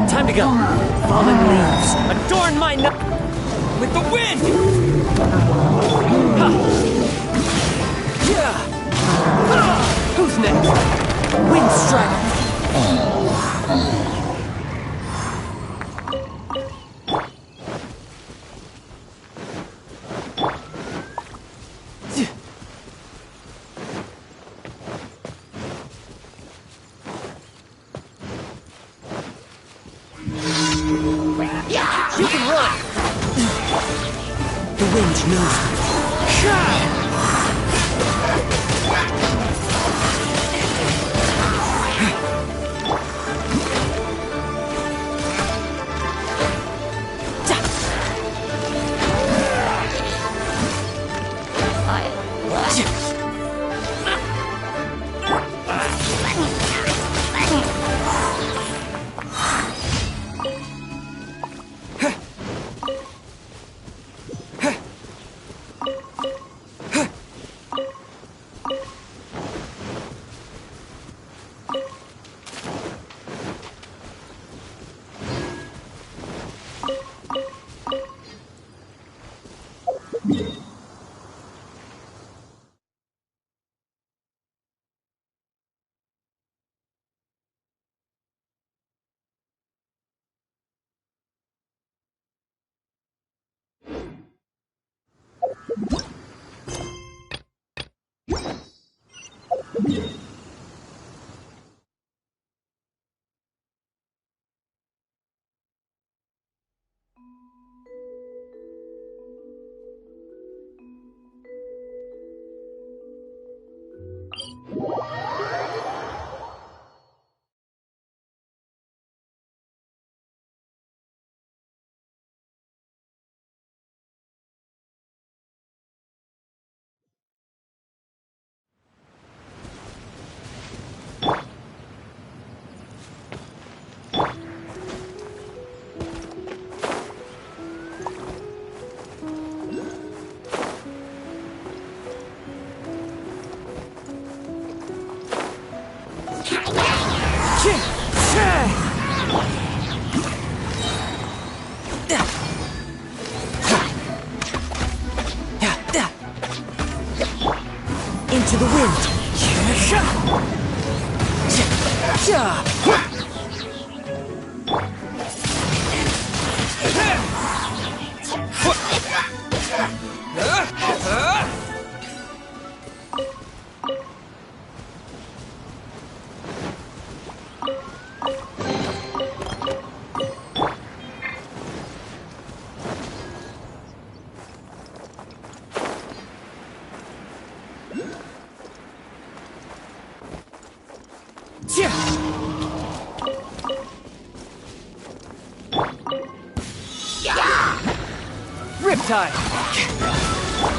Time to go. Fallen leaves. Adorn my With the wind! Ha! Yeah! Who's next? Wind strike! You can run! The wind knows me. Into the wind. Riptide!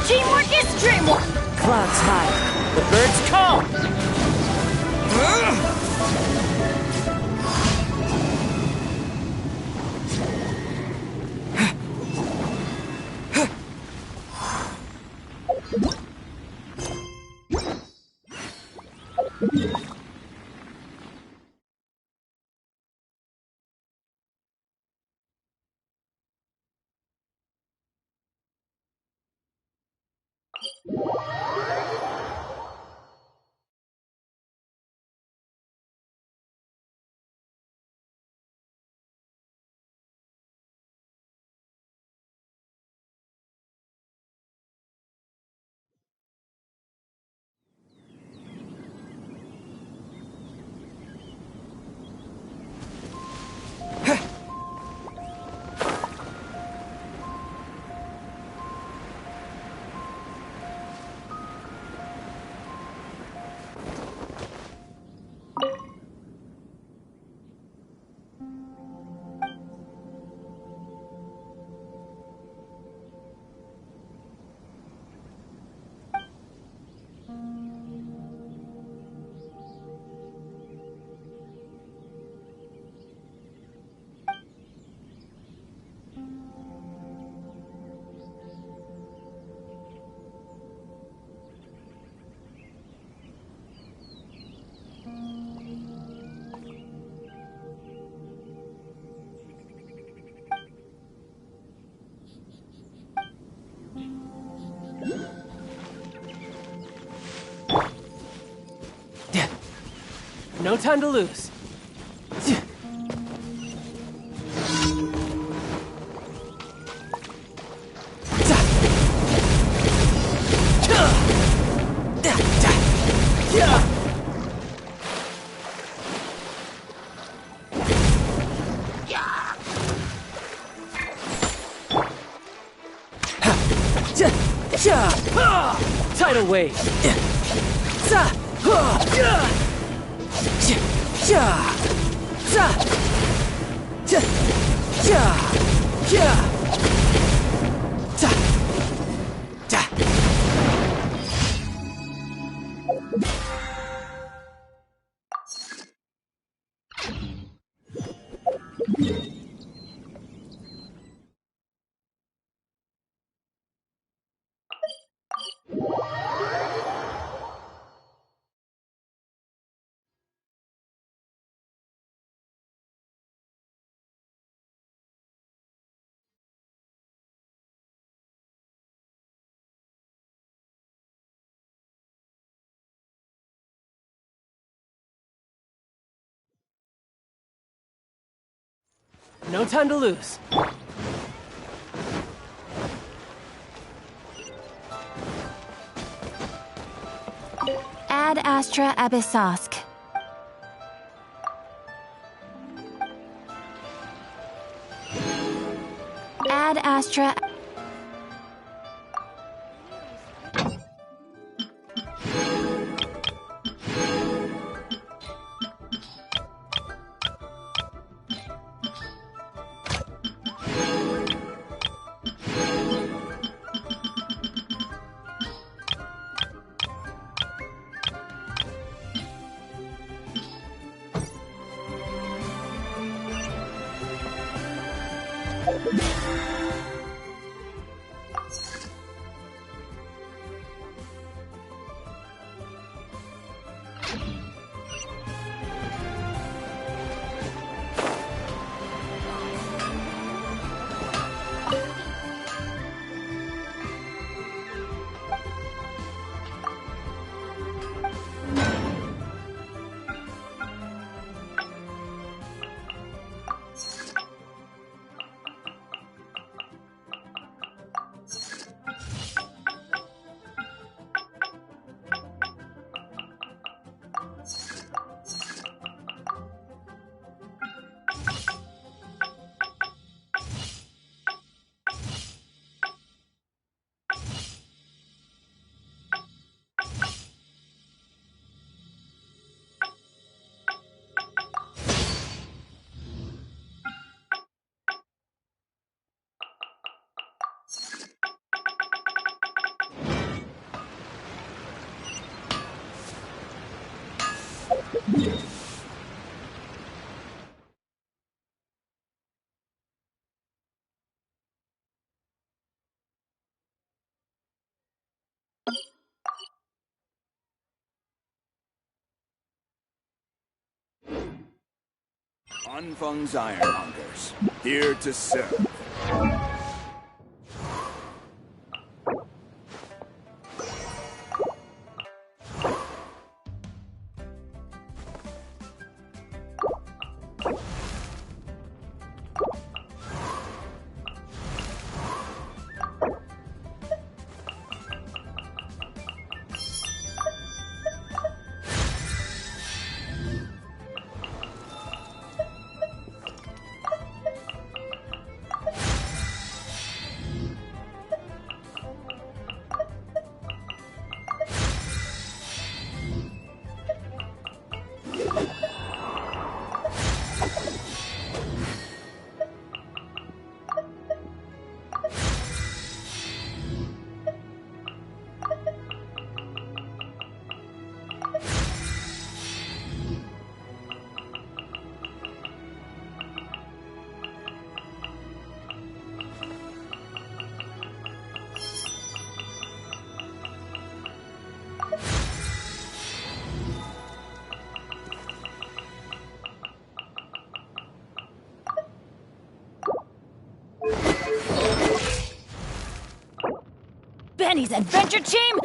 Teamwork is dreamwork! Clouds high, the birds calm! No time to lose. Tidal wave. No time to lose. Ad Astra Abyssosk. Ad Astra. Anfang's Ironmongers, here to serve. Benny's adventure team.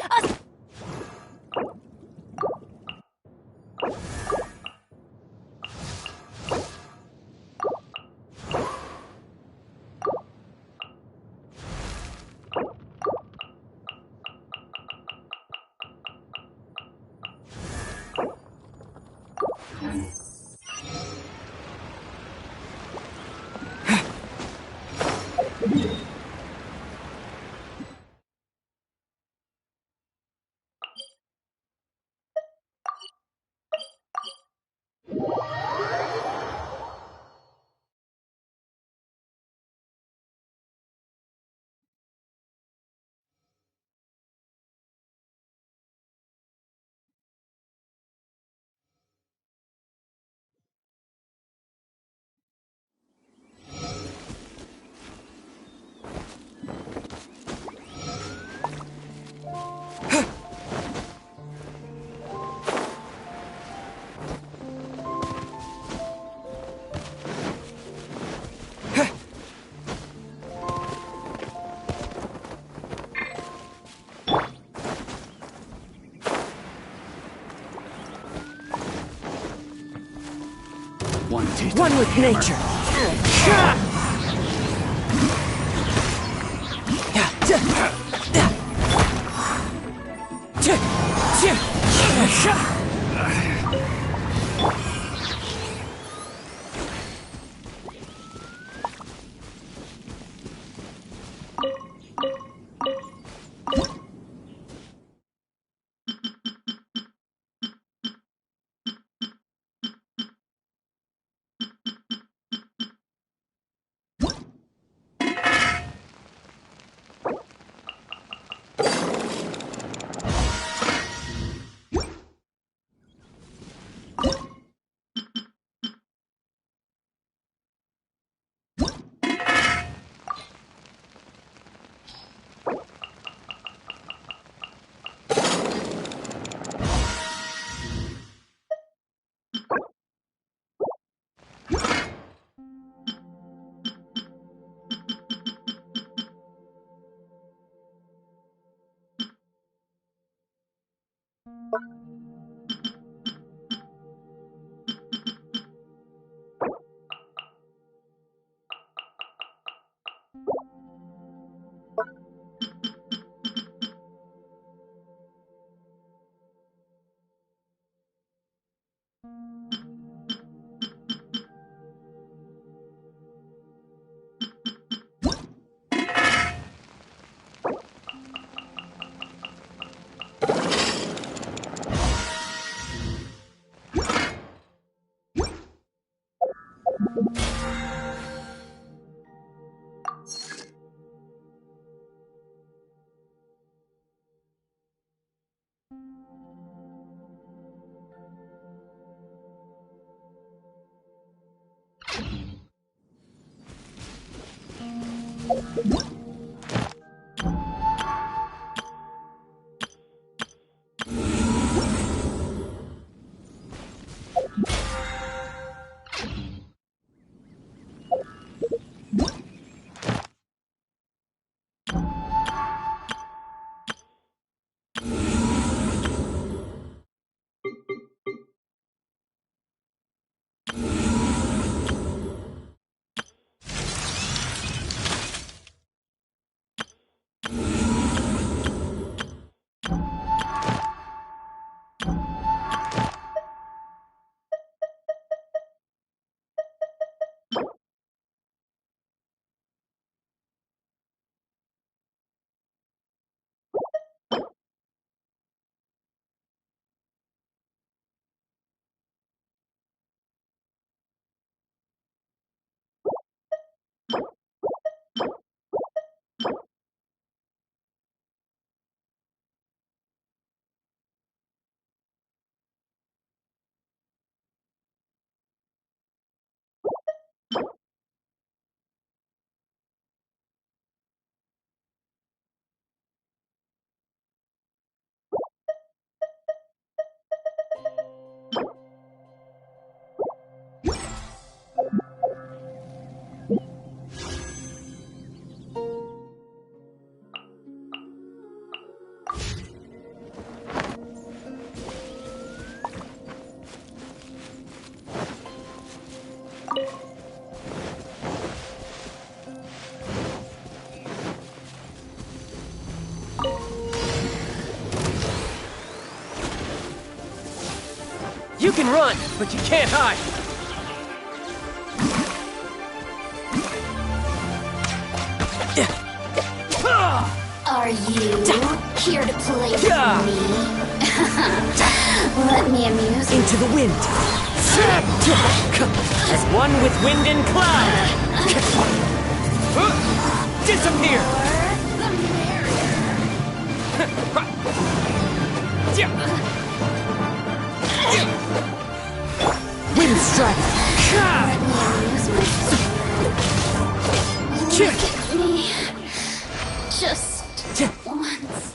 One with nature. You can run, but you can't hide. Are you here to play with me? Let me amuse you. Into the wind. As one with wind and cloud. Disappear. The merrier. Wind strike. Let me amuse myself. Look at me. Just once.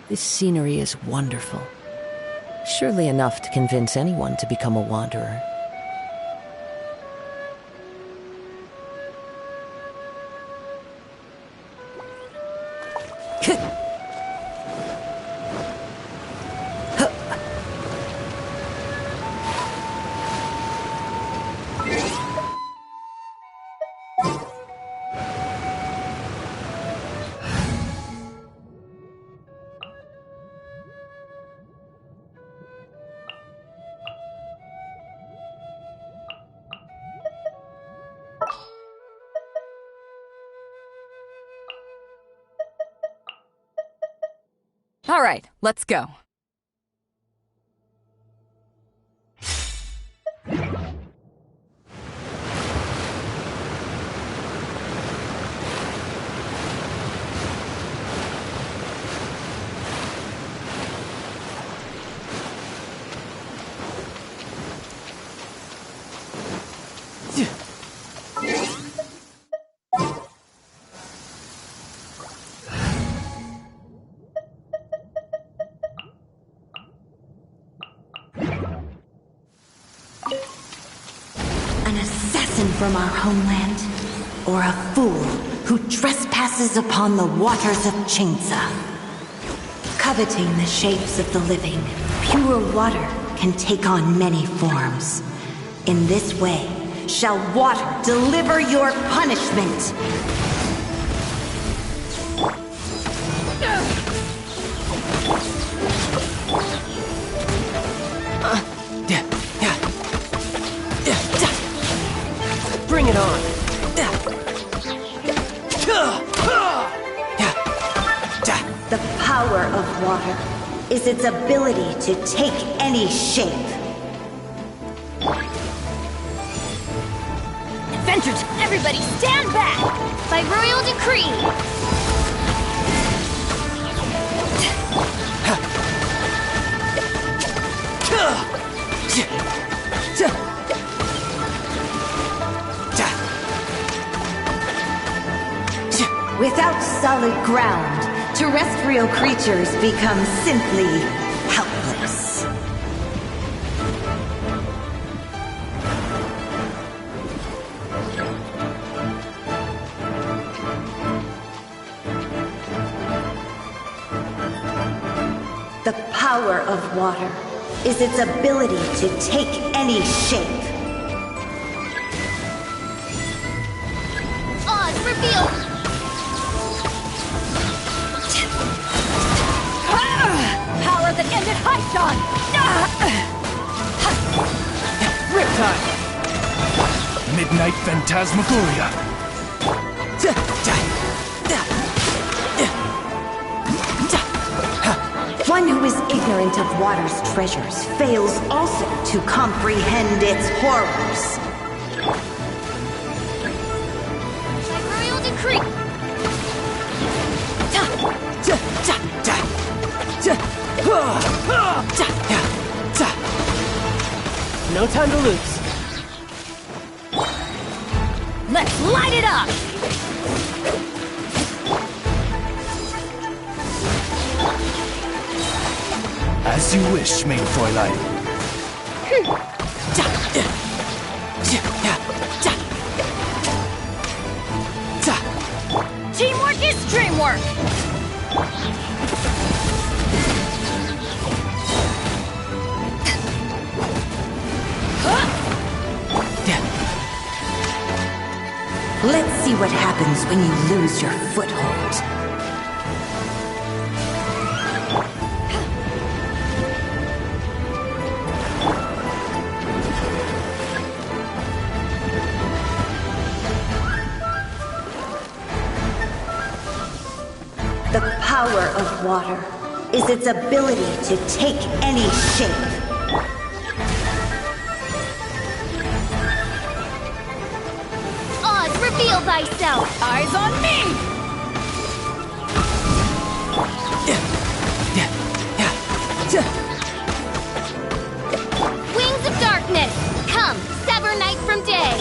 This scenery is wonderful. Surely enough to convince anyone to become a wanderer. All right, let's go. An assassin from our homeland, or a fool who trespasses upon the waters of Chingsa. Coveting the shapes of the living, pure water can take on many forms. In this way, shall water deliver your punishment. Bring it on. The power of water is its ability to take any shape. Adventures, everybody stand back! By royal decree! Without solid ground, terrestrial creatures become simply helpless. The power of water is its ability to take any shape. Oz, reveal! Power that ended Hypton! Riptide! Midnight Phantasmagoria. ignorant of water's treasures fails also to comprehend its horrors. By royal decree. No time to lose. Let's light it up! As you wish, main Fräulein. Teamwork is dreamwork! Let's see what happens when you lose your foothold. The power of water is its ability to take any shape. Oz, reveal thyself! Eyes on me! Wings of darkness! Come, sever night from day!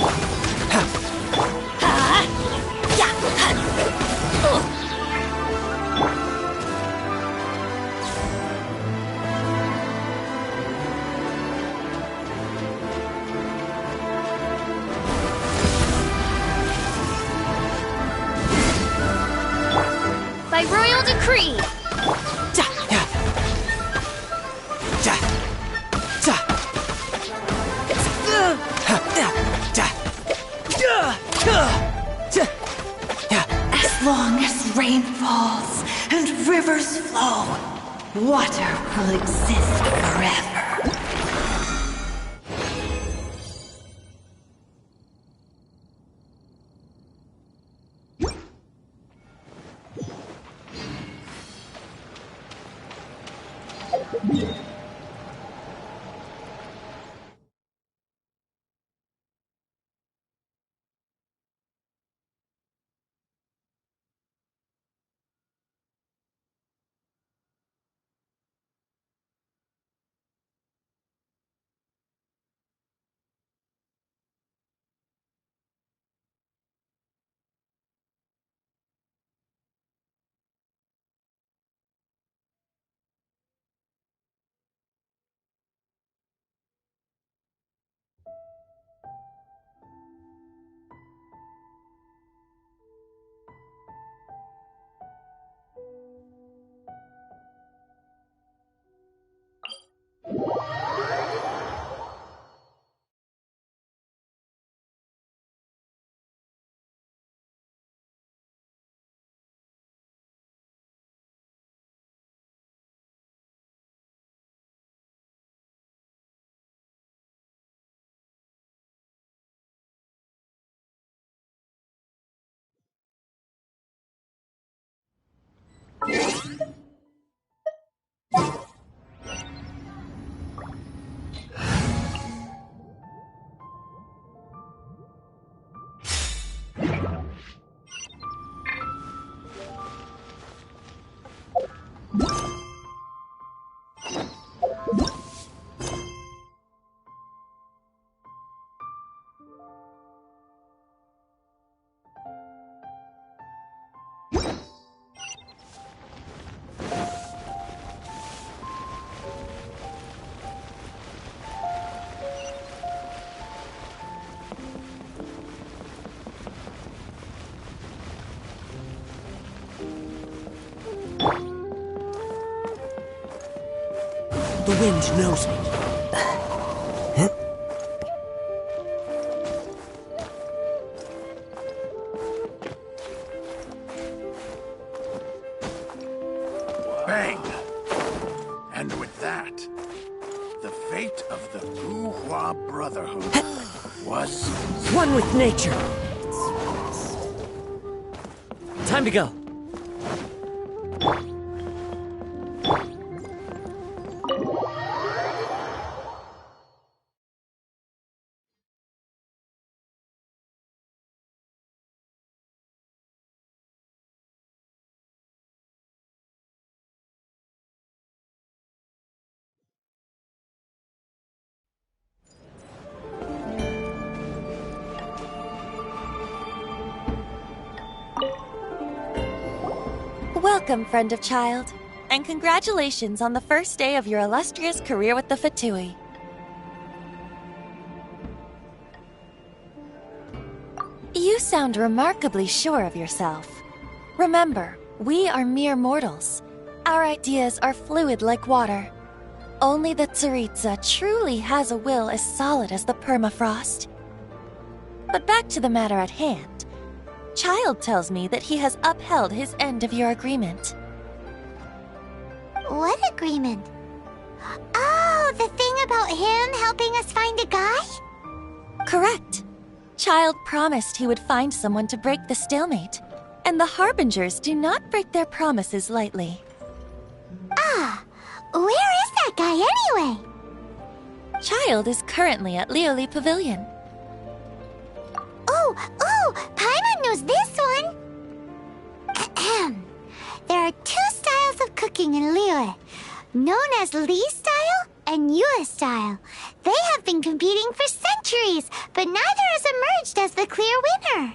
By royal decree! As long as rain falls and rivers flow, water will exist forever. The wind knows me. Bang! And with that, the fate of the Bourgeois Brotherhood was... One with nature. Time to go. Welcome, friend of child, and congratulations on the first day of your illustrious career with the Fatui. You sound remarkably sure of yourself. Remember, we are mere mortals. Our ideas are fluid like water. Only the Tsaritsa truly has a will as solid as the permafrost. But back to the matter at hand. Child tells me that he has upheld his end of your agreement. What agreement? Oh, the thing about him helping us find a guy? Correct. Child promised he would find someone to break the stalemate, and the Harbingers do not break their promises lightly. Ah, where is that guy anyway? Child is currently at Liyue Pavilion. Oh, Paimon knows this one! Ahem. There are two styles of cooking in Liyue, known as Li style and Yue style. They have been competing for centuries, but neither has emerged as the clear winner.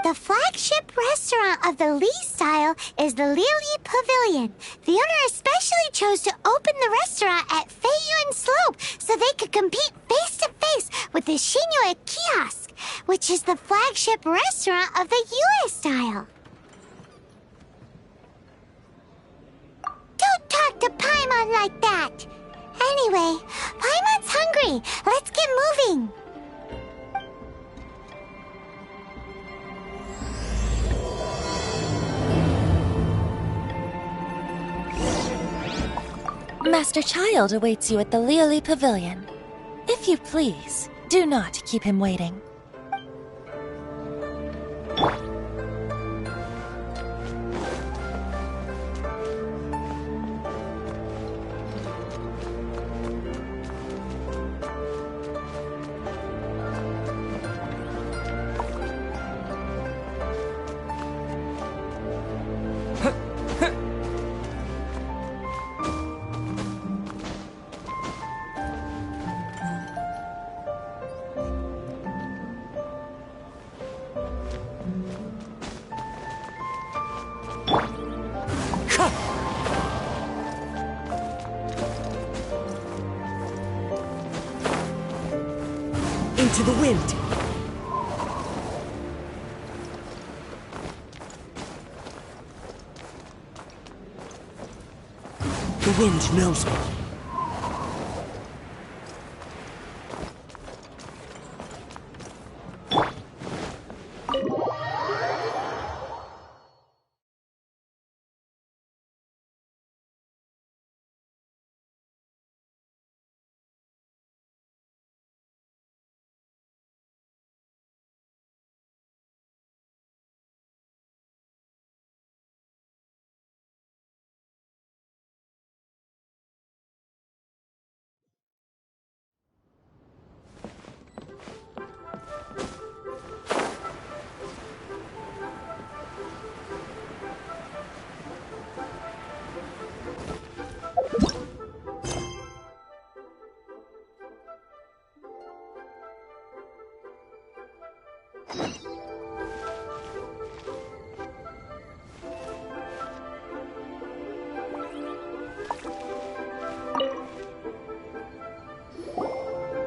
The flagship restaurant of the Li style is the Liyue Pavilion. The owner especially chose to open the restaurant at Feiyuan Slope so they could compete face-to-face with the Xinyue Kiosk, which is the flagship restaurant of the Yue style. Don't talk to Paimon like that! Anyway, Paimon's hungry. Let's get moving. Master Child awaits you at the Liyue Pavilion. If you please, do not keep him waiting. Into the wind! The wind knows me.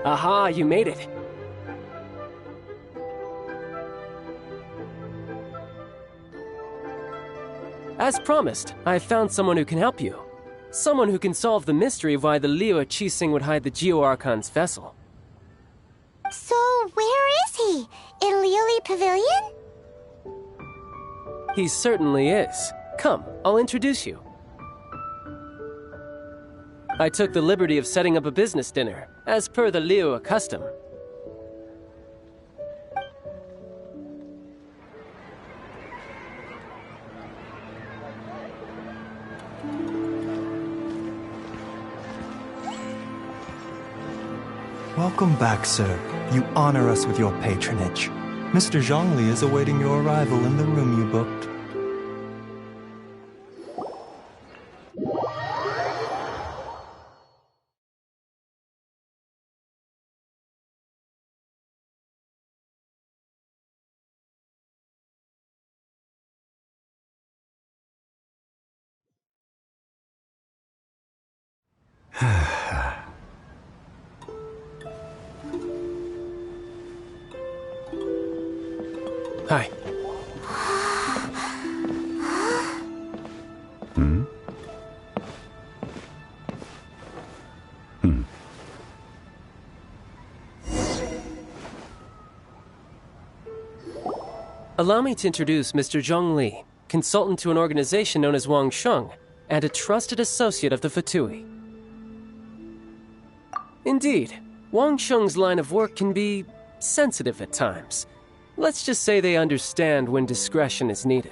Aha, you made it. As promised, I found someone who can help you. Someone who can solve the mystery of why the Liyue Qixing would hide the Geo-Archon's vessel. So, where is he? In Liyue Pavilion? He certainly is. Come, I'll introduce you. I took the liberty of setting up a business dinner, as per the Liyue custom. Welcome back, sir. You honor us with your patronage. Mr. Zhongli is awaiting your arrival in the room you booked. Hi. Allow me to introduce Mr. Zhongli, consultant to an organization known as Wang Sheng, and a trusted associate of the Fatui. Indeed, Wang Sheng's line of work can be sensitive at times. Let's just say they understand when discretion is needed.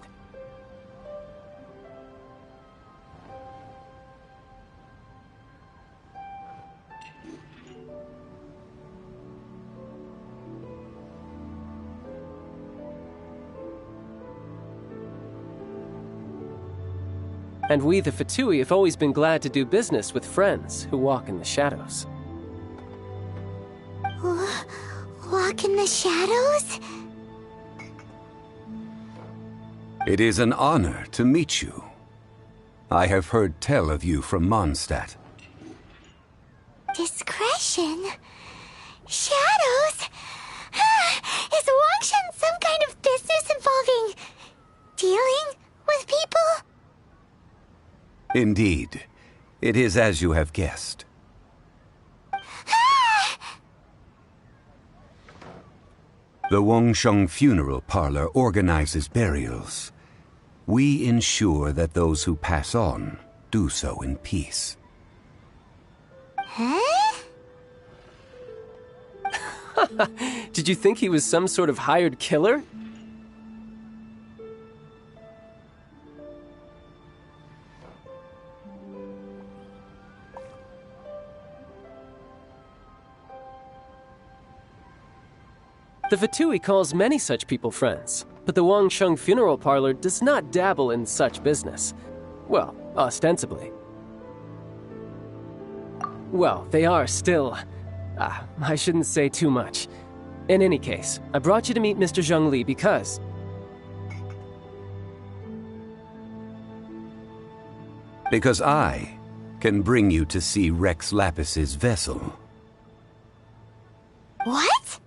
And we, the Fatui, have always been glad to do business with friends who walk in the shadows. Walk in the shadows? It is an honor to meet you. I have heard tell of you from Mondstadt. Discretion? Shadows? Is Wangshan some kind of business involving dealing with people? Indeed. It is as you have guessed. The Wangsheng Funeral Parlor organizes burials. We ensure that those who pass on do so in peace. Huh? Did you think he was some sort of hired killer? The Fatui calls many such people friends, but the Wangsheng Funeral Parlor does not dabble in such business. Well, ostensibly. Well, they are still... I shouldn't say too much. In any case, I brought you to meet Mr. Zhongli because... Because I can bring you to see Rex Lapis's vessel. What?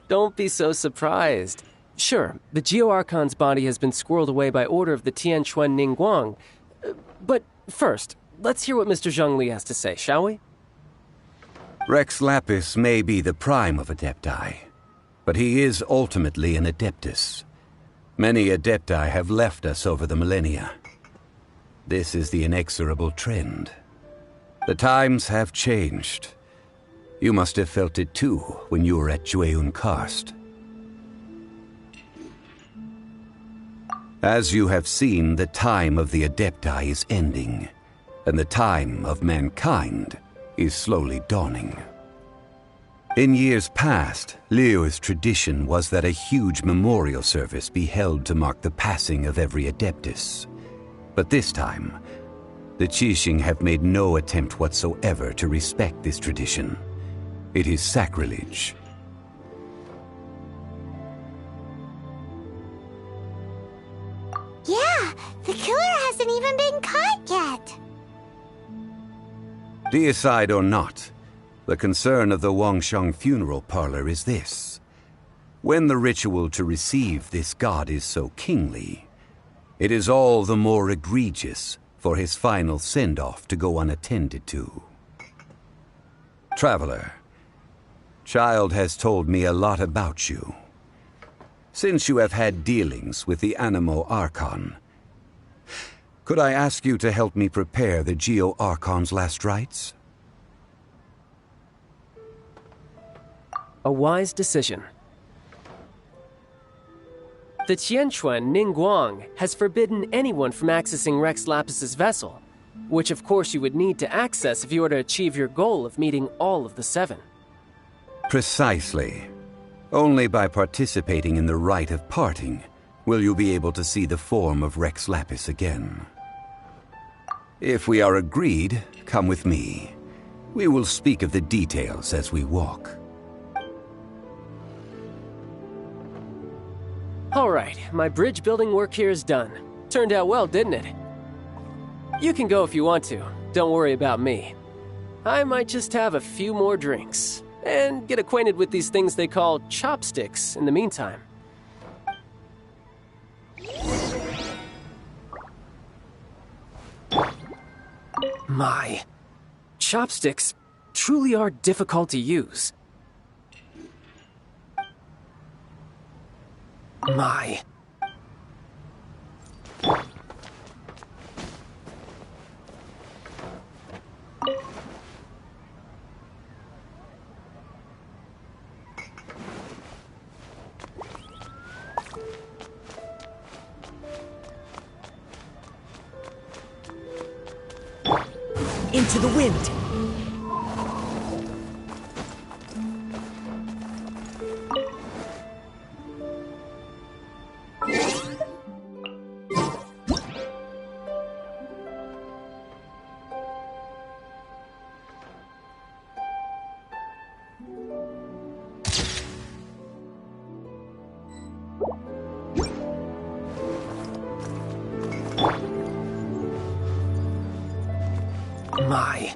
Don't be so surprised. Sure, the Geo-Archon's body has been squirreled away by order of the Tianquan Ningguang. But first, let's hear what Mr. Zhongli has to say, shall we? Rex Lapis may be the prime of Adepti, but he is ultimately an Adeptus. Many Adepti have left us over the millennia. This is the inexorable trend. The times have changed. You must have felt it too when you were at Jueyun Karst. As you have seen, the time of the Adepti is ending, and the time of mankind is slowly dawning. In years past, Liyue's tradition was that a huge memorial service be held to mark the passing of every Adeptus. But this time, the Qixing have made no attempt whatsoever to respect this tradition. It is sacrilege. Yeah, the killer hasn't even been caught yet. Deicide or not, the concern of the Wangsheng Funeral Parlor is this. When the ritual to receive this god is so kingly, it is all the more egregious for his final send-off to go unattended to. Traveler, Child has told me a lot about you. Since you have had dealings with the Animo Archon, could I ask you to help me prepare the Geo-Archon's last rites? A wise decision. The Tianquan Ningguang has forbidden anyone from accessing Rex Lapis's vessel, which of course you would need to access if you were to achieve your goal of meeting all of the seven. Precisely. Only by participating in the rite of parting will you be able to see the form of Rex Lapis again. If we are agreed, come with me. We will speak of the details as we walk. All right, my bridge building work here is done. turned out well, didn't it? You can go if you want to. Don't worry about me. I might just have a few more drinks and get acquainted with these things they call chopsticks in the meantime. My, chopsticks truly are difficult to use. My. Into the wind! My.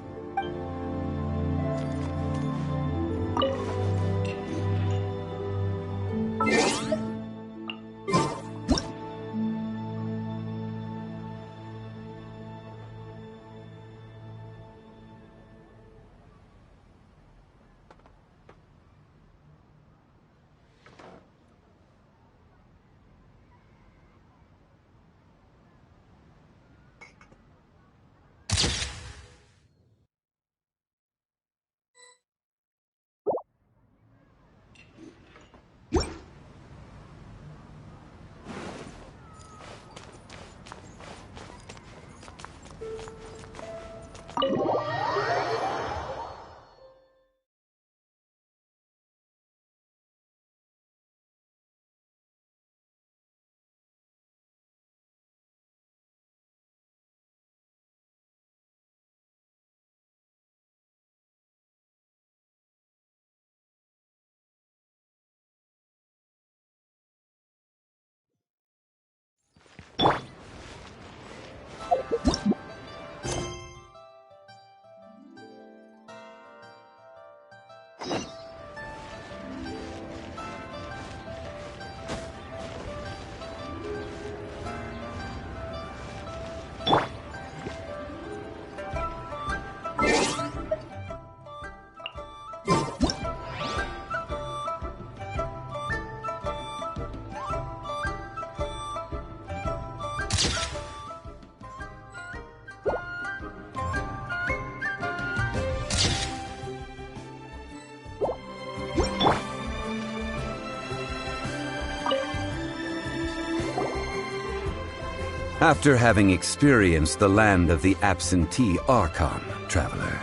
After having experienced the land of the absentee Archon, traveler,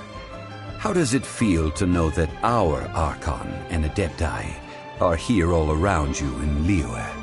how does it feel to know that our Archon and Adepti are here all around you in Liyue?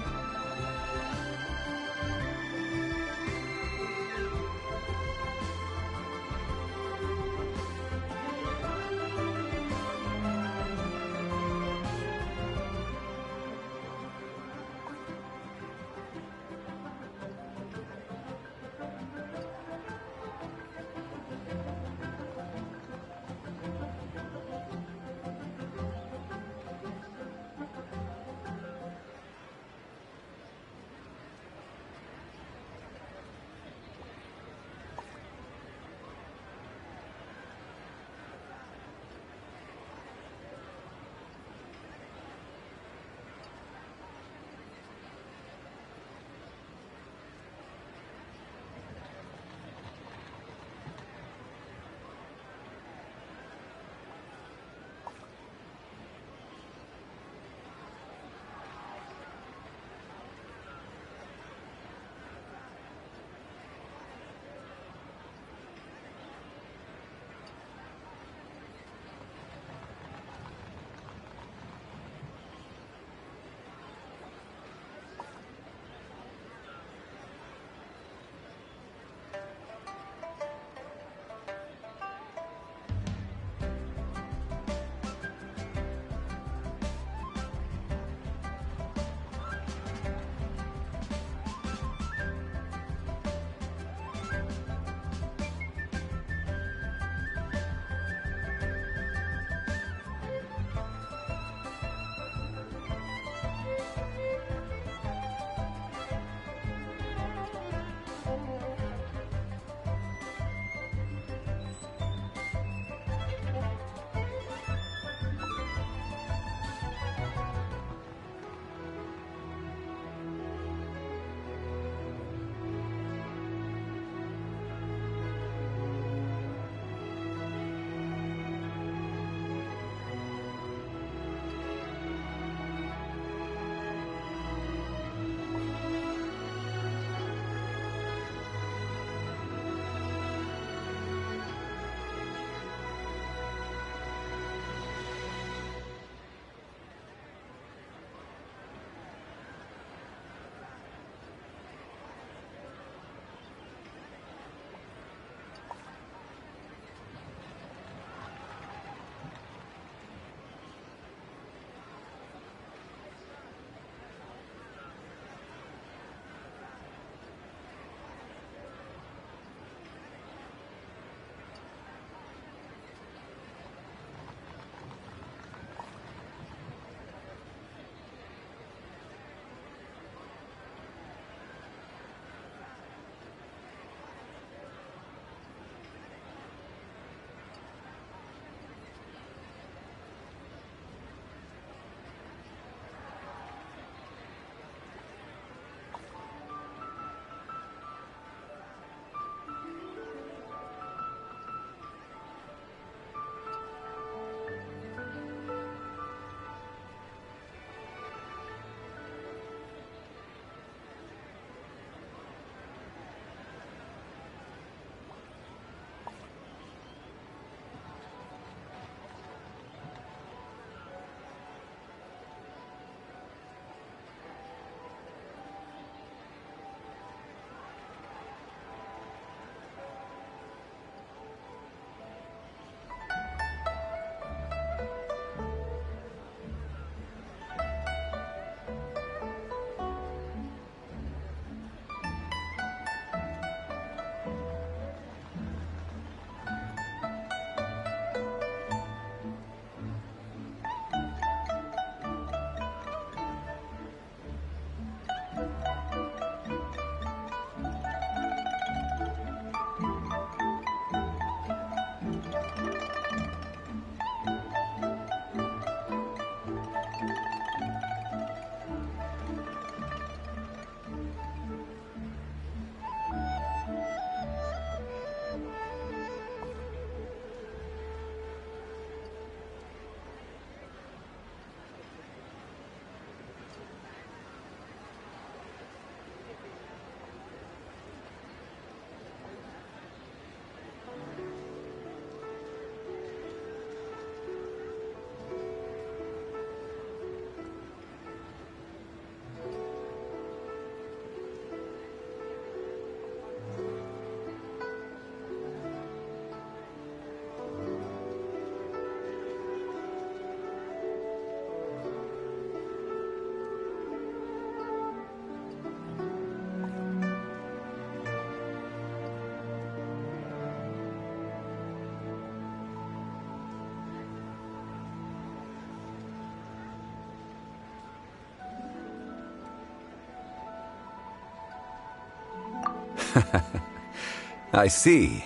I see.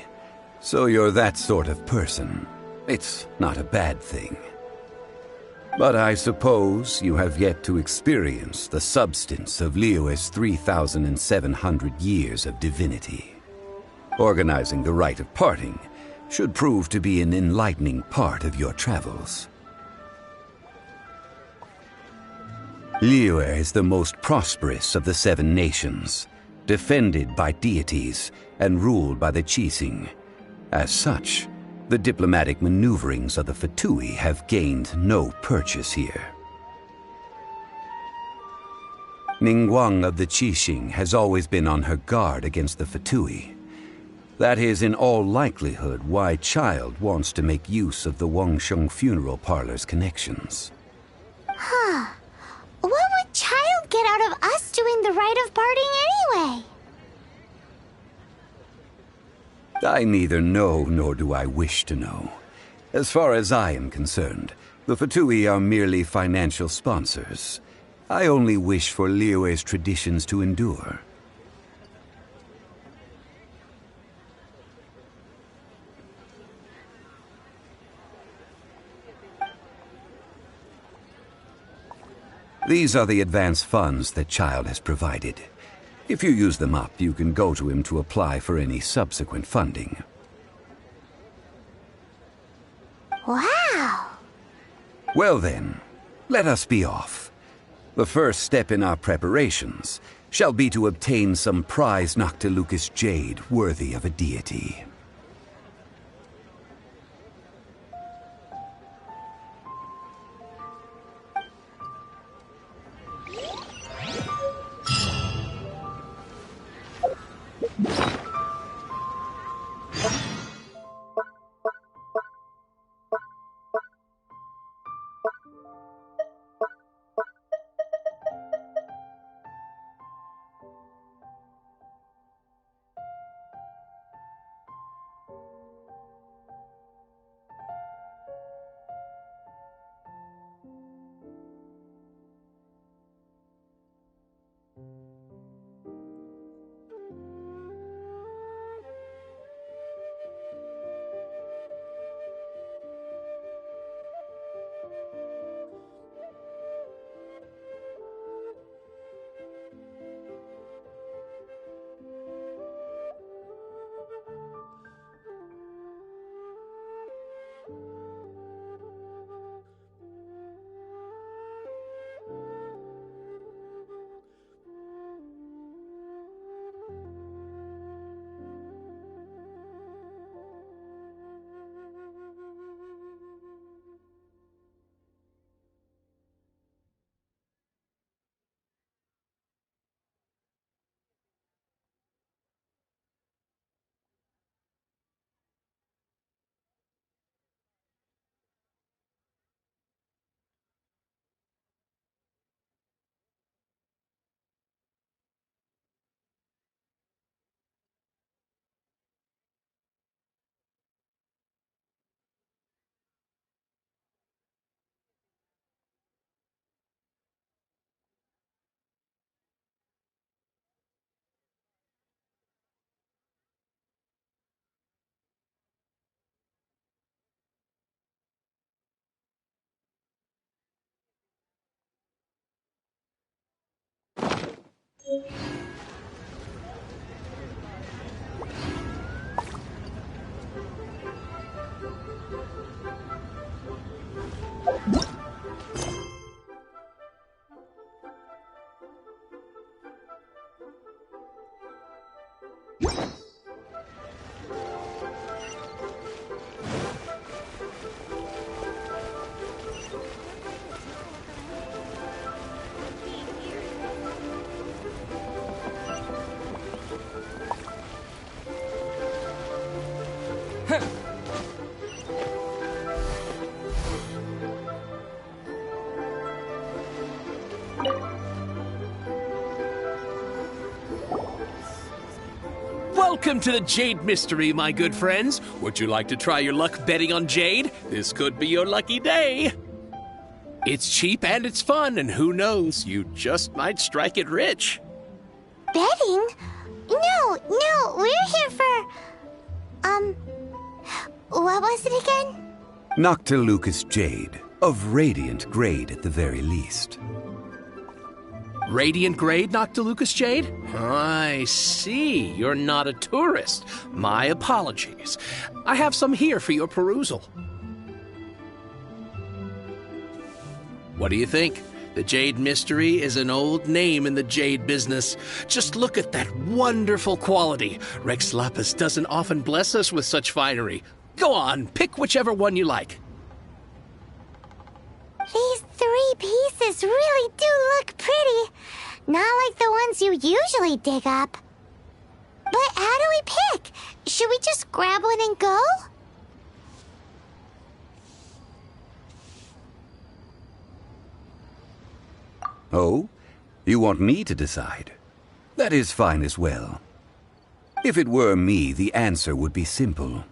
So you're that sort of person. It's not a bad thing. But I suppose you have yet to experience the substance of Liyue's 3,700 years of divinity. Organizing the rite of parting should prove to be an enlightening part of your travels. Liyue is the most prosperous of the 7 nations, defended by deities and ruled by the Qixing. As such, the diplomatic maneuverings of the Fatui have gained no purchase here. Ningguang of the Qixing has always been on her guard against the Fatui. That is in all likelihood why Child wants to make use of the Wangsheng funeral parlor's connections. Huh. What would Child get out of us doing the rite of parting anyway? I neither know nor do I wish to know. As far as I am concerned, the Fatui are merely financial sponsors. I only wish for Liyue's traditions to endure. These are the advance funds that Child has provided. If you use them up, you can go to him to apply for any subsequent funding. Wow! Well then, let us be off. The first step in our preparations shall be to obtain some prize Noctilucous jade worthy of a deity. Welcome to the Jade Mystery, my good friends. Would you like to try your luck betting on Jade? This could be your lucky day. It's cheap and it's fun, and who knows, you just might strike it rich. Betting? No, we're here for... What was it again? Noctilucous Jade, of radiant grade at the very least. Radiant grade, Noctilucous Jade? I see. You're not a tourist. My apologies. I have some here for your perusal. What do you think? The Jade Mystery is an old name in the jade business. Just look at that wonderful quality. Rex Lapis doesn't often bless us with such finery. Go on, pick whichever one you like. These 3 pieces really do look pretty. Not like the ones you usually dig up. But how do we pick? Should we just grab one and go? Oh? You want me to decide? That is fine as well. If it were me, the answer would be simple.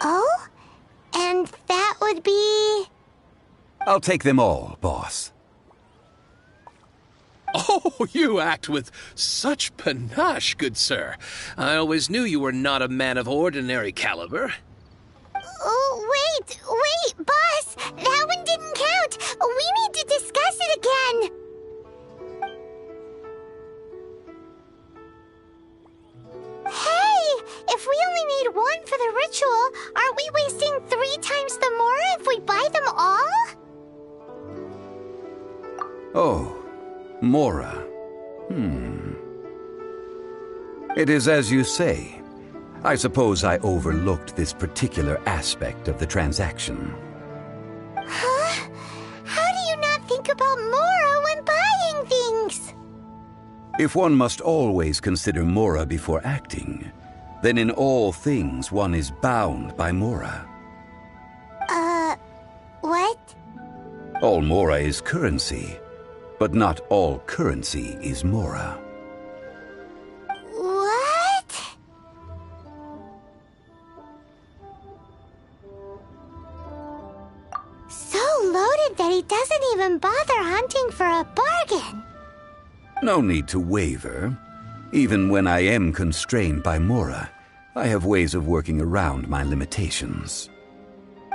Oh? And that would be... I'll take them all, boss. Oh, you act with such panache, good sir. I always knew you were not a man of ordinary caliber. Oh, wait, boss! That one didn't count! We need to discuss it again! Hey! If we only need one for the ritual, aren't we wasting 3 times the Mora if we buy them all? Oh, Mora. It is as you say. I suppose I overlooked this particular aspect of the transaction. Huh? How do you not think about Mora when buying things? If one must always consider Mora before acting, then in all things one is bound by Mora. What? All Mora is currency, but not all currency is Mora. What? So loaded that he doesn't even bother hunting for a bargain. No need to waver. Even when I am constrained by Mora, I have ways of working around my limitations.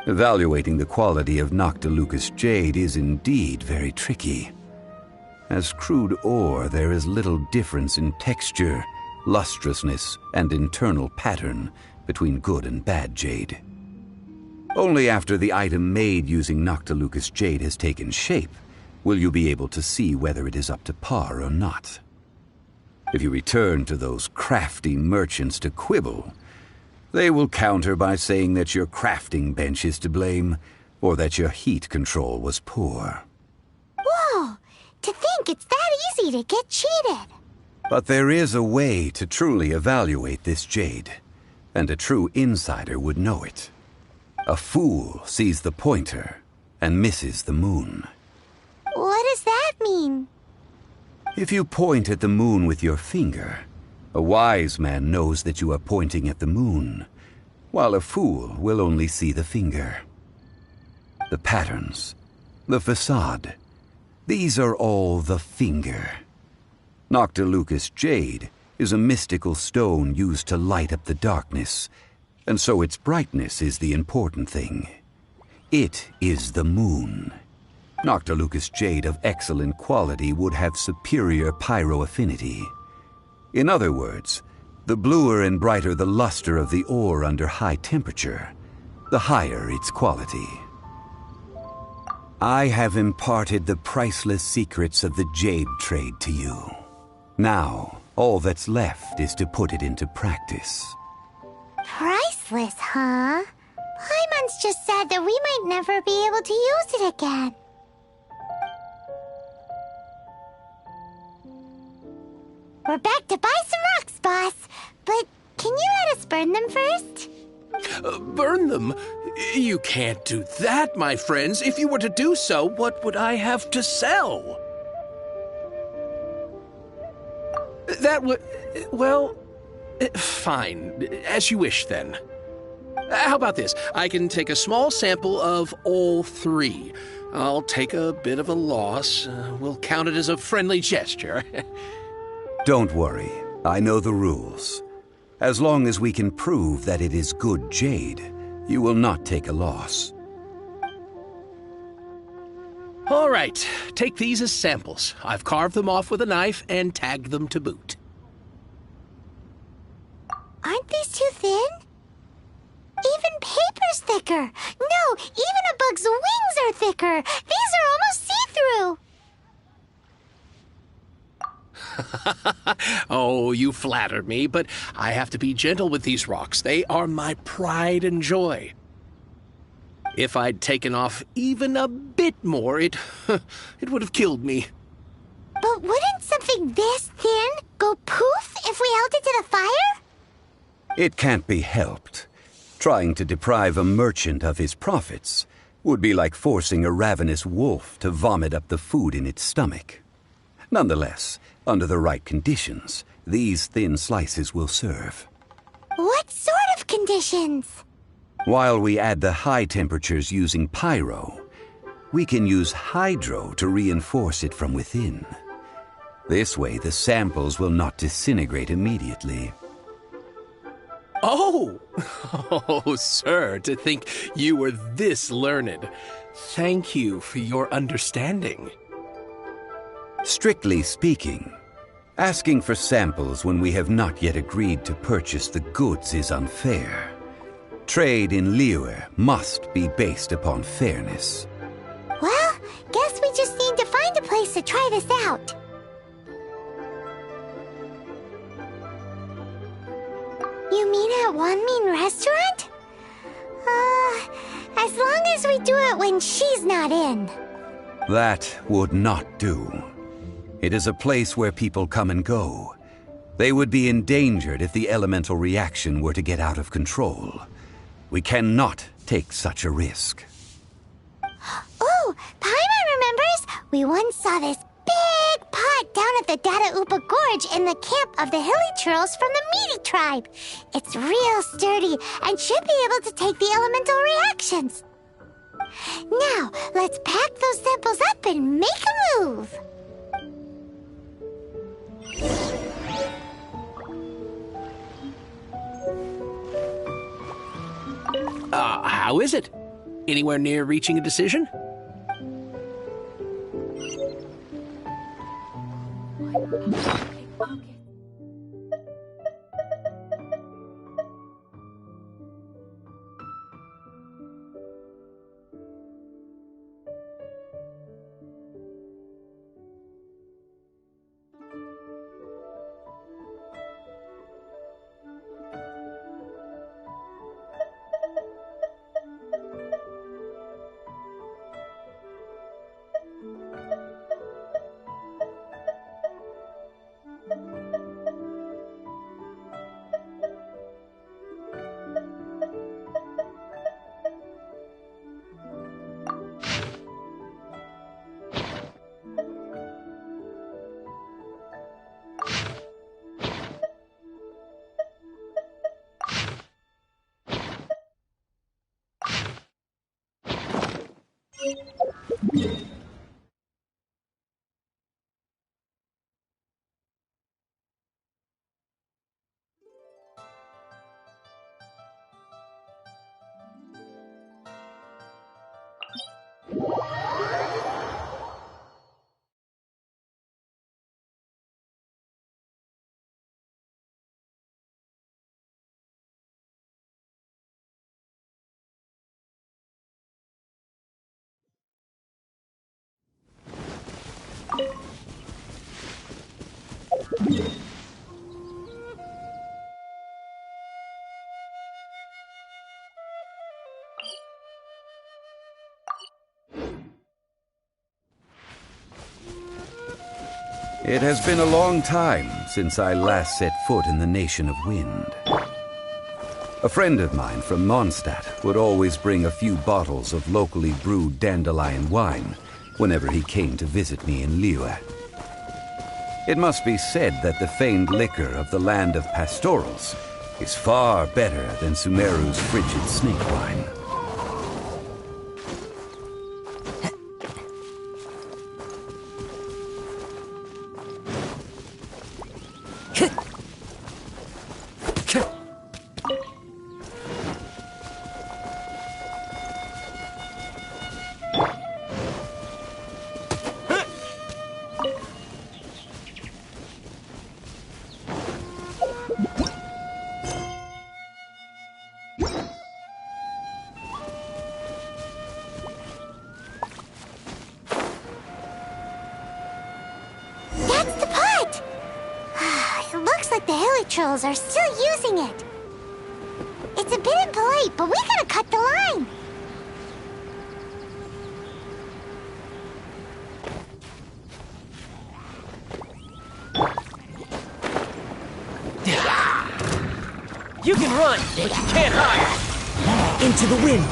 Evaluating the quality of Noctilucous Jade is indeed very tricky. As crude ore, there is little difference in texture, lustrousness, and internal pattern between good and bad jade. Only after the item made using Noctilucous Jade has taken shape will you be able to see whether it is up to par or not. If you return to those crafty merchants to quibble, they will counter by saying that your crafting bench is to blame, or that your heat control was poor. Whoa! To think it's that easy to get cheated! But there is a way to truly evaluate this jade, and a true insider would know it. A fool sees the pointer and misses the moon. What does that mean? If you point at the moon with your finger, a wise man knows that you are pointing at the moon, while a fool will only see the finger. The patterns, the facade, these are all the finger. Noctilucous Jade is a mystical stone used to light up the darkness, and so its brightness is the important thing. It is the moon. Noctilucous Jade of excellent quality would have superior pyro-affinity. In other words, the bluer and brighter the luster of the ore under high temperature, the higher its quality. I have imparted the priceless secrets of the jade trade to you. Now, all that's left is to put it into practice. Priceless, huh? Paimon's just said that we might never be able to use it again. We're back to buy some rocks, boss. But can you let us burn them first? Burn them? You can't do that, my friends. If you were to do so, what would I have to sell? That would... well... fine. As you wish, then. How about this? I can take a small sample of all 3. I'll take a bit of a loss. We'll count it as a friendly gesture. Don't worry. I know the rules. As long as we can prove that it is good jade, you will not take a loss. All right, take these as samples. I've carved them off with a knife and tagged them to boot. Aren't these too thin? Even paper's thicker. No, even a bug's wings are thicker. These are almost see-through. Oh, you flatter me, but I have to be gentle with these rocks. They are my pride and joy. If I'd taken off even a bit more, it would have killed me. But wouldn't something this thin go poof if we held it to the fire? It can't be helped. Trying to deprive a merchant of his profits would be like forcing a ravenous wolf to vomit up the food in its stomach. Nonetheless, under the right conditions, these thin slices will serve. What sort of conditions? While we add the high temperatures using pyro, we can use hydro to reinforce it from within. This way, the samples will not disintegrate immediately. Oh! Oh, sir, to think you were this learned. Thank you for your understanding. Strictly speaking, asking for samples when we have not yet agreed to purchase the goods is unfair. Trade in Liyue must be based upon fairness. Well, guess we just need to find a place to try this out. You mean at Wanmin Restaurant? As long as we do it when she's not in. That would not do. It is a place where people come and go. They would be endangered if the elemental reaction were to get out of control. We cannot take such a risk. Oh, Paimon remembers! We once saw this big pot down at the Data Upa Gorge in the camp of the Hilly Churls from the Meaty tribe. It's real sturdy and should be able to take the elemental reactions. Now, let's pack those samples up and make a move. How is it? Anywhere near reaching a decision? It has been a long time since I last set foot in the Nation of Wind. A friend of mine from Mondstadt would always bring a few bottles of locally brewed dandelion wine whenever he came to visit me in Liyue. It must be said that the famed liquor of the land of pastorals is far better than Sumeru's frigid snake wine. Looks like the hilly trolls are still using it. It's a bit impolite, but we gotta cut the line. You can run, but you can't hide! Into the wind!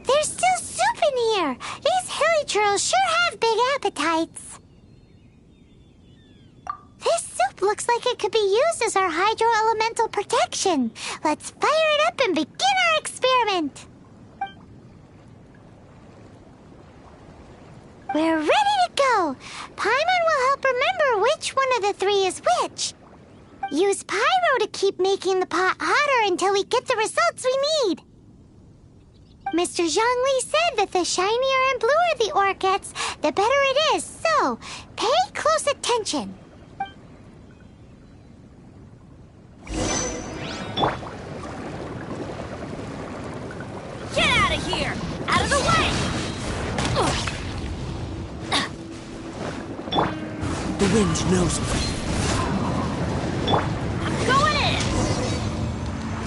There's still soup in here. These hilly trolls sure have big appetites. looks like it could be used as our hydro-elemental protection. Let's fire it up and begin our experiment. We're ready to go. Paimon will help remember which one of the three is which. Use Pyro to keep making the pot hotter until we get the results we need. Mr. Zhongli said that the shinier and bluer the ore gets, the better it is, so pay close attention. Get out of here! Out of the way! The wind knows me. I'm going in!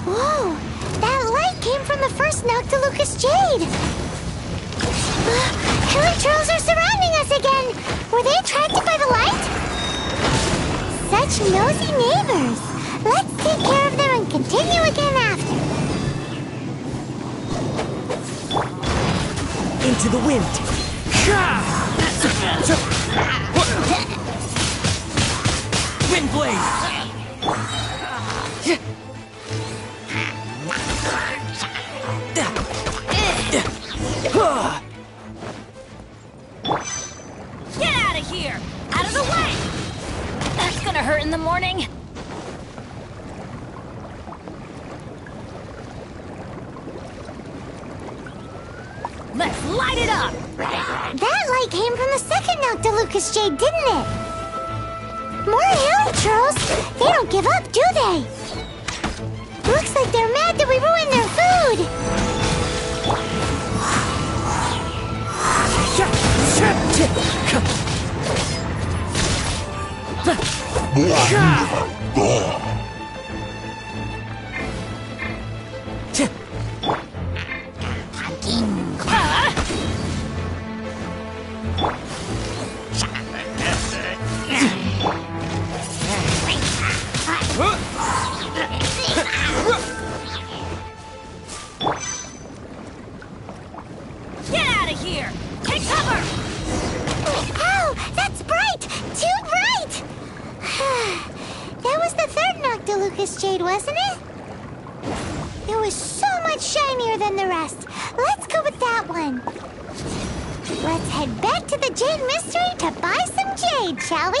Whoa! That light came from the first Noctilucous Jade! Hilly trolls are surrounding us again! Were they attracted by the light? Such nosy neighbors! Let's take care of them and continue again after. Into the wind. Windblade! Get out of here! Out of the way! That's gonna hurt in the morning. Let's light it up! That light came from the second Noctilucous Jade, didn't it? More hilly trolls! They don't give up, do they? Looks like they're mad that we ruined their food! Get out of here! Take cover! Oh, that's bright! Too bright! That was the third Noctilucous Jade, wasn't it? It was so much shinier than the rest. Let's go with that one. Let's head back to the Jade Mystery to buy some jade, shall we?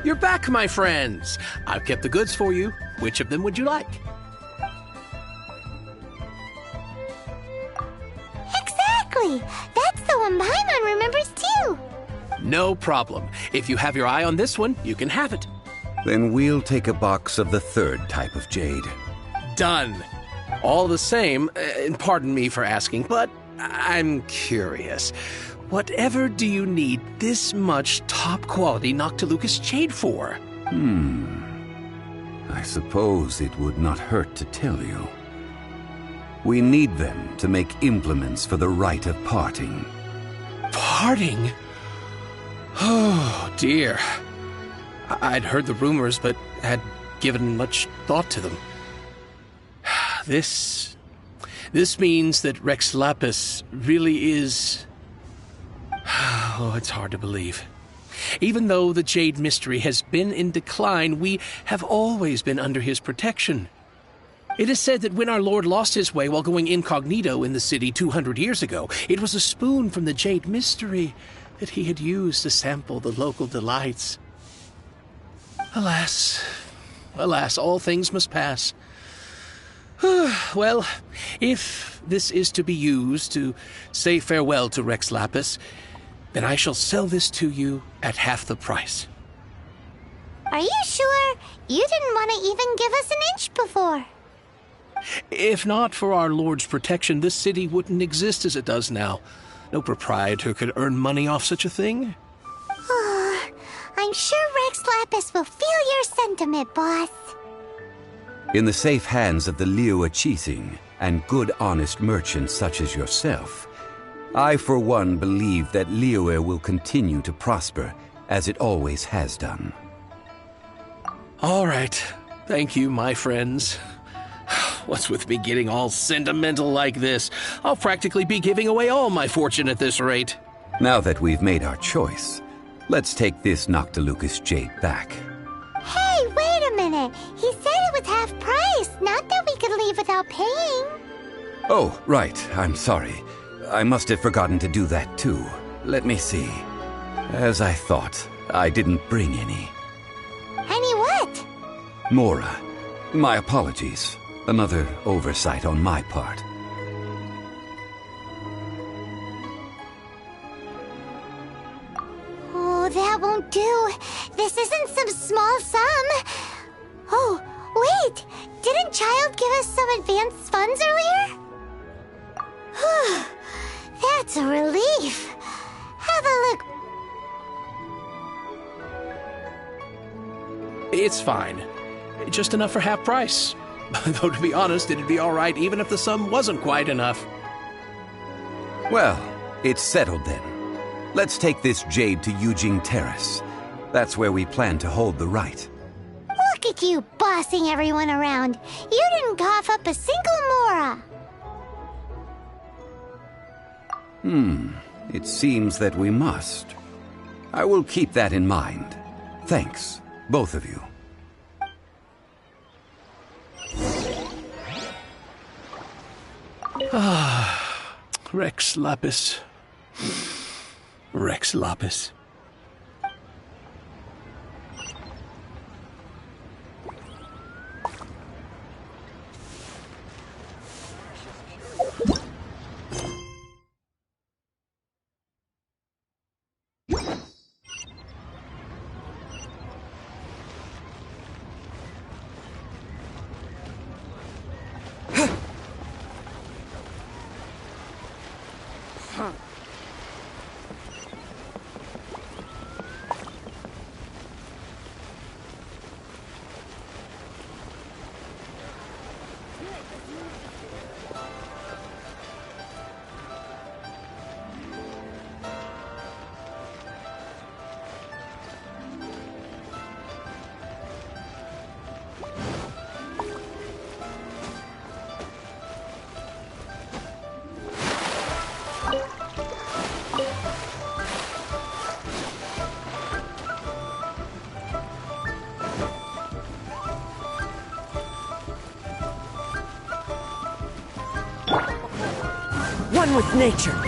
You're back, my friends. I've kept the goods for you. Which of them would you like? Exactly! That's the one Paimon remembers too! No problem. If you have your eye on this one, you can have it. Then we'll take a box of the third type of jade. Done. All the same, and pardon me for asking, but I'm curious. Whatever do you need this much top-quality Noctilucous Jade for? I suppose it would not hurt to tell you. We need them to make implements for the rite of parting. Parting? Oh, dear. I'd heard the rumors, but had given much thought to them. This means that Rex Lapis really is... Oh, it's hard to believe. Even though the Jade Mystery has been in decline, we have always been under his protection. It is said that when our lord lost his way while going incognito in the city 200 years ago, it was a spoon from the Jade Mystery that he had used to sample the local delights. Alas, alas, all things must pass. Well, if this is to be used to say farewell to Rex Lapis, then I shall sell this to you at half the price. Are you sure? You didn't want to even give us an inch before. If not for our lord's protection, this city wouldn't exist as it does now. No proprietor could earn money off such a thing. I'm sure Rex Lapis will feel your sentiment, boss. In the safe hands of the Liyue Chising and good honest merchants such as yourself, I for one believe that Liyue will continue to prosper as it always has done. All right. Thank you, my friends. What's with me getting all sentimental like this? I'll practically be giving away all my fortune at this rate. Now that we've made our choice, let's take this Noctilucous jade back. Hey, wait a minute. He said it was half price, not that we could leave without paying. Oh, right. I'm sorry. I must have forgotten to do that too. Let me see. As I thought, I didn't bring any. Any what? Mora. My apologies. Another oversight on my part. Oh, that won't do. This isn't some small sum. Oh, wait! Didn't Child give us some advanced funds earlier? That's a relief. Have a look. It's fine. Just enough for half price. Though, to be honest, it'd be all right even if the sum wasn't quite enough. Well, it's settled then. Let's take this jade to Yujing Terrace. That's where we plan to hold the rite. Look at you bossing everyone around. You didn't cough up a single Mora. It seems that we must. I will keep that in mind. Thanks, both of you. Rex Lapis. Rex Lapis. One with nature.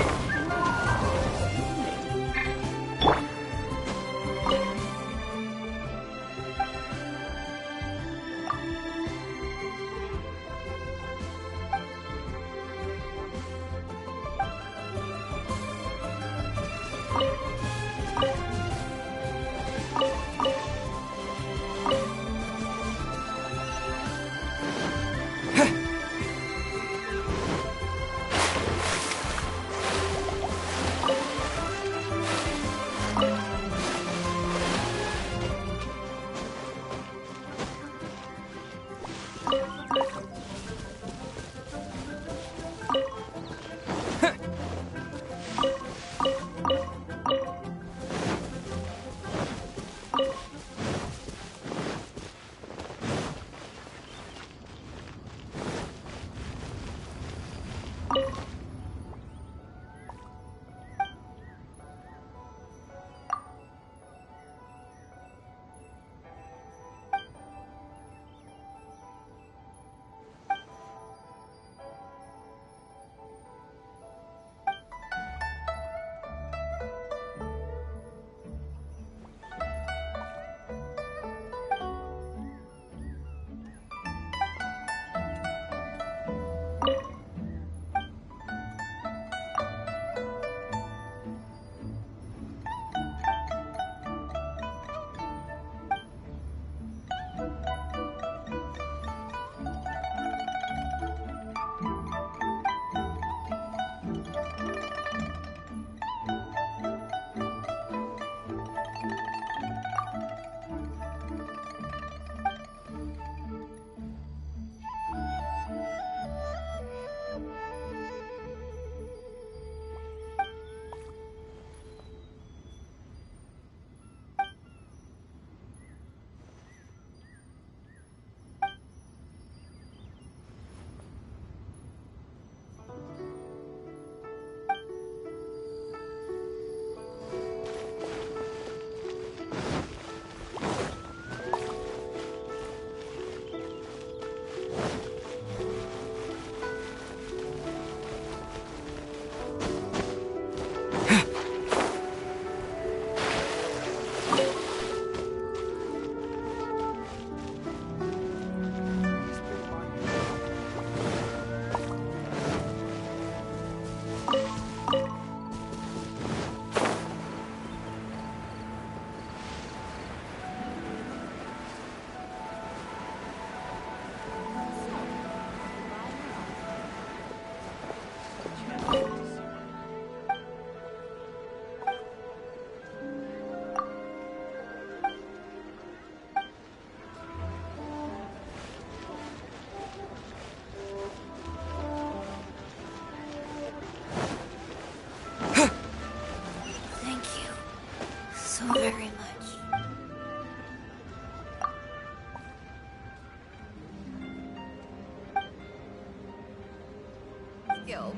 Guild.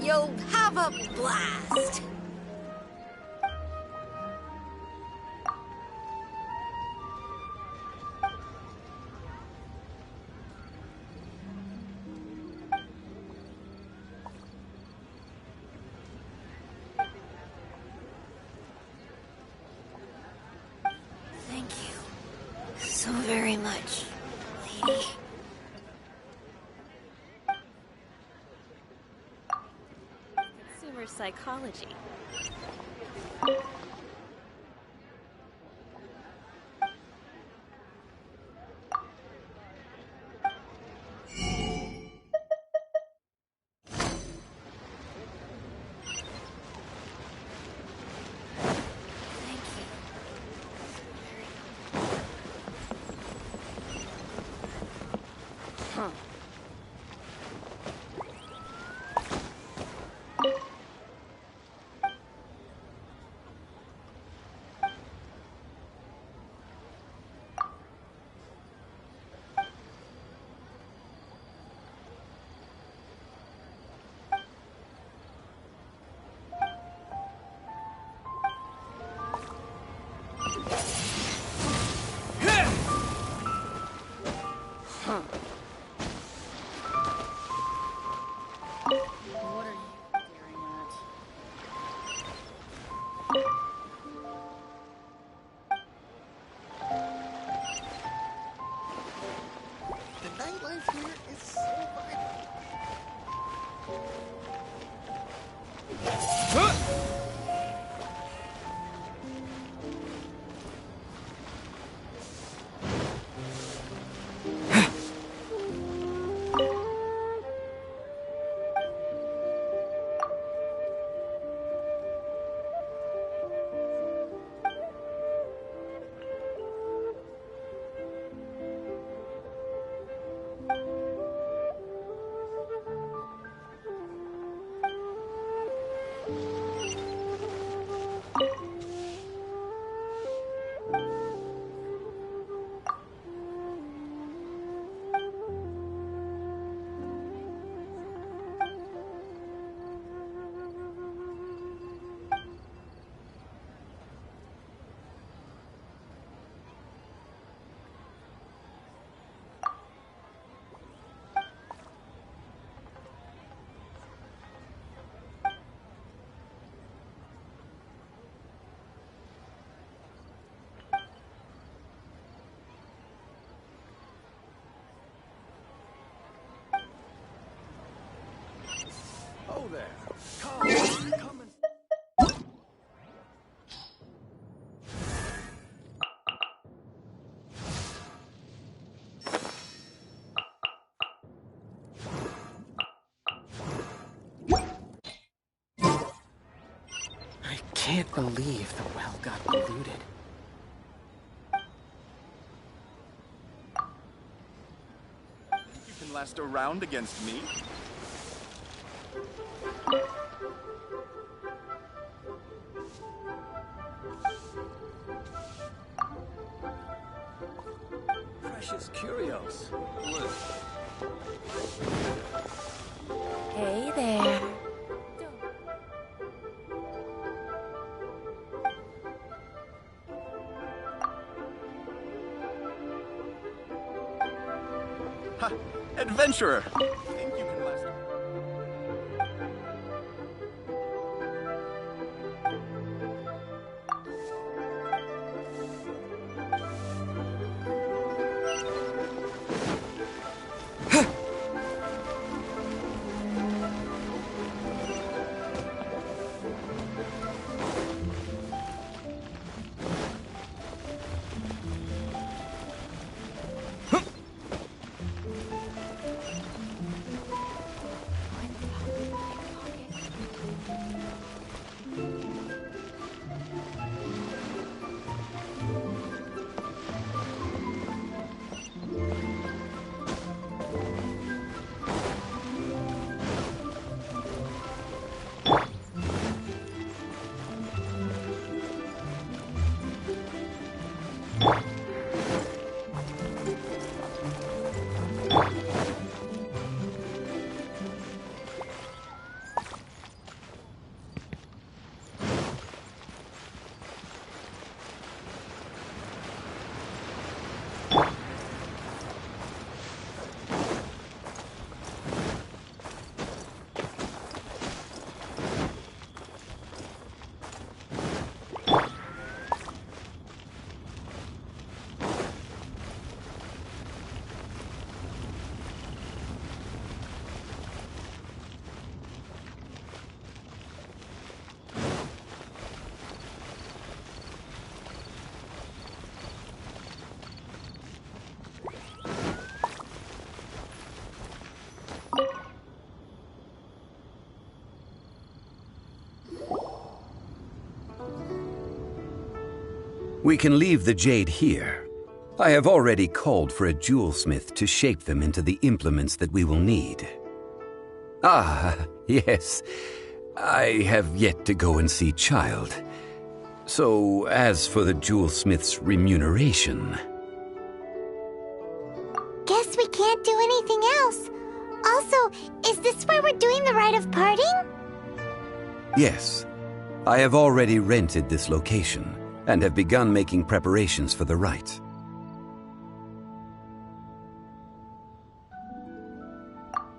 You'll have a blast. Thank you so very much, lady. Consumer psychology. What are you staring at? The nightlife here is so vibrant. Oh there. Come and... I can't believe the well got polluted. You can last a round against me? Precious curios. Blue. Hey there. Ha! Adventurer! Think you can last... We can leave the jade here. I have already called for a jewelsmith to shape them into the implements that we will need. Ah, yes. I have yet to go and see Child. So, as for the jewelsmith's remuneration... Guess we can't do anything else. Also, is this where we're doing the rite of parting? Yes. I have already rented this location, and have begun making preparations for the rite.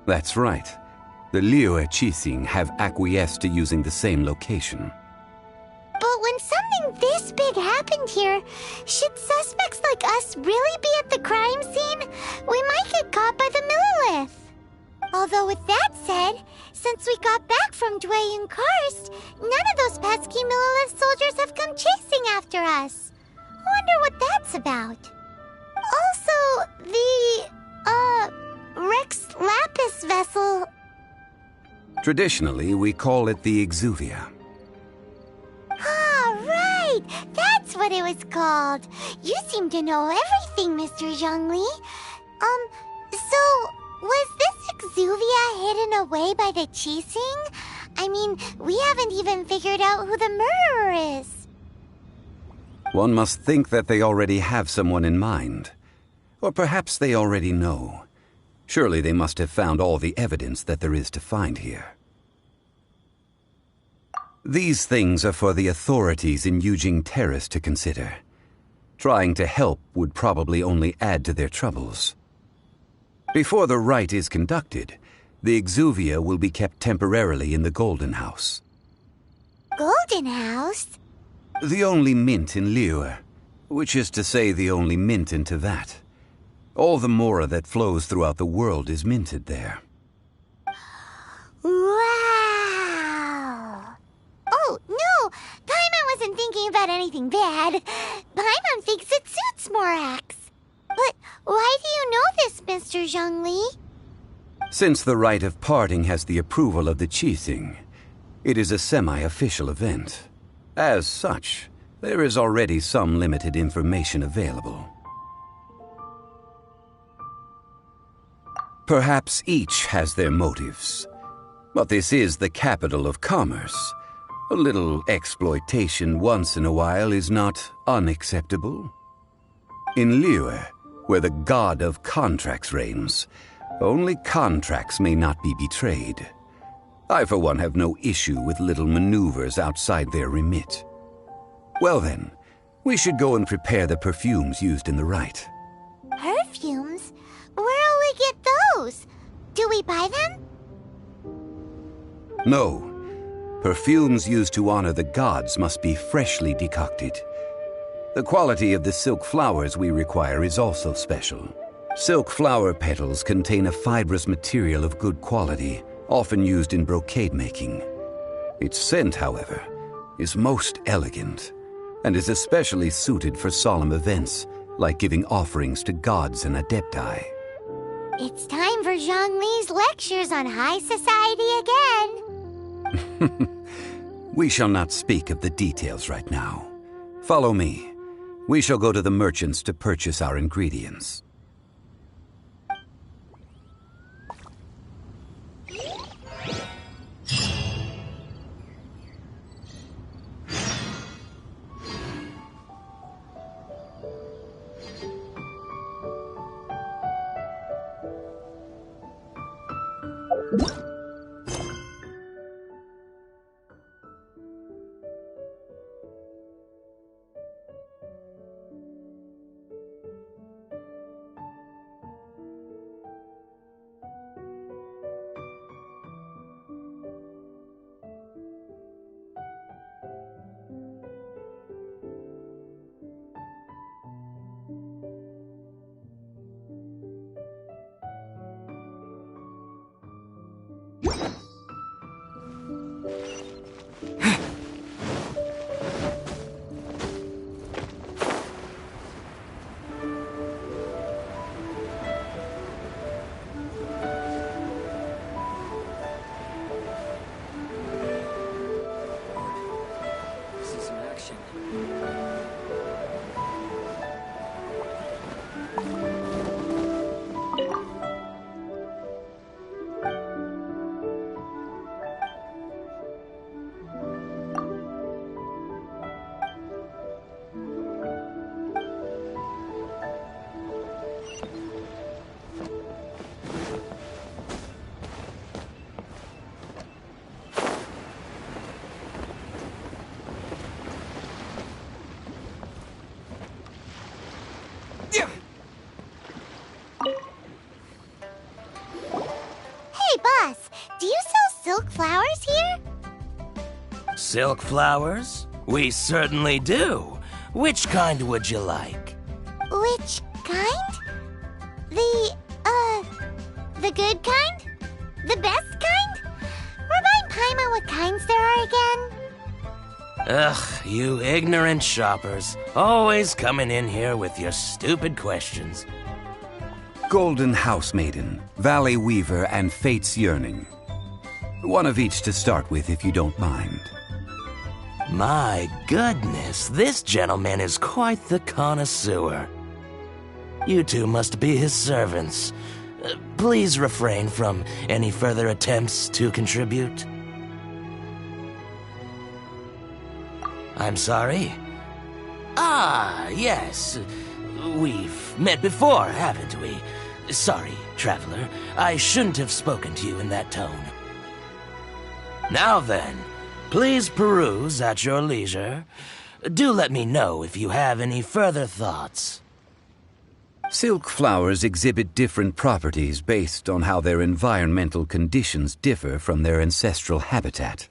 That's right. The Liyue Qixing have acquiesced to using the same location. But when something this big happened here, should suspects like us really be at the crime scene? We might get caught by the Millilith. Although with that said, since we got back from Dwayne Karst, none of those pesky Millilith soldiers have come chasing after us. Wonder what that's about. Also, the, Rex Lapis vessel... Traditionally, we call it the Exuvia. Ah, right! That's what it was called. You seem to know everything, Mr. Zhongli. So, was this Exuvia hidden away by the Qixing? I mean, we haven't even figured out who the murderer is. One must think that they already have someone in mind. Or perhaps they already know. Surely they must have found all the evidence that there is to find here. These things are for the authorities in Yujing Terrace to consider. Trying to help would probably only add to their troubles. Before the rite is conducted, the Exuvia will be kept temporarily in the Golden House. Golden House? The only mint in Liyue, which is to say the only mint in Tevat. All the mora that flows throughout the world is minted there. Wow! Oh, no! Paimon wasn't thinking about anything bad. Paimon thinks it suits Morax. But why do you know this, Mr. Zhongli? Since the rite of parting has the approval of the Qixing, it is a semi-official event. As such, there is already some limited information available. Perhaps each has their motives. But this is the capital of commerce. A little exploitation once in a while is not unacceptable. In Liyue, where the god of contracts reigns, only contracts may not be betrayed. I, for one, have no issue with little maneuvers outside their remit. Well then, we should go and prepare the perfumes used in the rite. Perfumes? Where'll we get those? Do we buy them? No. Perfumes used to honor the gods must be freshly decocted. The quality of the silk flowers we require is also special. Silk flower petals contain a fibrous material of good quality, often used in brocade making. Its scent, however, is most elegant, and is especially suited for solemn events, like giving offerings to gods and adepti. It's time for Zhongli's lectures on high society again. We shall not speak of the details right now. Follow me. We shall go to the merchants to purchase our ingredients. boss, do you sell silk flowers here? Silk flowers? We certainly do. Which kind would you like? Which kind? The good kind? The best kind? Remind Paimon what kinds there are again. Ugh, you ignorant shoppers. Always coming in here with your stupid questions. Golden Housemaiden, Valley Weaver, and Fate's Yearning. One of each to start with, if you don't mind. My goodness, this gentleman is quite the connoisseur. You two must be his servants. Please refrain from any further attempts to contribute. I'm sorry? Ah, yes. We've met before, haven't we? Sorry, traveler. I shouldn't have spoken to you in that tone. Now then, please peruse at your leisure. Do let me know if you have any further thoughts. Silk flowers exhibit different properties based on how their environmental conditions differ from their ancestral habitat.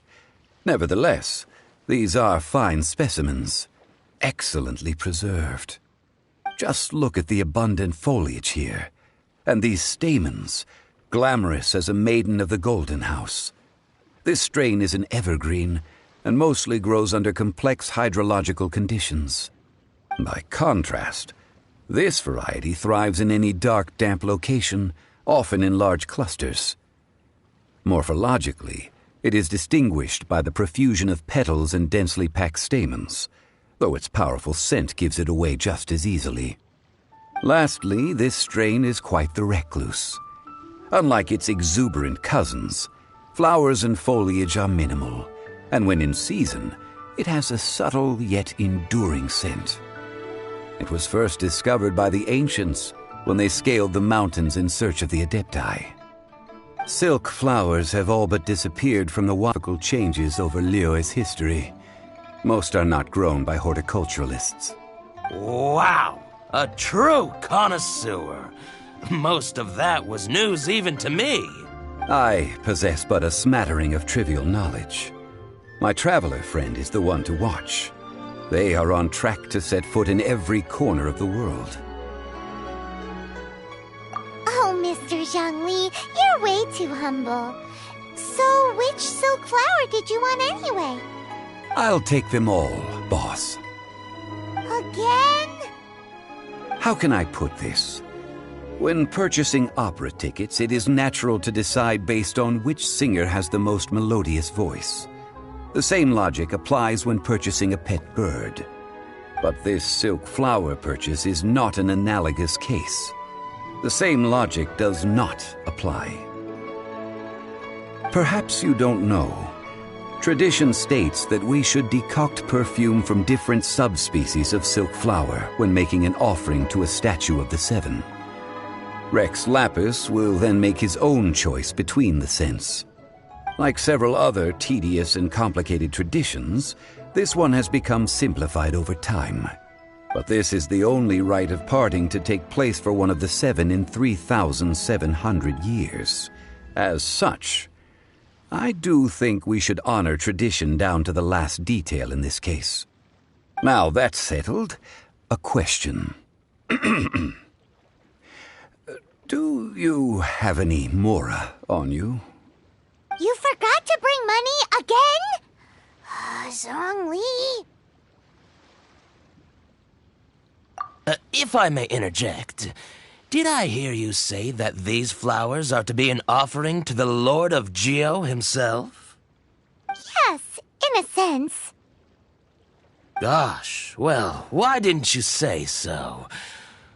Nevertheless, these are fine specimens, excellently preserved. Just look at the abundant foliage here, and these stamens, glamorous as a maiden of the Golden House. This strain is an evergreen, and mostly grows under complex hydrological conditions. By contrast, this variety thrives in any dark, damp location, often in large clusters. Morphologically, it is distinguished by the profusion of petals and densely packed stamens, though its powerful scent gives it away just as easily. Lastly, this strain is quite the recluse. Unlike its exuberant cousins, flowers and foliage are minimal, and when in season, it has a subtle yet enduring scent. It was first discovered by the ancients when they scaled the mountains in search of the Adepti. Silk flowers have all but disappeared from the wonderful changes over Liyue's history. Most are not grown by horticulturalists. Wow! A true connoisseur! Most of that was news even to me. I possess but a smattering of trivial knowledge. My traveler friend is the one to watch. They are on track to set foot in every corner of the world. Oh, Mr. Zhongli, you're way too humble. So, which silk flower did you want anyway? I'll take them all, boss. Again? How can I put this? When purchasing opera tickets, it is natural to decide based on which singer has the most melodious voice. The same logic applies when purchasing a pet bird. But this silk flower purchase is not an analogous case. The same logic does not apply. Perhaps you don't know. Tradition states that we should decoct perfume from different subspecies of silk flower when making an offering to a statue of the Seven. Rex Lapis will then make his own choice between the scents. Like several other tedious and complicated traditions, this one has become simplified over time. But this is the only rite of parting to take place for one of the Seven in 3,700 years. As such, I do think we should honor tradition down to the last detail in this case. Now that's settled, a question. Do you have any Mora on you? You forgot to bring money again? Zhongli. If I may interject, did I hear you say that these flowers are to be an offering to the Lord of Geo himself? Yes, in a sense. Gosh, well, why didn't you say so?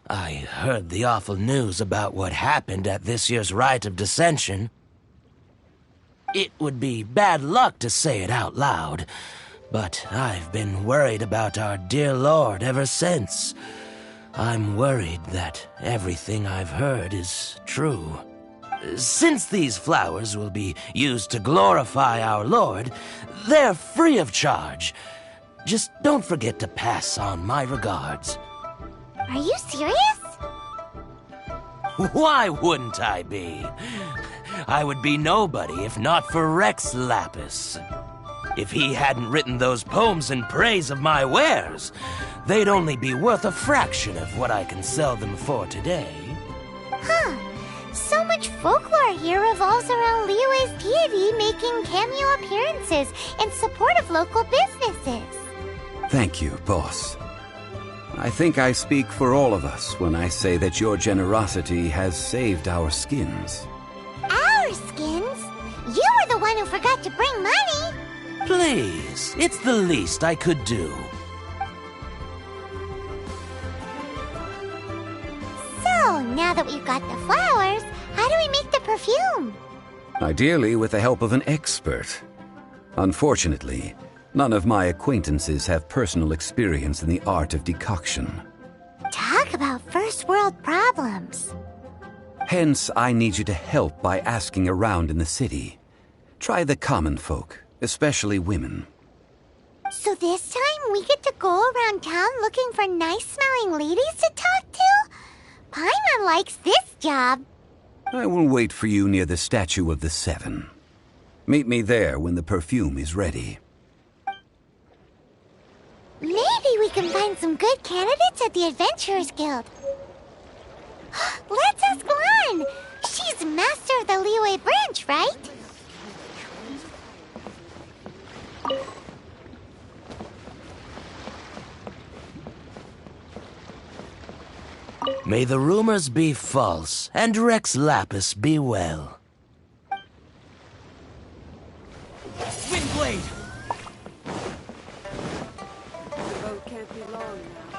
I heard the awful news about what happened at this year's Rite of Dissension. It would be bad luck to say it out loud, but I've been worried about our dear Lord ever since. I'm worried that everything I've heard is true. Since these flowers will be used to glorify our Lord, they're free of charge. Just don't forget to pass on my regards. Are you serious? Why wouldn't I be? I would be nobody if not for Rex Lapis. If he hadn't written those poems in praise of my wares, they'd only be worth a fraction of what I can sell them for today. Huh. So much folklore here revolves around Liyue's deity making cameo appearances in support of local businesses. Thank you, boss. I think I speak for all of us when I say that your generosity has saved our skins. Our skins? You were the one who forgot to bring money. Please, it's the least I could do. So, now that we've got the flowers, how do we make the perfume? Ideally with the help of an expert. Unfortunately, none of my acquaintances have personal experience in the art of decoction. Talk about first world problems. Hence, I need you to help by asking around in the city. Try the common folk, especially women. So this time we get to go around town looking for nice-smelling ladies to talk to? Paimon likes this job. I will wait for you near the Statue of the Seven. Meet me there when the perfume is ready. Maybe we can find some good candidates at the Adventurers Guild. Let's ask Lan. She's master of the Liyue branch, right? May the rumors be false, and Rex Lapis be well. Windblade! The boat can't be long now.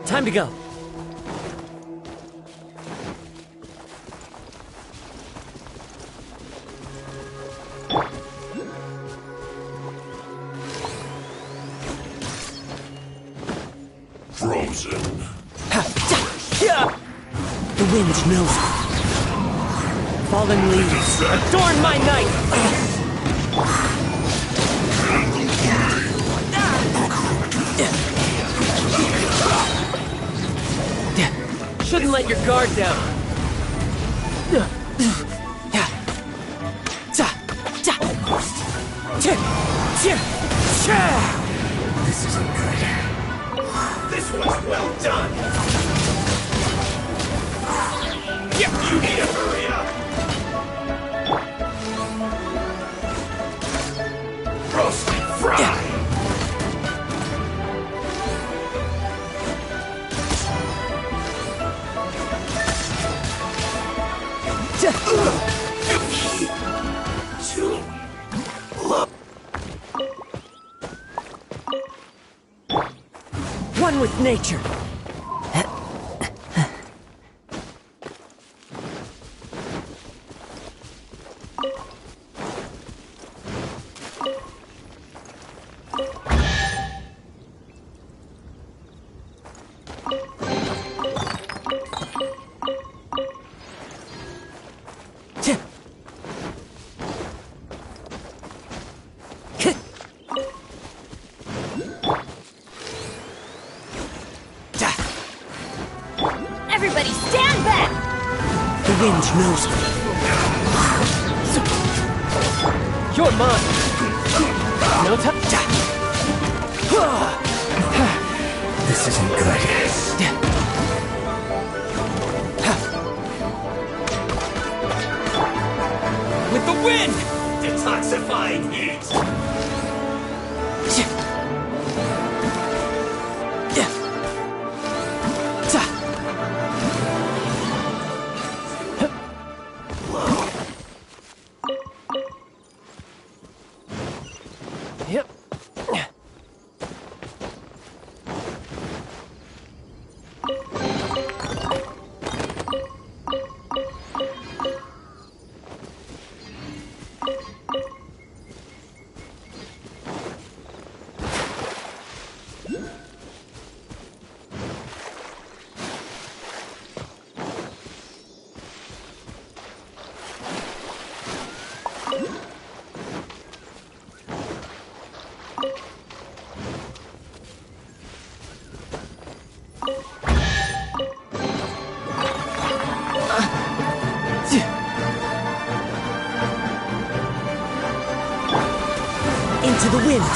Time to go. Frozen. The wind knows it. Fallen leaves, adorn my night! Shouldn't let your guard down. This isn't good. This one's well done. You need to hurry up. Roast and fry. One with nature. Everybody stand back! The wind knows me. You're mine. No time. This isn't good. With the wind! Detoxifying heat. Yep. Into the wind.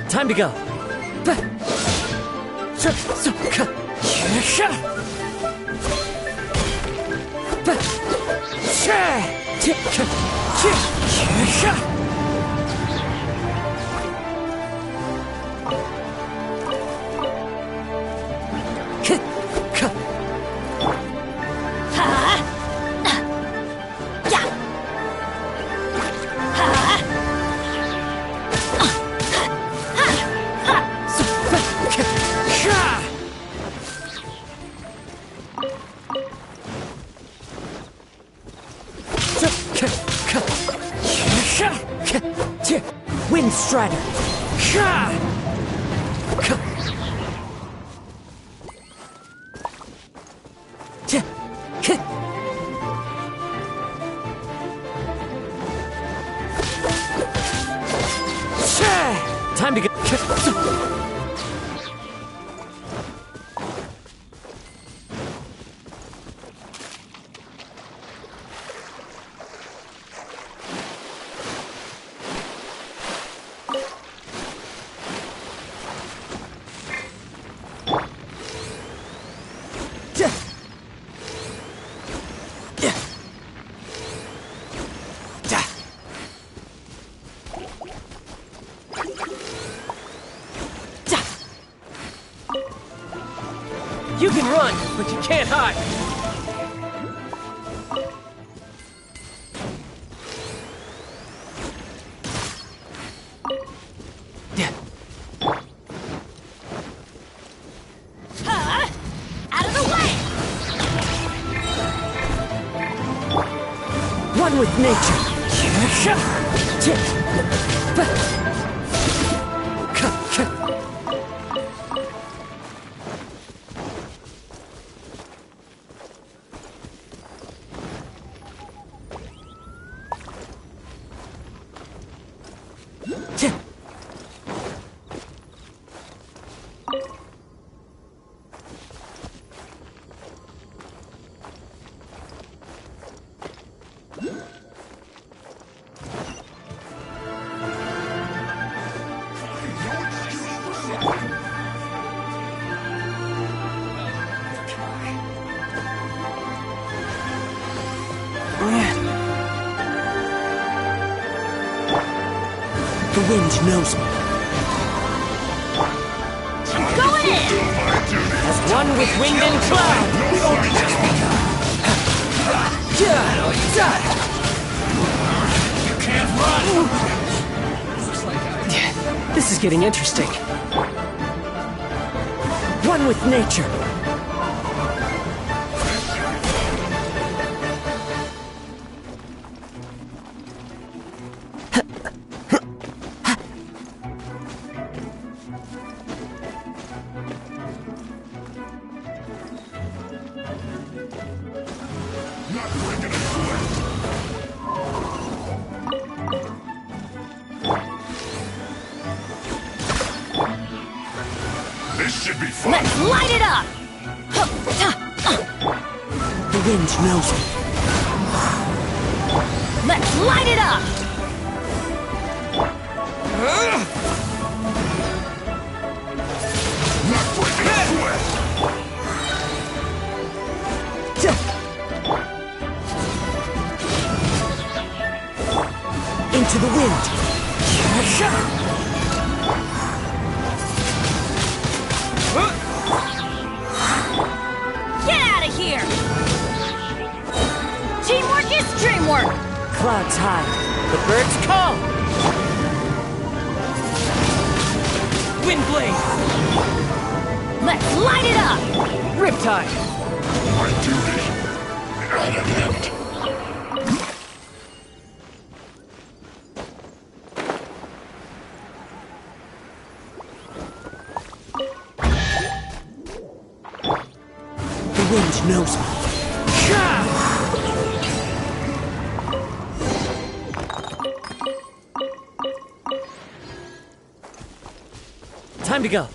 Time to go. Wind Strider. Time to get. You can run, but you can't hide. Out of the way! One with nature. The wind knows me. I'm going in! As one with wind and cloud. You can't run! This is getting interesting. One with nature. This should be fun! Let's light it up! The wind knows me. Let's light it up! Not breaking a sweat! Into the wind. Get out of here! Teamwork is dreamwork! Clouds high. The birds call. Wind blade. Let's light it up! Riptide. My duty at an end. The wind knows me. Time to go.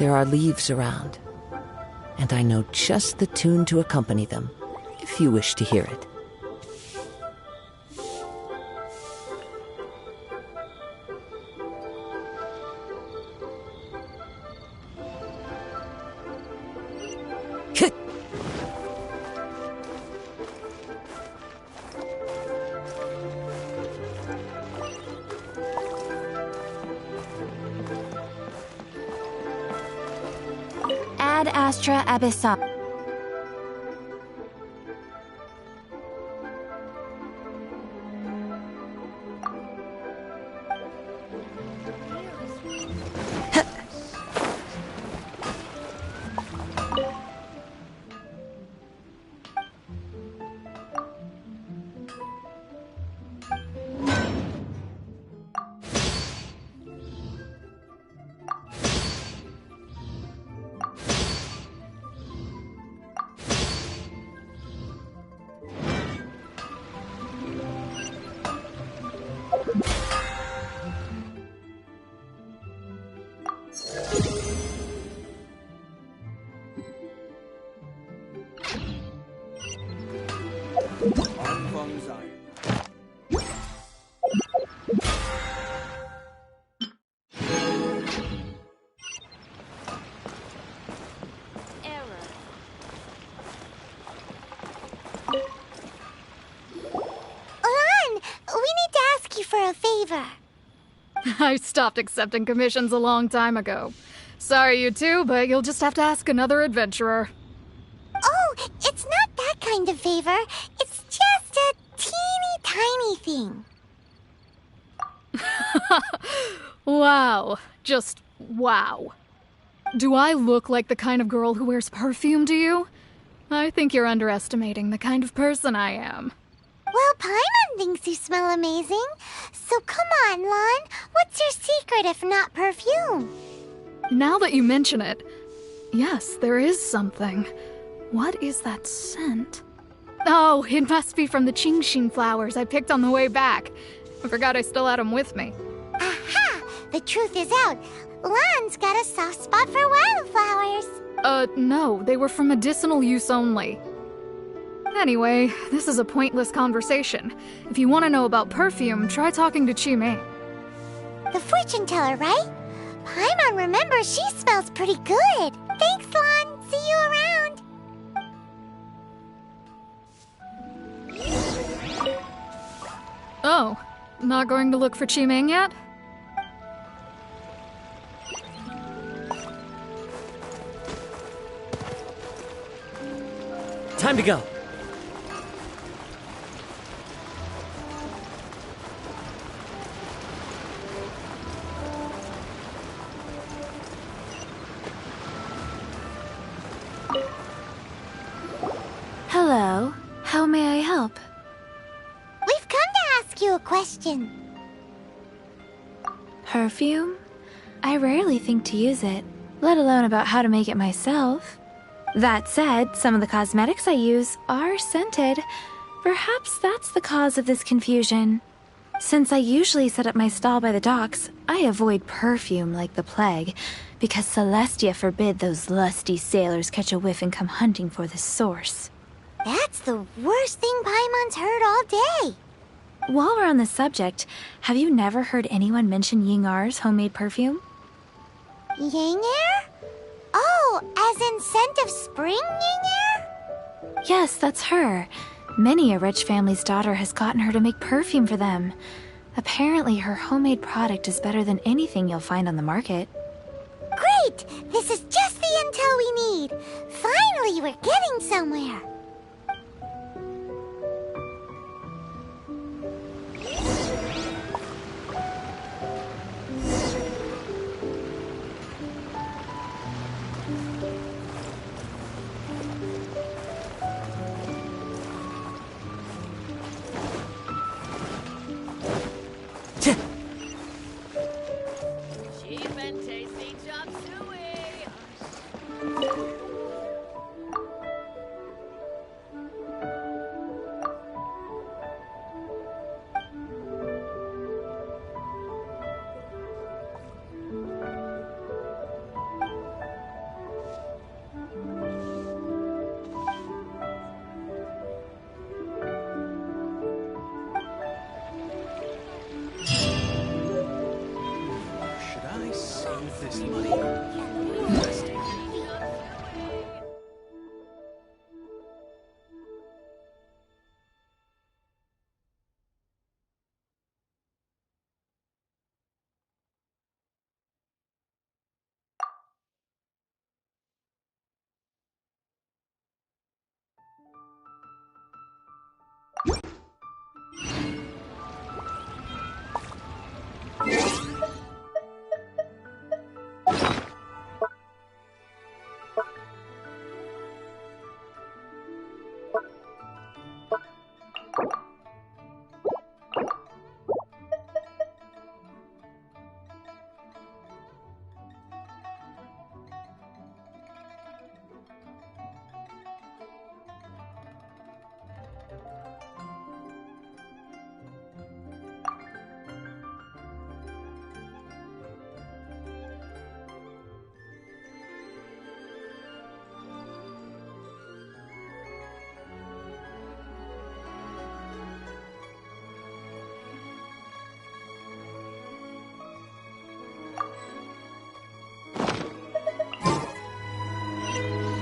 There are leaves around, and I know just the tune to accompany them, if you wish to hear it. Ad Astra Abyssal. I stopped accepting commissions a long time ago. Sorry, you two, but you'll just have to ask another adventurer. Oh, it's not that kind of favor. It's just a teeny tiny thing. Wow. Just wow. Do I look like the kind of girl who wears perfume to you? I think you're underestimating the kind of person I am. Well, Paimon thinks you smell amazing. So come on, Lon. What's your secret if not perfume? Now that you mention it, yes, there is something. What is that scent? Oh, it must be from the Genshin flowers I picked on the way back. I forgot I still had them with me. Aha! The truth is out. Lon's got a soft spot for wildflowers. No, they were for medicinal use only. Anyway, this is a pointless conversation. If you want to know about perfume, try talking to Chi-Mei. The fortune teller, right? Paimon remembers she smells pretty good. Thanks, Lon. See you around. Oh, not going to look for Chi-Mei yet? Time to go. Hello. How may I help? We've come to ask you a question. Perfume? I rarely think to use it, let alone about how to make it myself. That said, some of the cosmetics I use are scented. Perhaps that's the cause of this confusion. Since I usually set up my stall by the docks, I avoid perfume like the plague, because Celestia forbid those lusty sailors catch a whiff and come hunting for the source. That's the worst thing Paimon's heard all day. While we're on the subject, have you never heard anyone mention Ying-Ar's homemade perfume? Ying-Er? Oh, as in scent of spring, Ying-Er? Yes, that's her. Many a rich family's daughter has gotten her to make perfume for them. Apparently, her homemade product is better than anything you'll find on the market. Great! This is just the intel we need. Finally, we're getting somewhere.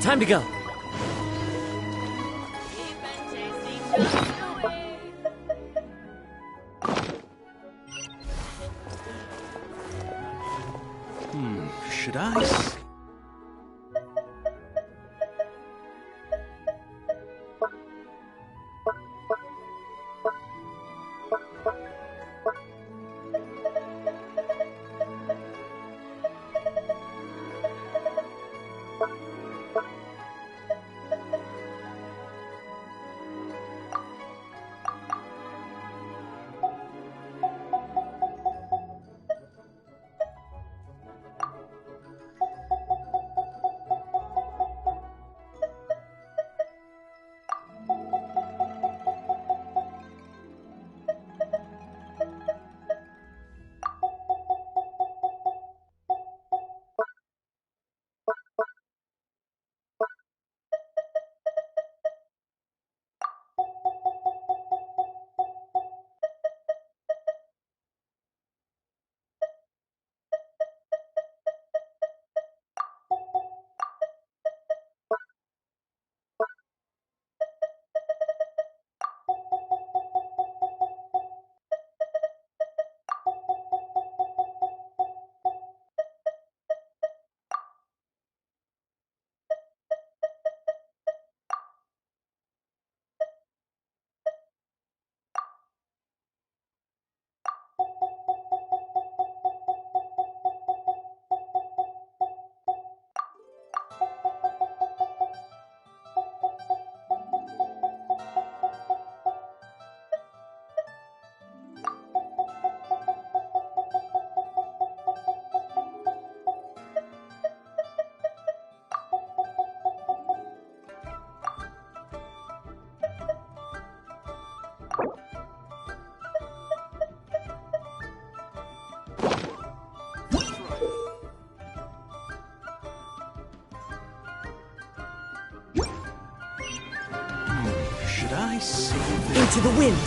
Time to go. Should I? Should I save it? Into the wind!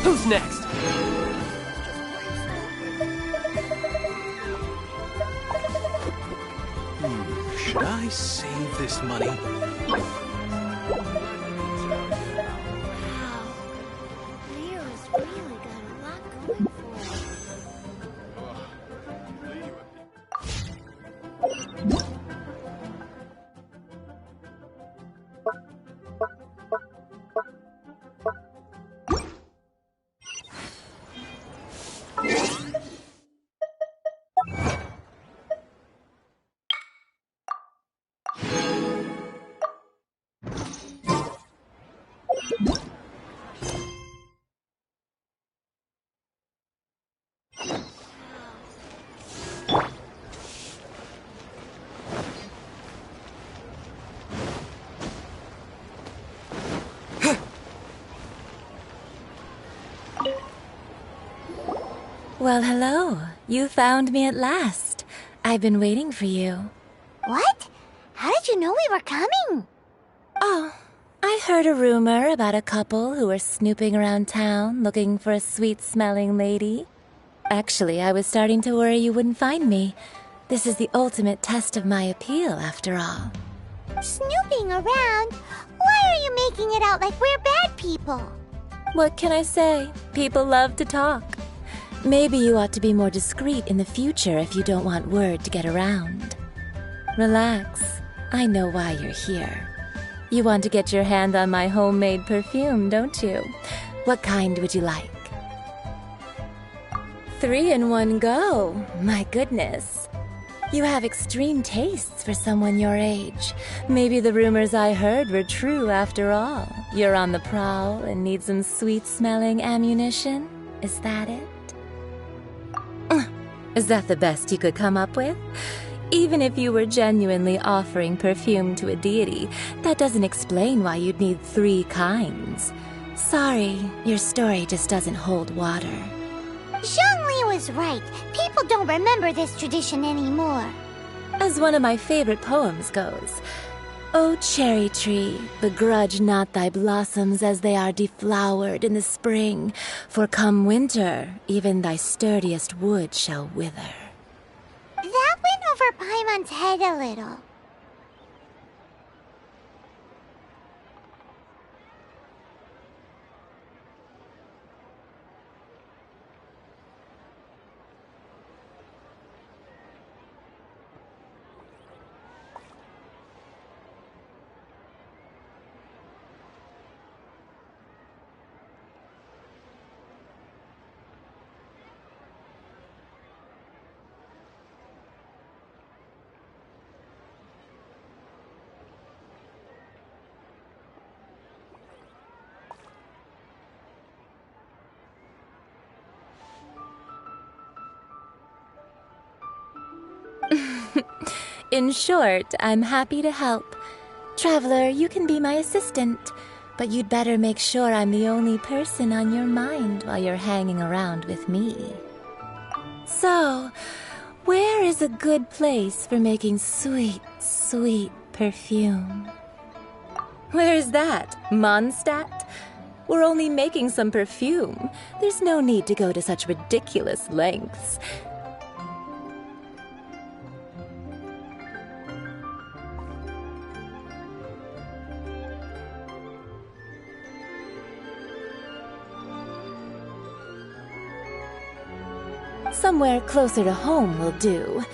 Who's next? Should I save this money? Liyue's really got a lot going for Well, hello. You found me at last. I've been waiting for you. What? How did you know we were coming? Oh, I heard a rumor about a couple who were snooping around town looking for a sweet-smelling lady. Actually, I was starting to worry you wouldn't find me. This is the ultimate test of my appeal, after all. Snooping around? Why are you making it out like we're bad people? What can I say? People love to talk. Maybe you ought to be more discreet in the future if you don't want word to get around. Relax. I know why you're here. You want to get your hand on my homemade perfume, don't you? What kind would you like? 3 in one go. My goodness. You have extreme tastes for someone your age. Maybe the rumors I heard were true after all. You're on the prowl and need some sweet-smelling ammunition? Is that it? Is that the best you could come up with? Even if you were genuinely offering perfume to a deity, that doesn't explain why you'd need 3 kinds. Sorry, your story just doesn't hold water. Zhongli was right. People don't remember this tradition anymore. As one of my favorite poems goes, "O cherry tree, begrudge not thy blossoms as they are deflowered in the spring, for come winter, even thy sturdiest wood shall wither." That went over Paimon's head a little. In short, I'm happy to help. Traveler, you can be my assistant, but you'd better make sure I'm the only person on your mind while you're hanging around with me. So, where is a good place for making sweet, sweet perfume? Where's that? Mondstadt? We're only making some perfume. There's no need to go to such ridiculous lengths. Somewhere closer to home will do.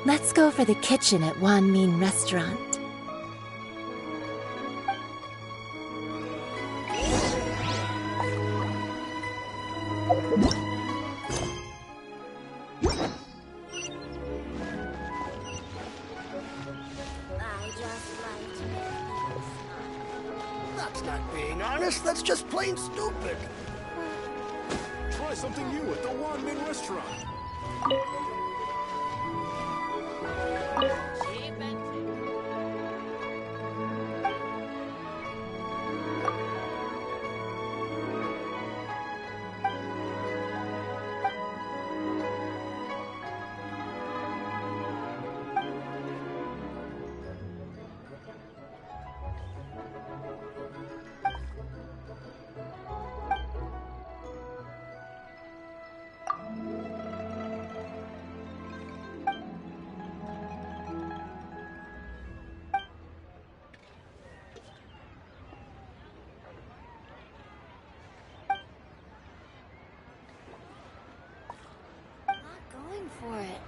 Let's go for the kitchen at Wan Min Restaurant. That's not being honest, that's just plain stupid. Try something new at the Wan Min restaurant. For it.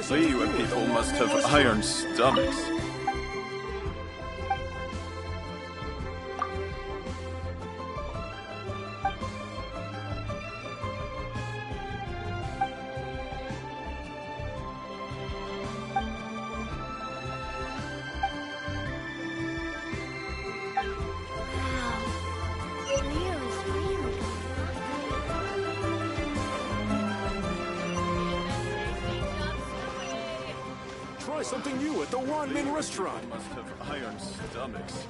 Liyue people must have iron stomachs. Try something new at the Wanmin restaurant. Must have iron stomachs.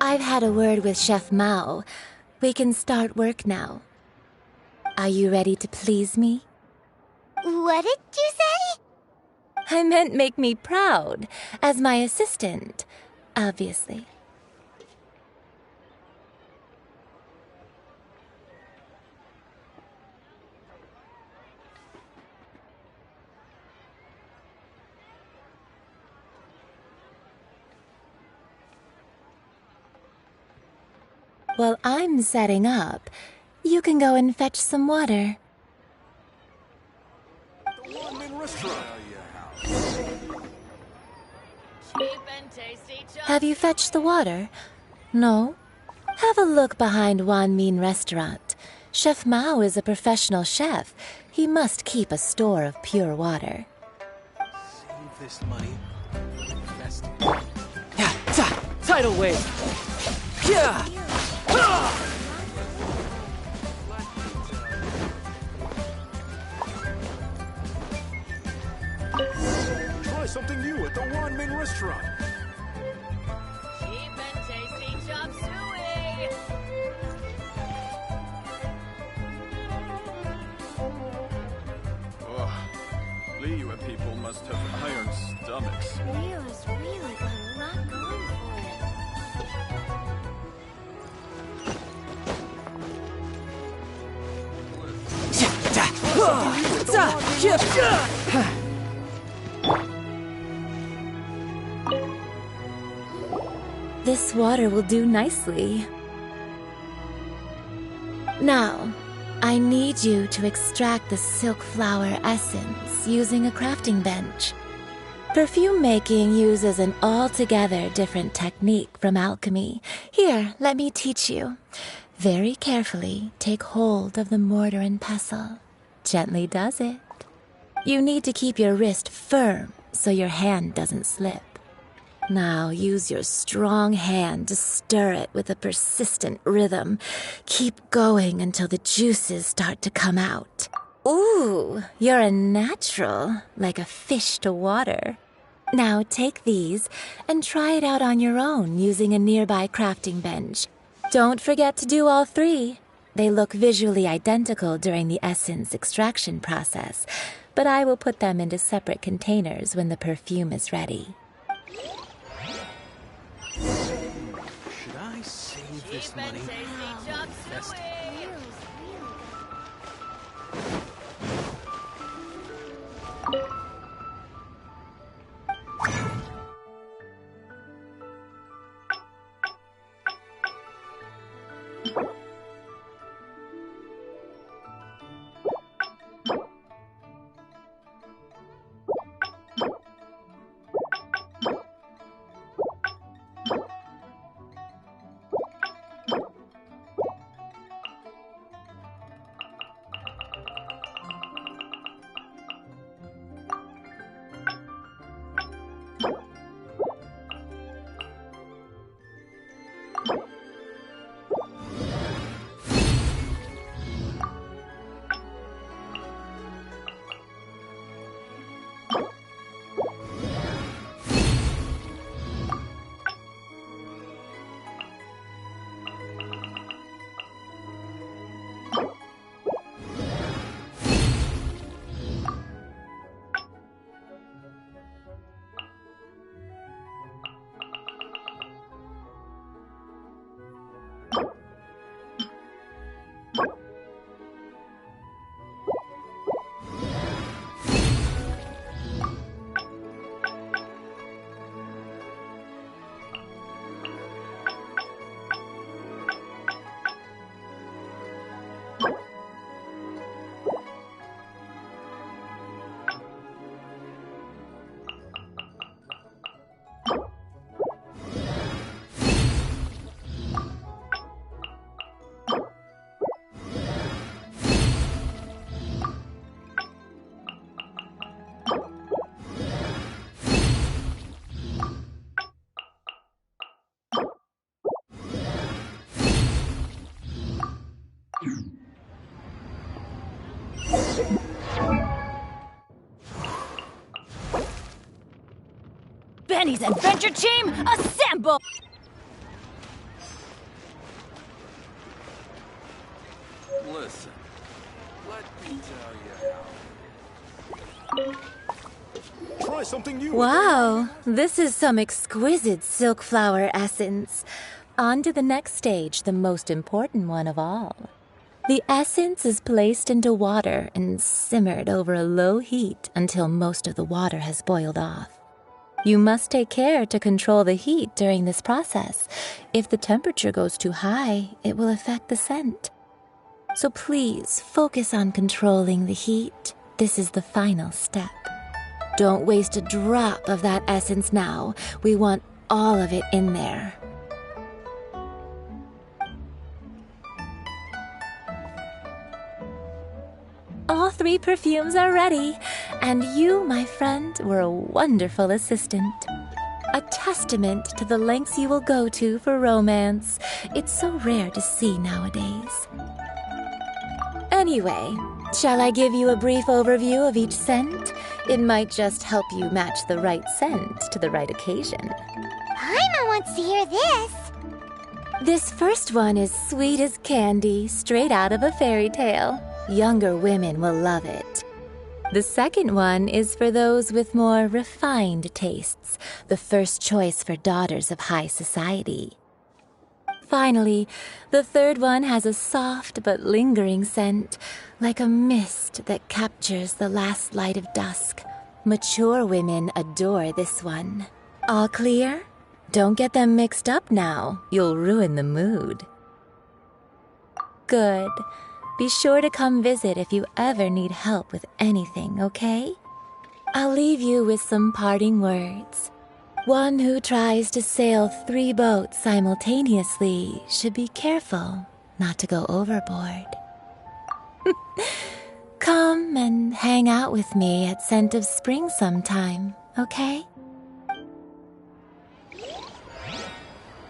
I've had a word with Chef Mao. We can start work now. Are you ready to please me? What did you say? I meant make me proud, as my assistant, obviously. While I'm setting up, you can go and fetch some water. The Wanmin restaurant. Have you fetched the water? No? Have a look behind Wanmin Restaurant. Chef Mao is a professional chef. He must keep a store of pure water. Save this money. Invest it. Yeah, tidal wave. Yeah. Try something new at the Wanmin restaurant. Cheap and tasty chop suey. Ugh. Liyue people must have iron stomachs. Liyue's really got a lot going for it. This water will do nicely. Now, I need you to extract the silk flower essence using a crafting bench. Perfume making uses an altogether different technique from alchemy. Here, let me teach you. Very carefully take hold of the mortar and pestle. Gently does it. You need to keep your wrist firm so your hand doesn't slip. Now use your strong hand to stir it with a persistent rhythm. Keep going until the juices start to come out. Ooh, you're a natural, like a fish to water. Now take these and try it out on your own using a nearby crafting bench. Don't forget to do all three. They look visually identical during the essence extraction process, but I will put them into separate containers when the perfume is ready. Should I save this money? Invest it. Penny's adventure team, assemble! Listen, let me tell you how. Try something new. Wow, this is some exquisite silk flower essence. On to the next stage, the most important one of all. The essence is placed into water and simmered over a low heat until most of the water has boiled off. You must take care to control the heat during this process. If the temperature goes too high, it will affect the scent. So please focus on controlling the heat. This is the final step. Don't waste a drop of that essence now. We want all of it in there. All 3 perfumes are ready, and you, my friend, were a wonderful assistant. A testament to the lengths you will go to for romance. It's so rare to see nowadays. Anyway, shall I give you a brief overview of each scent? It might just help you match the right scent to the right occasion. Paimon wants to hear this. This first one is sweet as candy, straight out of a fairy tale. Younger women will love it. The second one is for those with more refined tastes, the first choice for daughters of high society. Finally, the third one has a soft but lingering scent, like a mist that captures the last light of dusk. Mature women adore this one. All clear? Don't get them mixed up now. You'll ruin the mood. Good. Be sure to come visit if you ever need help with anything, okay? I'll leave you with some parting words. One who tries to sail 3 boats simultaneously should be careful not to go overboard. Come and hang out with me at Scent of Spring sometime, okay?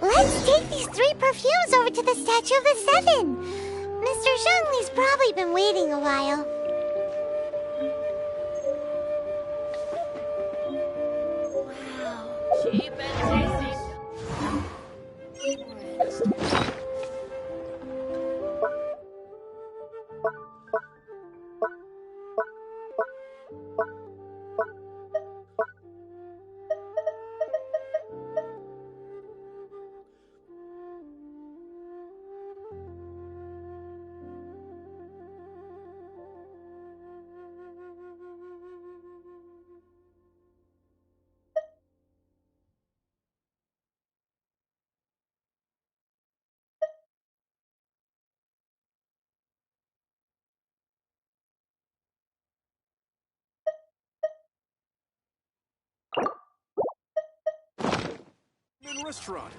Let's take these 3 perfumes over to the Statue of the Seven. Mr. Zhongli's probably been waiting a while. Wow, cheap and tasty. Restaurant.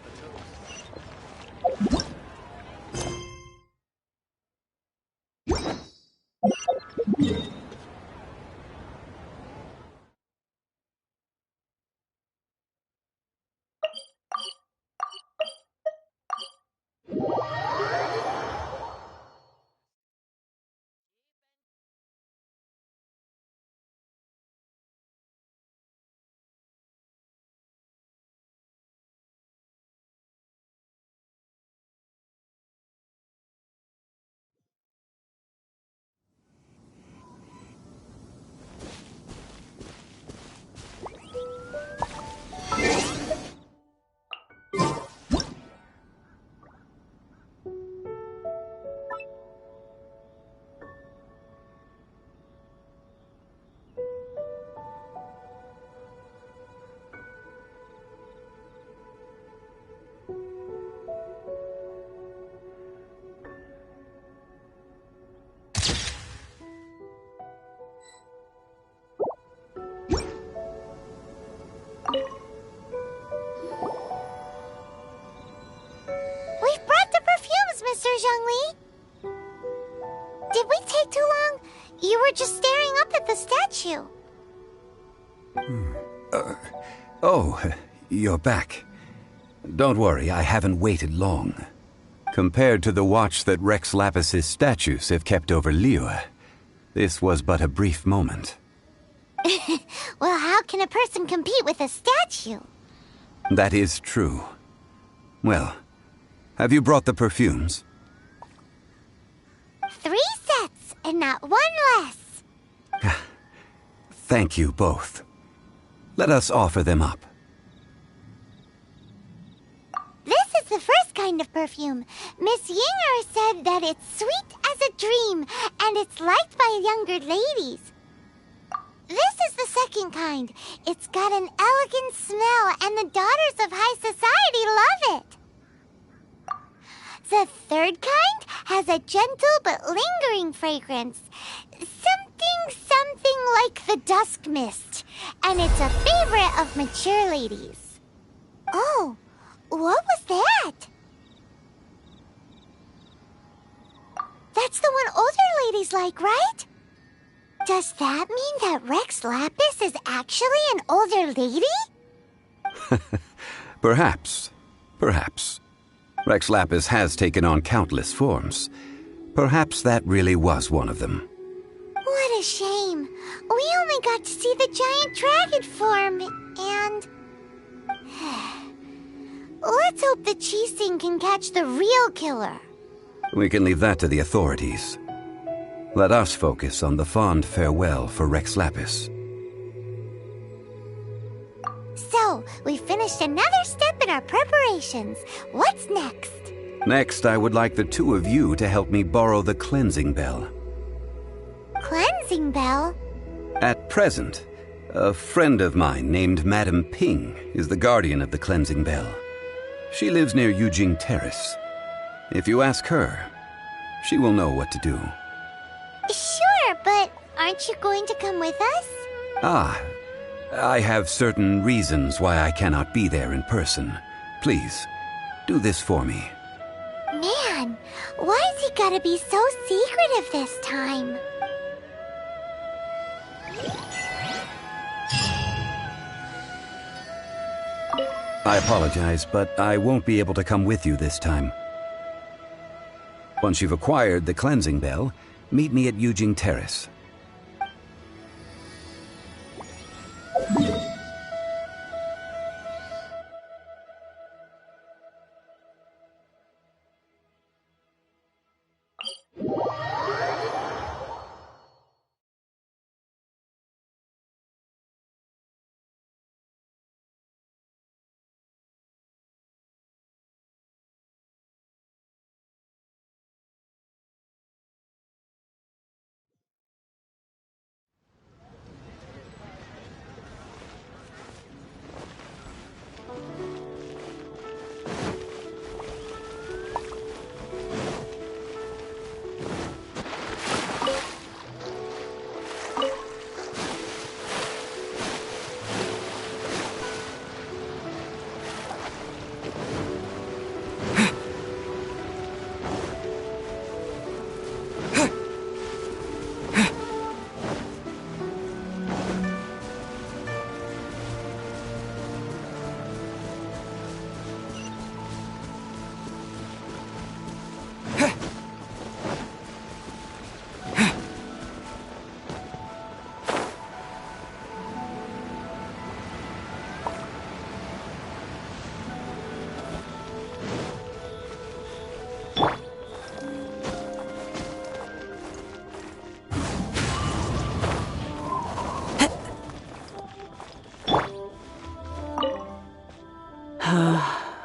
We've brought the perfumes, Mr. Zhongli. Did we take too long? You were just staring up at the statue. Oh, you're back. Don't worry, I haven't waited long. Compared to the watch that Rex Lapis's statues have kept over Liyue, this was but a brief moment. Well, how can a person compete with a statue? That is true. Well, have you brought the perfumes? 3 sets, and not 1 less. Thank you both. Let us offer them up. This is the first kind of perfume. Miss Yinger said that it's sweet as a dream, and it's liked by younger ladies. This is the second kind. It's got an elegant smell, and the daughters of high society love it. The third kind has a gentle but lingering fragrance. Something like the dusk mist. And it's a favorite of mature ladies. Oh, what was that? That's the one older ladies like, right? Does that mean that Rex Lapis is actually an older lady? Perhaps. Perhaps. Rex Lapis has taken on countless forms. Perhaps that really was one of them. What a shame. We only got to see the giant dragon form, and... Let's hope the Qixing can catch the real killer. We can leave that to the authorities. Let us focus on the fond farewell for Rex Lapis. So, we finished another step in our preparations. What's next? Next, I would like the 2 of you to help me borrow the cleansing bell. Cleansing bell? At present, a friend of mine named Madame Ping is the guardian of the cleansing bell. She lives near Yujing Terrace. If you ask her, she will know what to do. Sure, but aren't you going to come with us? Ah, I have certain reasons why I cannot be there in person. Please, do this for me. Man, why's he gotta be so secretive this time? I apologize, but I won't be able to come with you this time. Once you've acquired the cleansing bell, meet me at Yujing Terrace.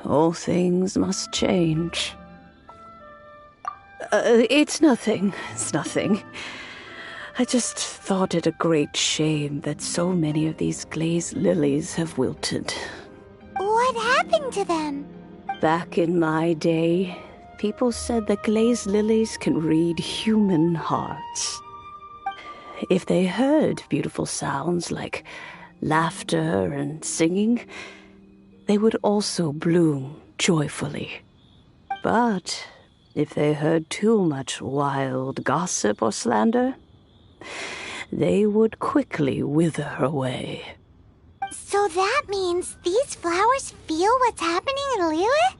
All things must change. It's nothing. I just thought it a great shame that so many of these glazed lilies have wilted. What happened to them? Back in my day, people said that glazed lilies can read human hearts. If they heard beautiful sounds like laughter and singing, they would also bloom joyfully. But if they heard too much wild gossip or slander, they would quickly wither away. So that means these flowers feel what's happening in Liyue?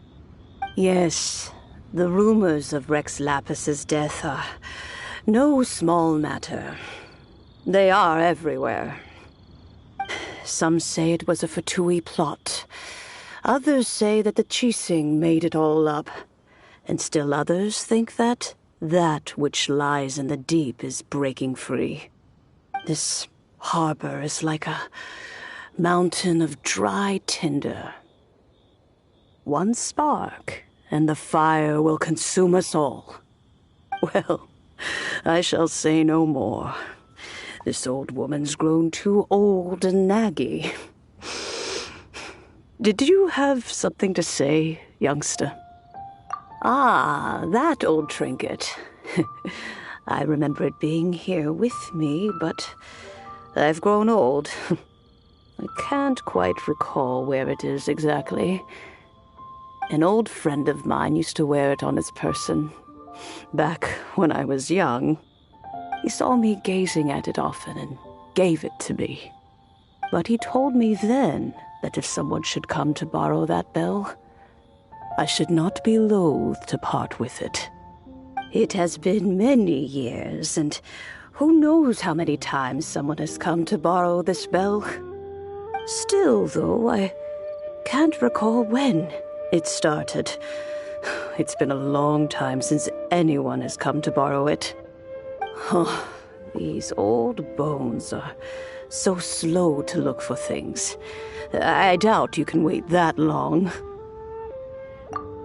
Yes, the rumors of Rex Lapis's death are no small matter. They are everywhere. Some say it was a Fatui plot. Others say that the Chising made it all up. And still others think that which lies in the deep is breaking free. This harbor is like a mountain of dry tinder. One spark, and the fire will consume us all. Well, I shall say no more. This old woman's grown too old and naggy. Did you have something to say, youngster? Ah, that old trinket. I remember it being here with me, but I've grown old. I can't quite recall where it is exactly. An old friend of mine used to wear it on his person, back when I was young. He saw me gazing at it often and gave it to me. But he told me then that if someone should come to borrow that bell, I should not be loath to part with it. It has been many years, and who knows how many times someone has come to borrow this bell. Still, though, I can't recall when it started. It's been a long time since anyone has come to borrow it. Oh, these old bones are so slow to look for things. I doubt you can wait that long.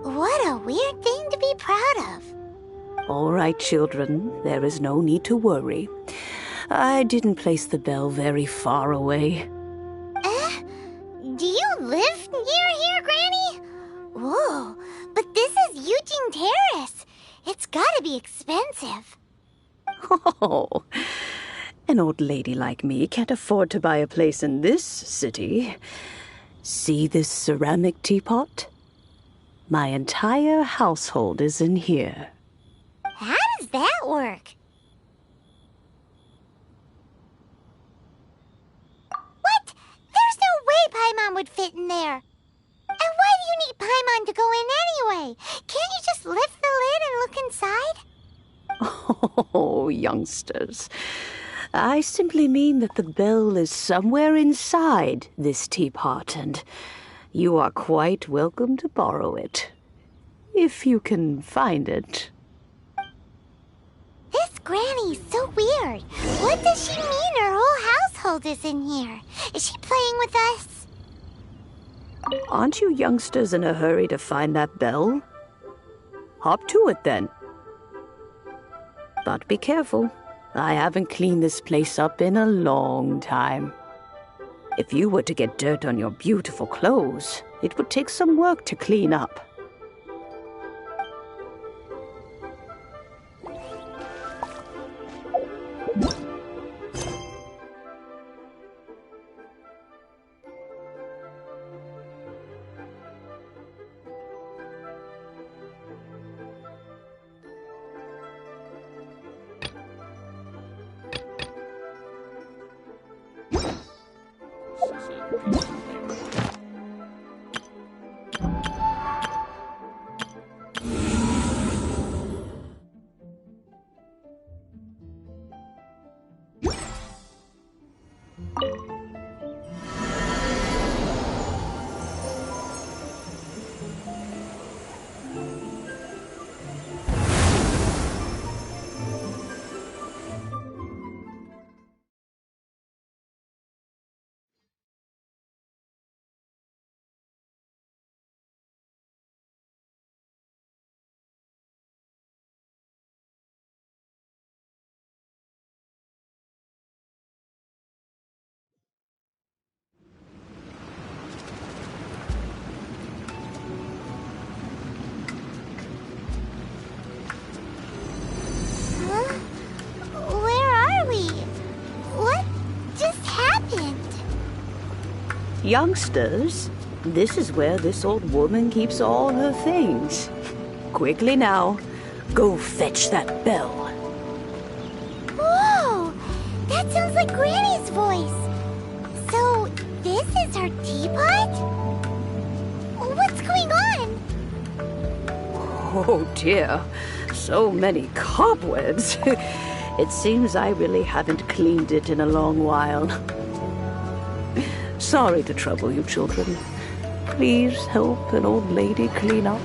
What a weird thing to be proud of. All right, children, there is no need to worry. I didn't place the bell very far away. Do you live near here, Granny? Whoa, but this is Eugene Terrace. It's gotta be expensive. Oh, an old lady like me can't afford to buy a place in this city. See this ceramic teapot? My entire household is in here. How does that work? What? There's no way Paimon would fit in there. And why do you need Paimon to go in anyway? Can't you just lift the lid and look inside? Oh, youngsters. I simply mean that the bell is somewhere inside this teapot, and you are quite welcome to borrow it, if you can find it. This Granny's so weird. What does she mean her whole household is in here? Is she playing with us? Aren't you youngsters in a hurry to find that bell? Hop to it, then. But be careful. I haven't cleaned this place up in a long time. If you were to get dirt on your beautiful clothes, it would take some work to clean up. Youngsters, this is where this old woman keeps all her things. Quickly now, go fetch that bell. Whoa! That sounds like Granny's voice. So, this is her teapot? What's going on? Oh dear, so many cobwebs. It seems I really haven't cleaned it in a long while. Sorry to trouble you, children. please help an old lady clean up?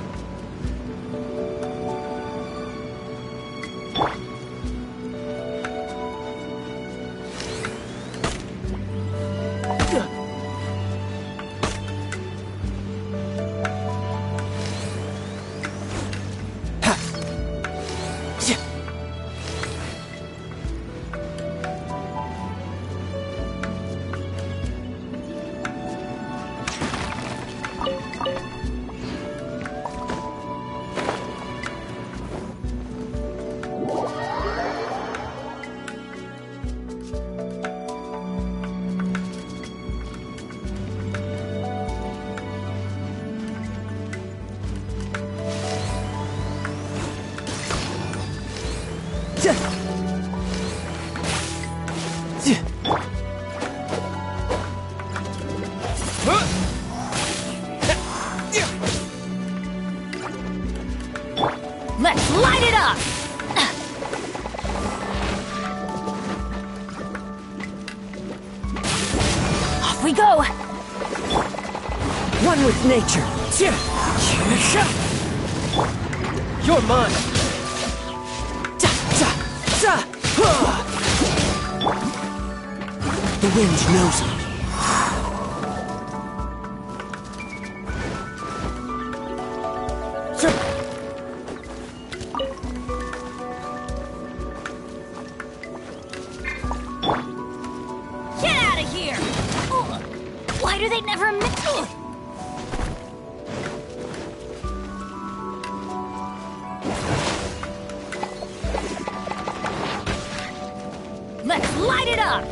Let's light it up! Off we go! One with nature. You're mine. The wind knows me. Get out of here! Why do they never admit? Let's light it up!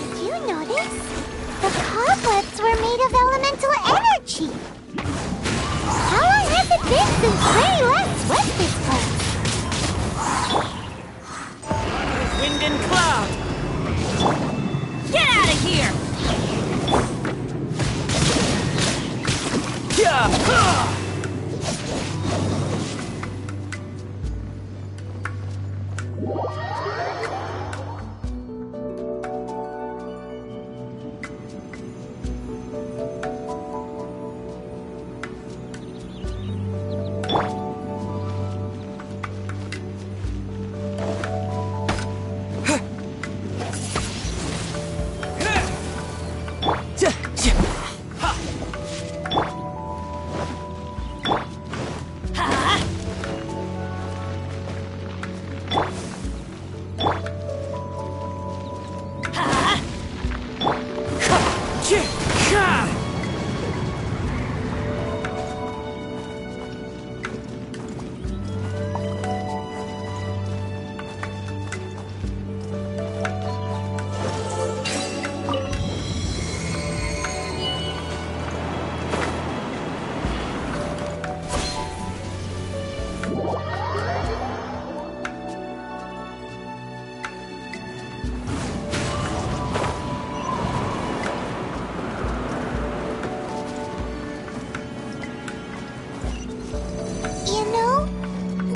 Did you notice? The cobwebs were made of elemental energy. How long has it been since Ray last swept this place? Wind and cloud. Get out of here!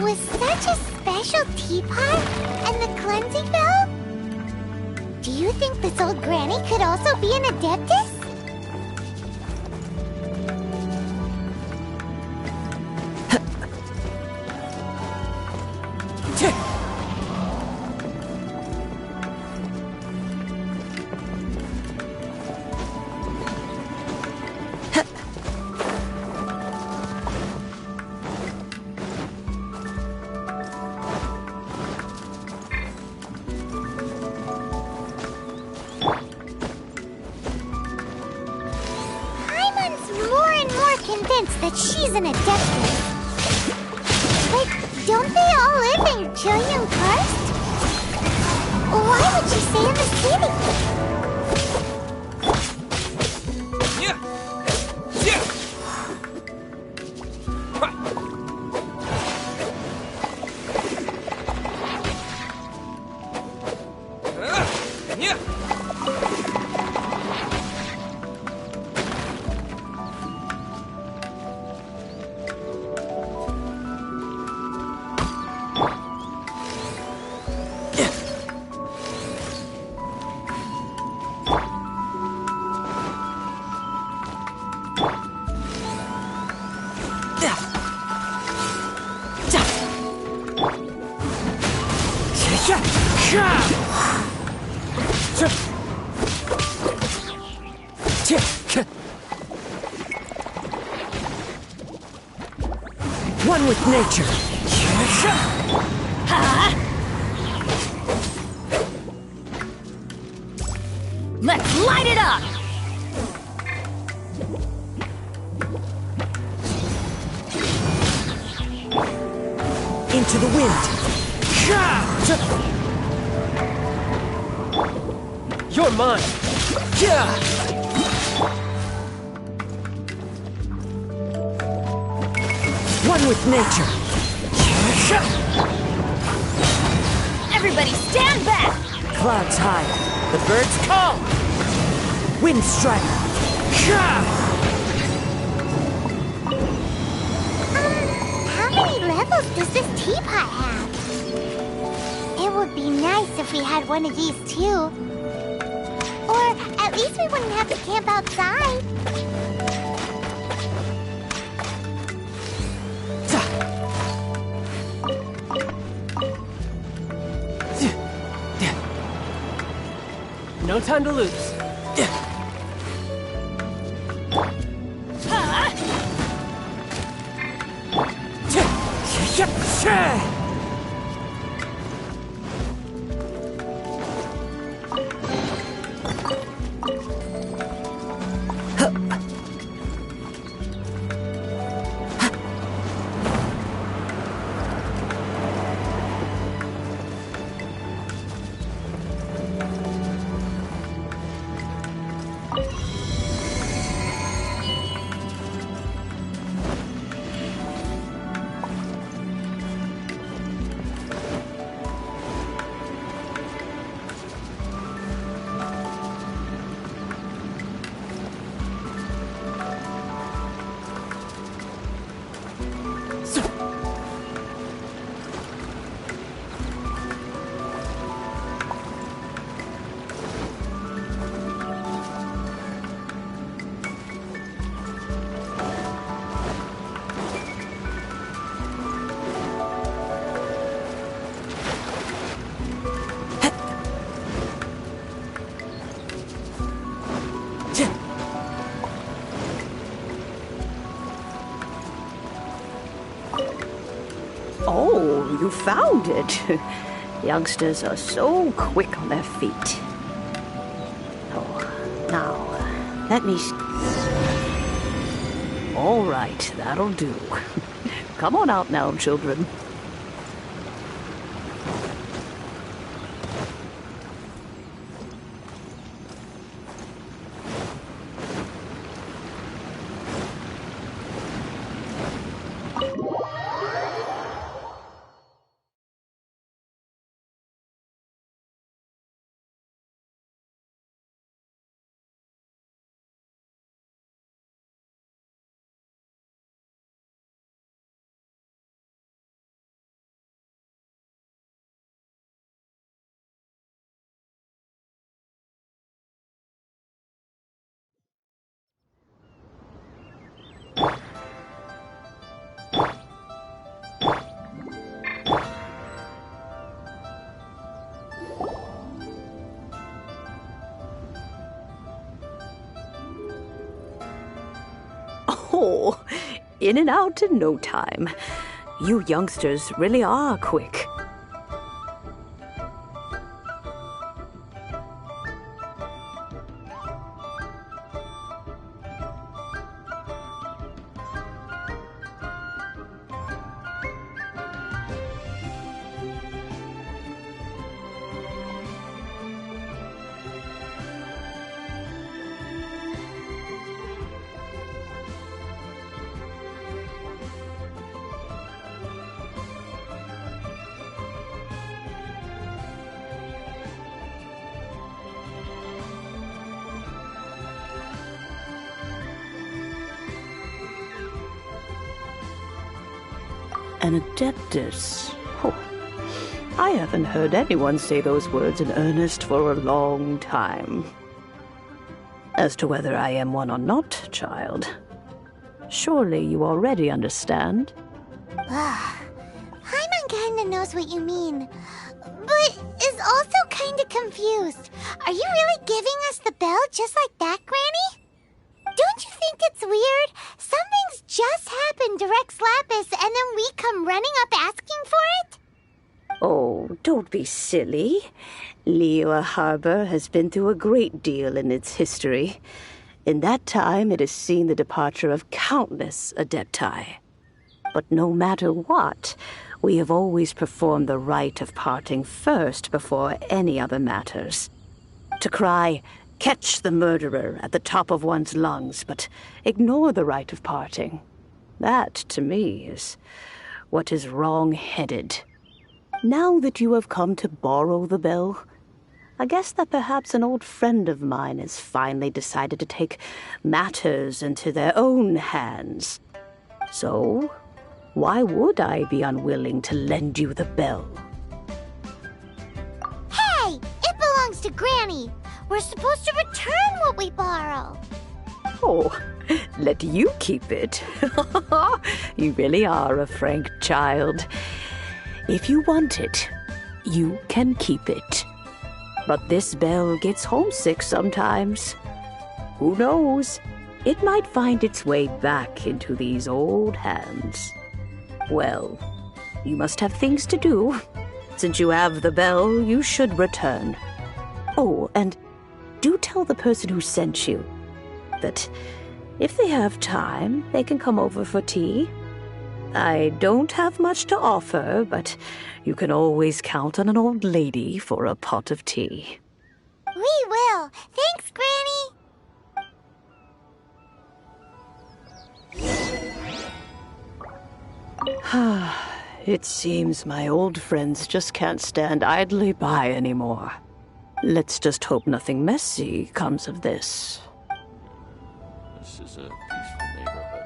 With such a special teapot and the cleansing bell? Do you think this old granny could also be an adeptus? Convinced that she's an adeptus. But don't they all live in Jillian Karst? Why would she stay in the city? One with nature. Let's light it up! Into the wind. You're mine. One with nature. Everybody stand back! Clouds high. The birds call. Wind strike. How many levels does this teapot have? It would be nice if we had one of these too. Or at least we wouldn't have to camp outside. No time to lose. Oh, you found it. Youngsters are so quick on their feet. Oh, now, let me... All right, that'll do. Come on out now, children. Oh, in and out in no time. You youngsters really are quick. An adeptus. Oh, I haven't heard anyone say those words in earnest for a long time. As to whether I am one or not, child, surely you already understand. Paimon kinda knows what you mean. but is also kinda confused. Are you really giving us the bell just like that, Granny? Don't you think it's weird? Something's just happened to Rex Lapis and then we come running up asking for it? Oh, don't be silly. Liyue Harbor has been through a great deal in its history. In that time, it has seen the departure of countless Adepti. But no matter what, we have always performed the rite of parting first before any other matters. To cry, "Catch the murderer," at the top of one's lungs, but ignore the rite of parting. That, to me, is what is wrong-headed. Now that you have come to borrow the bell, I guess that perhaps an old friend of mine has finally decided to take matters into their own hands. So, why would I be unwilling to lend you the bell? Hey! It belongs to Granny! We're supposed to return what we borrow! Oh, let you keep it. You really are a frank child. If you want it, you can keep it. But this bell gets homesick sometimes. Who knows? It might find its way back into these old hands. Well, you must have things to do. Since you have the bell, you should return. Oh, and do tell the person who sent you that if they have time, they can come over for tea. I don't have much to offer, but you can always count on an old lady for a pot of tea. We will. Thanks, Granny. It seems my old friends just can't stand idly by anymore. Let's just hope nothing messy comes of this. This is a peaceful neighborhood.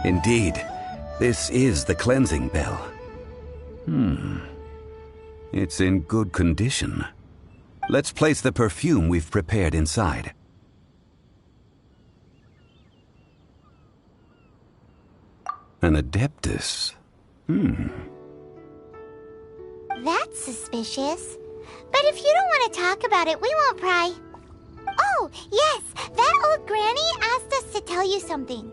Indeed, this is the cleansing bell. It's in good condition. Let's place the perfume we've prepared inside. An Adeptus. That's suspicious. But if you don't want to talk about it, we won't pry. Oh, yes, that old granny asked us to tell you something.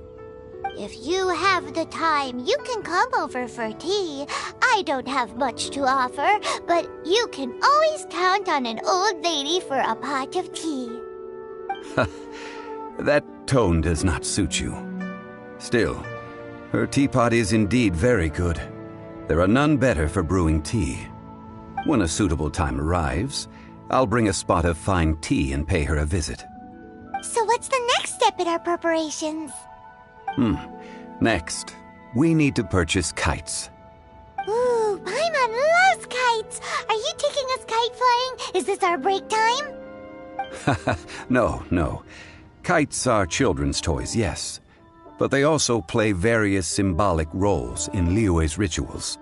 If you have the time, you can come over for tea. I don't have much to offer, but you can always count on an old lady for a pot of tea. That tone does not suit you. Still, her teapot is indeed very good. There are none better for brewing tea. When a suitable time arrives, I'll bring a spot of fine tea and pay her a visit. So what's the next step in our preparations? Next, we need to purchase kites. Ooh, Paimon loves kites! Are you taking us kite flying? Is this our break time? No. Kites are children's toys, yes. But they also play various symbolic roles in Liyue's rituals.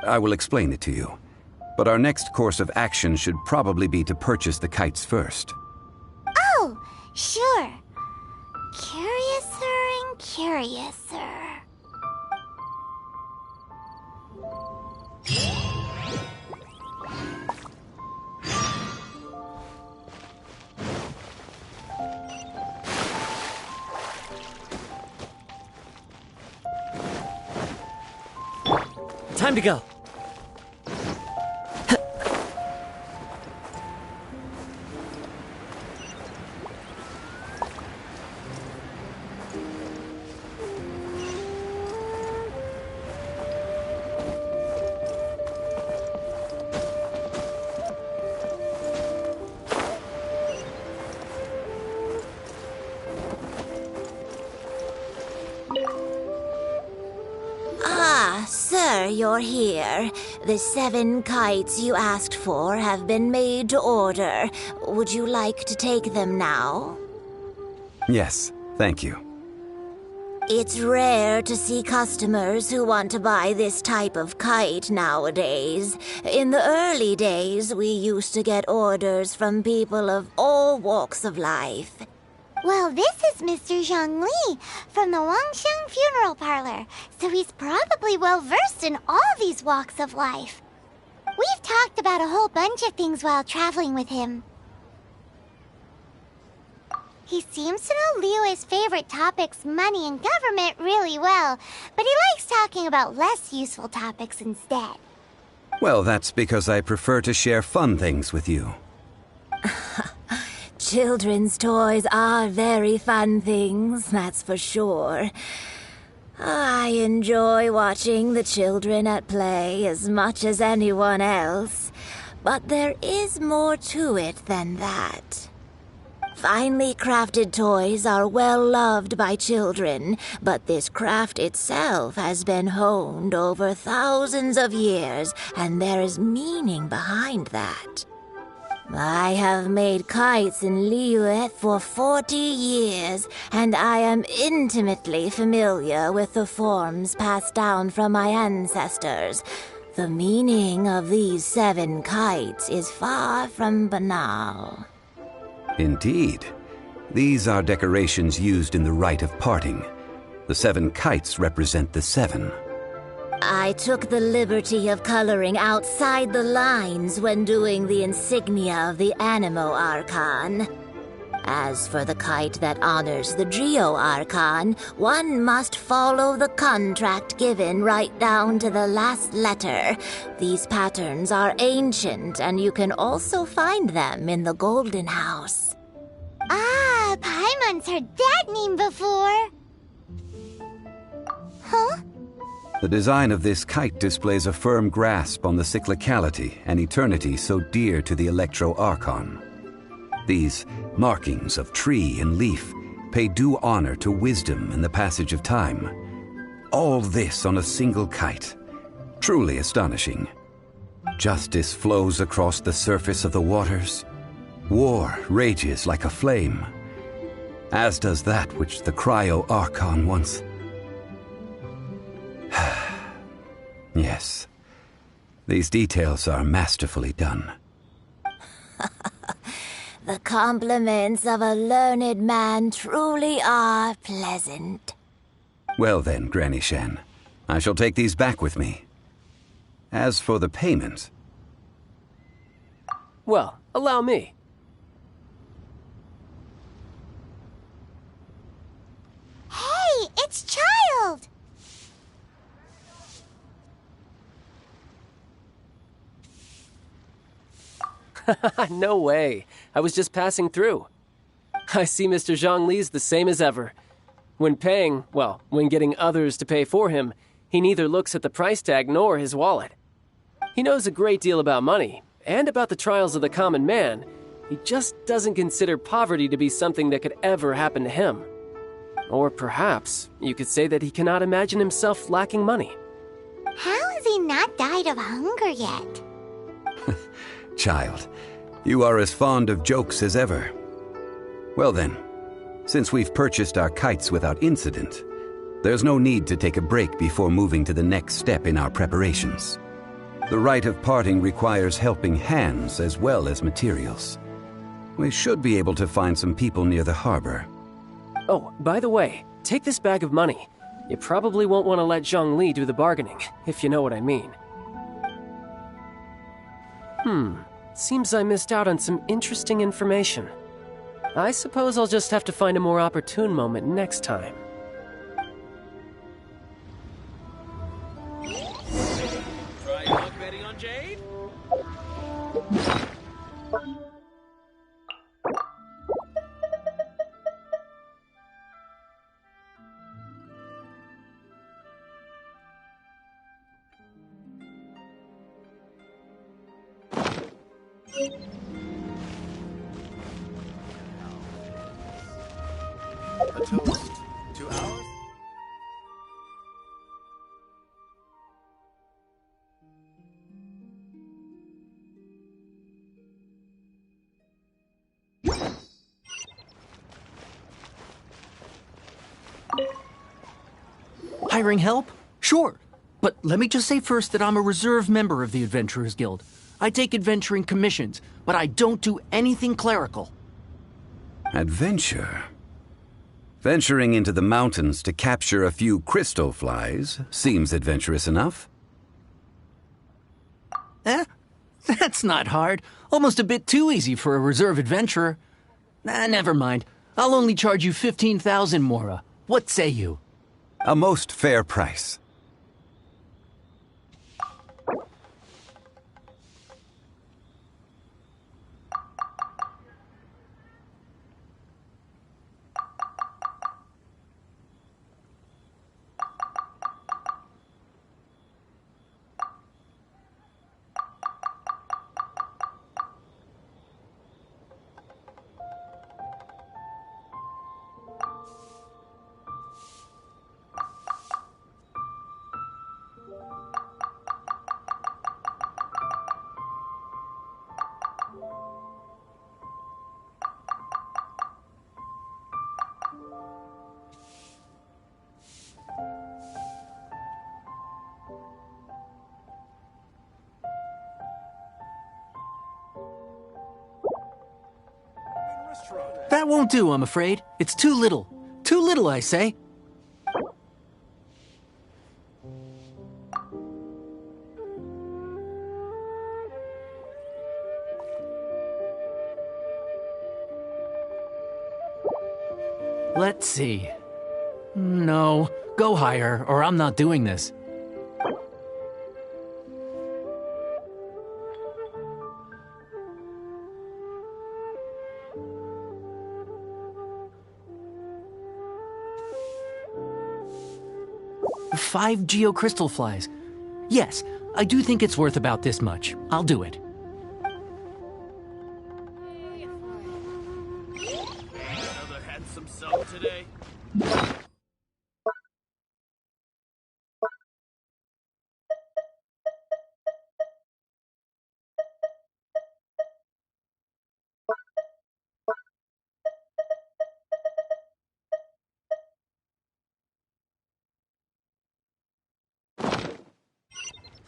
I will explain it to you. But our next course of action should probably be to purchase the kites first. Oh, sure. Curiouser and curiouser. Time to go. Sir, you're here. The 7 kites you asked for have been made to order. Would you like to take them now? Yes, thank you. It's rare to see customers who want to buy this type of kite nowadays. In the early days, we used to get orders from people of all walks of life. Well, this is Mr. Zhongli from the Wangsheng Funeral Parlor, so he's probably well-versed in all these walks of life. We've talked about a whole bunch of things while traveling with him. He seems to know Liyue's favorite topics, money and government, really well, but he likes talking about less useful topics instead. Well, that's because I prefer to share fun things with you. Children's toys are very fun things, that's for sure. I enjoy watching the children at play as much as anyone else, but there is more to it than that. Finely crafted toys are well loved by children, but this craft itself has been honed over thousands of years, and there is meaning behind that. I have made kites in Liyue for 40 years, and I am intimately familiar with the forms passed down from my ancestors. The meaning of these 7 kites is far from banal. Indeed. These are decorations used in the rite of parting. The 7 kites represent the 7. I took the liberty of coloring outside the lines when doing the insignia of the Animo Archon. As for the kite that honors the Geo Archon, one must follow the contract given right down to the last letter. These patterns are ancient, and you can also find them in the Golden House. Ah, Paimon's heard that name before. Huh? The design of this kite displays a firm grasp on the cyclicality and eternity so dear to the Electro Archon. These markings of tree and leaf pay due honor to wisdom and the passage of time. All this on a single kite. Truly astonishing. Justice flows across the surface of the waters. War rages like a flame. As does that which the Cryo Archon once... Yes. These details are masterfully done. The compliments of a learned man truly are pleasant. Well then, Granny Shen, I shall take these back with me. As for the payment... Well, allow me. Hey, it's Child! No way. I was just passing through. I see Mr. Zhongli's the same as ever. When paying, well, when getting others to pay for him, he neither looks at the price tag nor his wallet. He knows a great deal about money, and about the trials of the common man. He just doesn't consider poverty to be something that could ever happen to him. Or perhaps you could say that he cannot imagine himself lacking money. How has he not died of hunger yet? Child, you are as fond of jokes as ever. Well then, since we've purchased our kites without incident, there's no need to take a break before moving to the next step in our preparations. The rite of parting requires helping hands as well as materials. We should be able to find some people near the harbor. Oh, by the way, take this bag of money. You probably won't want to let Zhongli do the bargaining, if you know what I mean. Seems I missed out on some interesting information. I suppose I'll just have to find a more opportune moment next time. Try luck betting on Jade? A toast. 2 hours? Hiring help? Sure. But let me just say first that I'm a reserve member of the Adventurers Guild. I take adventuring commissions, but I don't do anything clerical. Adventure? Venturing into the mountains to capture a few crystal flies seems adventurous enough. That's not hard. Almost a bit too easy for a reserve adventurer. Never mind. I'll only charge you 15,000 Mora. What say you? A most fair price. That won't do, I'm afraid. It's too little. Too little, I say. Let's see. No, go higher, or I'm not doing this. Five geocrystal flies. Yes, I do think it's worth about this much. I'll do it. Another handsome sub today.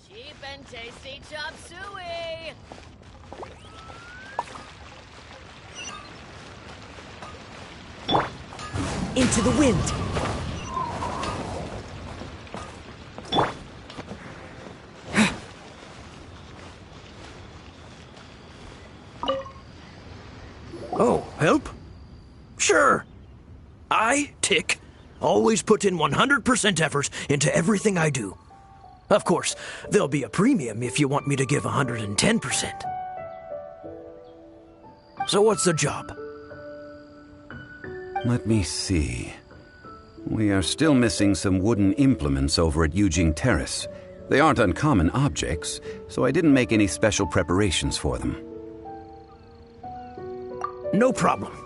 Cheap and tasty chop suey! Into the wind! Oh, help? Sure. I, Tick, always put in 100% effort into everything I do. Of course, there'll be a premium if you want me to give 110%. So what's the job? Let me see. We are still missing some wooden implements over at Yujing Terrace. They aren't uncommon objects, so I didn't make any special preparations for them. No problem.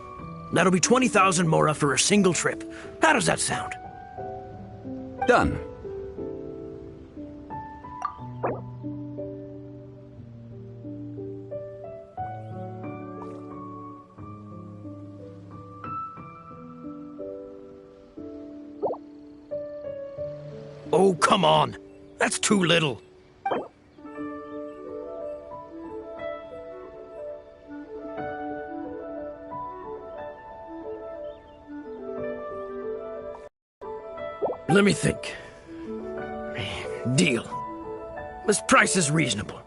That'll be 20,000 Mora for a single trip. How does that sound? Done. Oh, come on. That's too little. Let me think. Deal. This price is reasonable.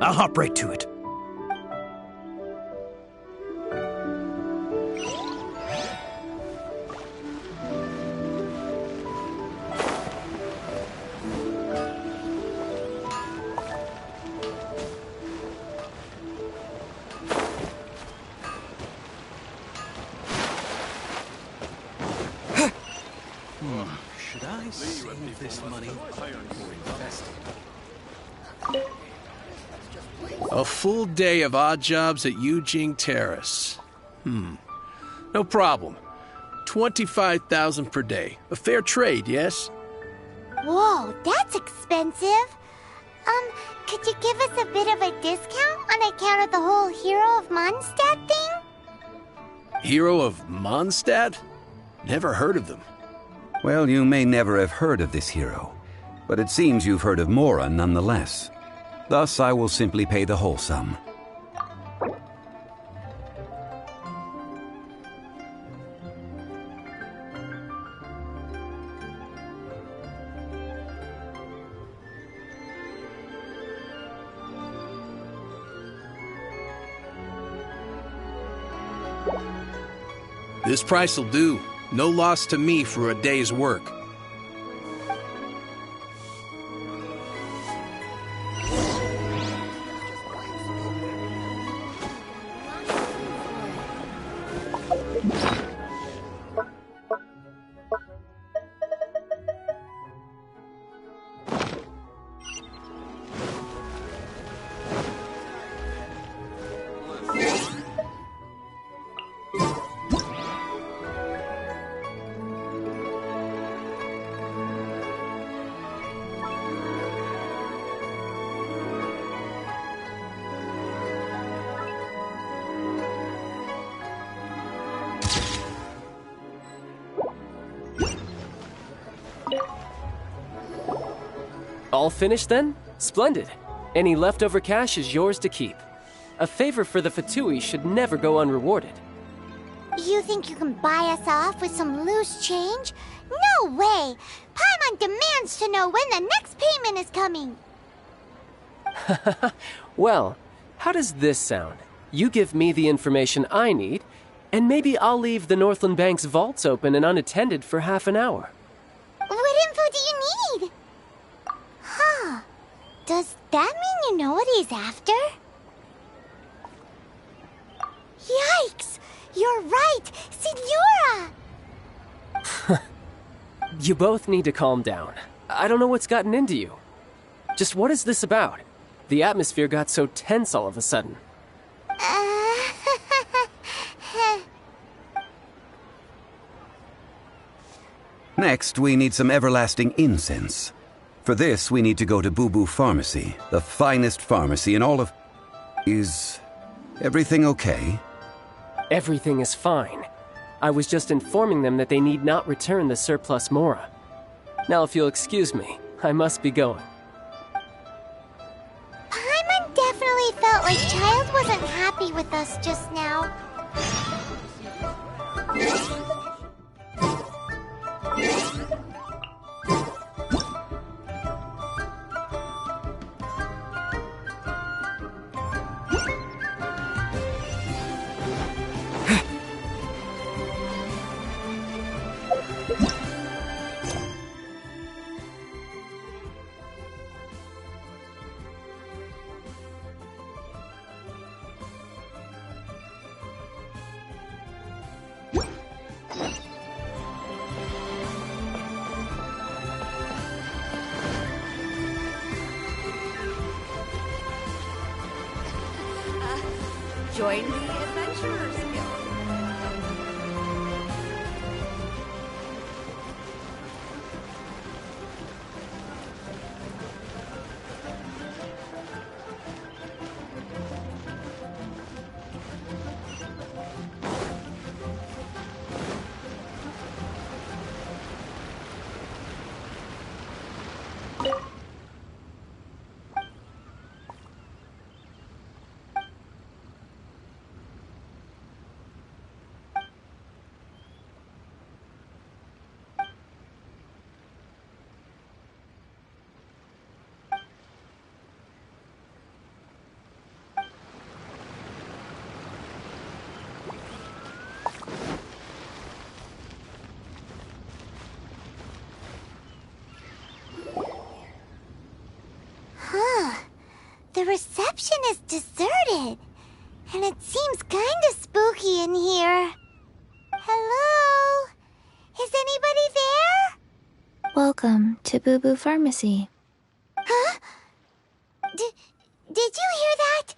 I'll hop right to it. Should I save this money or invest it? A full day of odd jobs at Eugene Terrace. No problem. 25,000 per day. A fair trade, yes? Whoa, that's expensive. Could you give us a bit of a discount on account of the whole Hero of Mondstadt thing? Hero of Mondstadt? Never heard of them. Well, you may never have heard of this hero, but it seems you've heard of Mora nonetheless. Thus, I will simply pay the whole sum. This price will do. No loss to me for a day's work. All finished then? Splendid. Any leftover cash is yours to keep. A favor for the Fatui should never go unrewarded. You think you can buy us off with some loose change? No way! Paimon demands to know when the next payment is coming! Well, how does this sound? You give me the information I need, and maybe I'll leave the Northland Bank's vaults open and unattended for half an hour. What info do you need? Huh. Does that mean you know what he's after? Yikes! You're right! Signora! You both need to calm down. I don't know what's gotten into you. Just what is this about? The atmosphere got so tense all of a sudden. Next, we need some everlasting incense. For this, we need to go to Boo Boo Pharmacy, the finest pharmacy in all of... Is everything okay? Everything is fine. I was just informing them that they need not return the surplus Mora. Now, if you'll excuse me, I must be going. Paimon definitely felt like Child wasn't happy with us just now. Join the Adventurers Guild. reception is deserted. And it seems kinda spooky in here. Hello? Is anybody there? Welcome to Boo Boo Pharmacy. Huh? Did you hear that?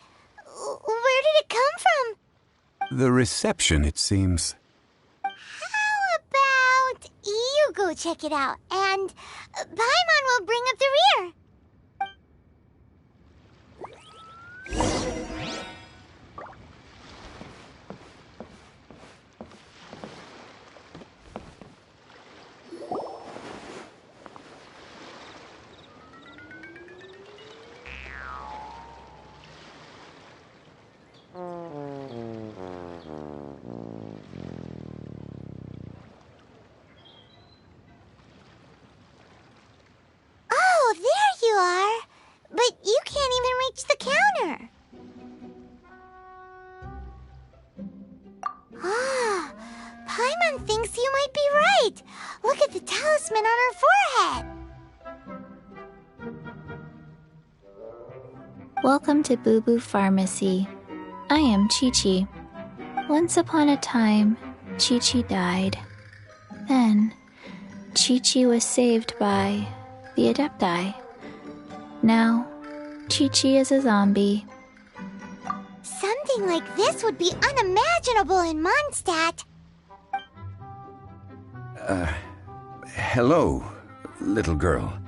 Where did it come from? The reception, it seems. How about you go check it out, and Paimon will bring up the rear. Oh, there you are. But you can't even reach the counter. Ah, Paimon thinks you might be right. Look at the talisman on her forehead. Welcome to Boo Boo Pharmacy. I am Chi-Chi. Once upon a time, Chi-Chi died. Then, Chi-Chi was saved by the Adepti. Now, Chi-Chi is a zombie. Something like this would be unimaginable in Mondstadt. Hello, little girl.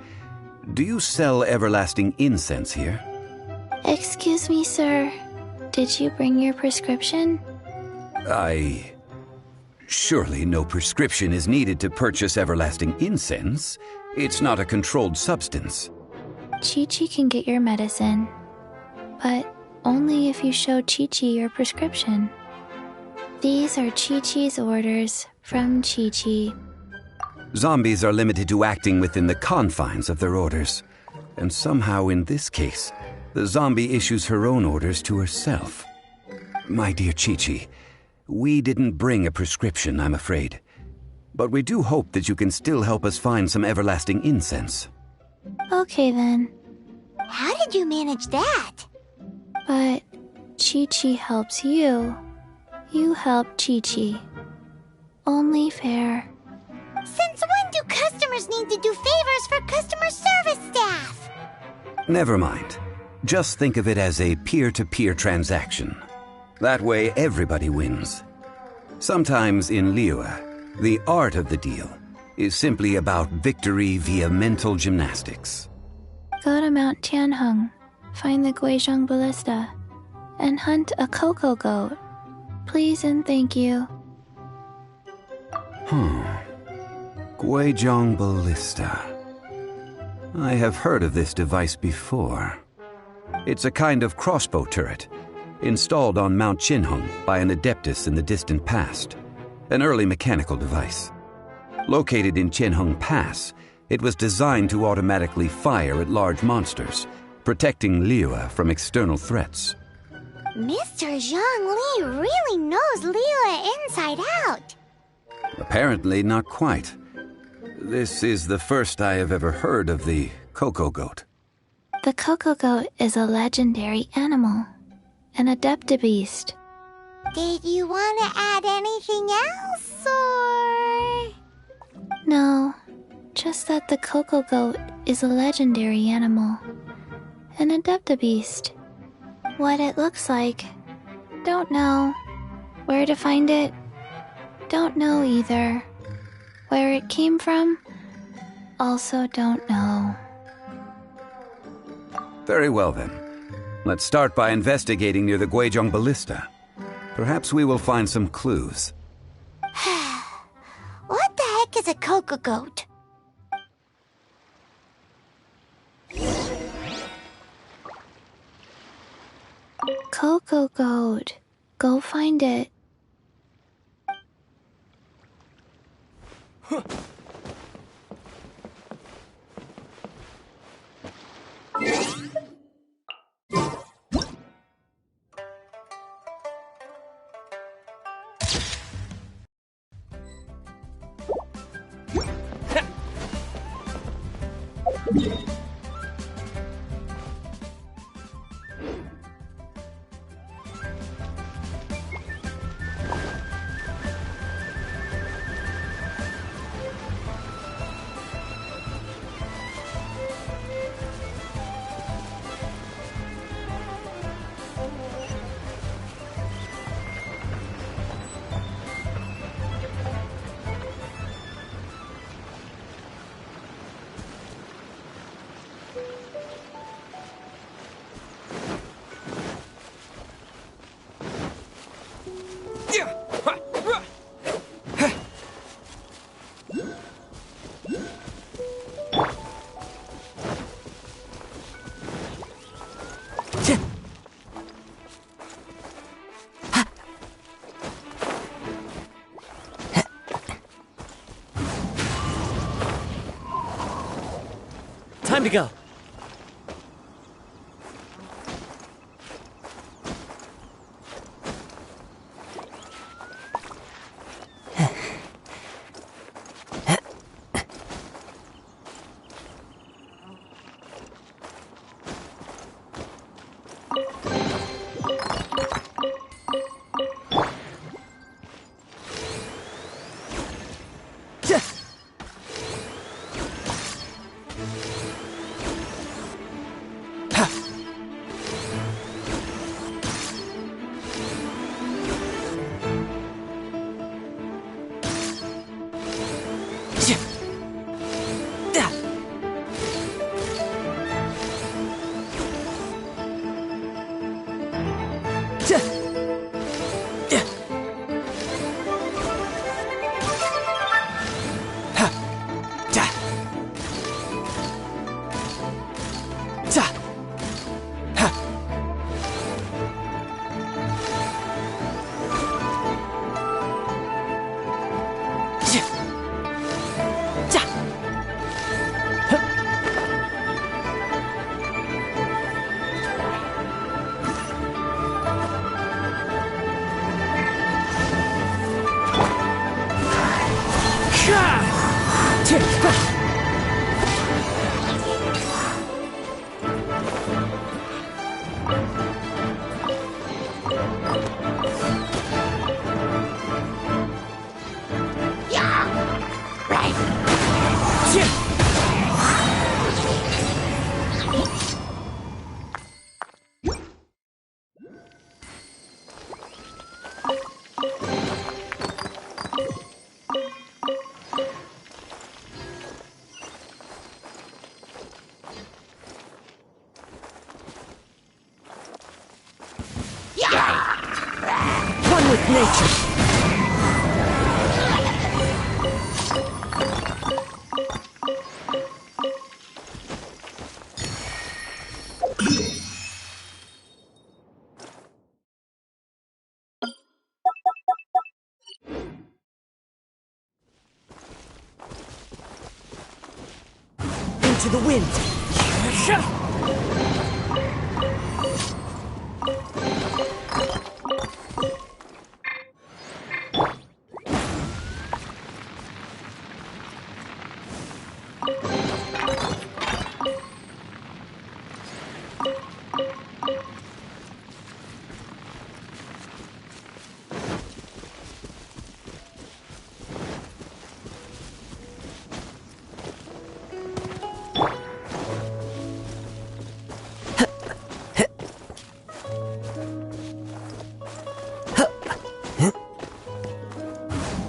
Do you sell everlasting incense here? Excuse me, sir. Did you bring your prescription? Surely no prescription is needed to purchase everlasting incense. It's not a controlled substance. Chi-Chi can get your medicine, but only if you show Chi-Chi your prescription. These are Chi-Chi's orders from Chi-Chi. Zombies are limited to acting within the confines of their orders. And somehow in this case, the zombie issues her own orders to herself. My dear Chi-Chi, we didn't bring a prescription, I'm afraid. But we do hope that you can still help us find some everlasting incense. Okay then. How did you manage that? But Chi-Chi helps you. You help Chi-Chi. Only fair. Since when do customers need to do favors for customer service staff? Never mind. Just think of it as a peer-to-peer transaction. That way everybody wins. Sometimes in Liyue, the art of the deal is simply about victory via mental gymnastics. Go to Mount Tianheng, find the Guizhong Ballista, and hunt a cocoa goat. Please and thank you. Guizhong Ballista. I have heard of this device before. It's a kind of crossbow turret, installed on Mount Tianheng by an adeptus in the distant past, an early mechanical device. Located in Tianheng Pass, it was designed to automatically fire at large monsters, protecting Liyue from external threats. Mr. Zhongli really knows Liyue inside out. Apparently not quite. This is the first I have ever heard of the cocoa goat. The cocoa goat is a legendary animal, an adeptabeast. Did you want to add anything else, or...? No, just that the cocoa goat is a legendary animal, an adeptabeast. What it looks like, don't know. Where to find it, don't know either. Where it came from, also don't know. Very well then. Let's start by investigating near the Guizhong Ballista. Perhaps we will find some clues. What the heck is a cocoa goat? Cocoa goat. Go find it. Time to go. One with nature. Into the wind.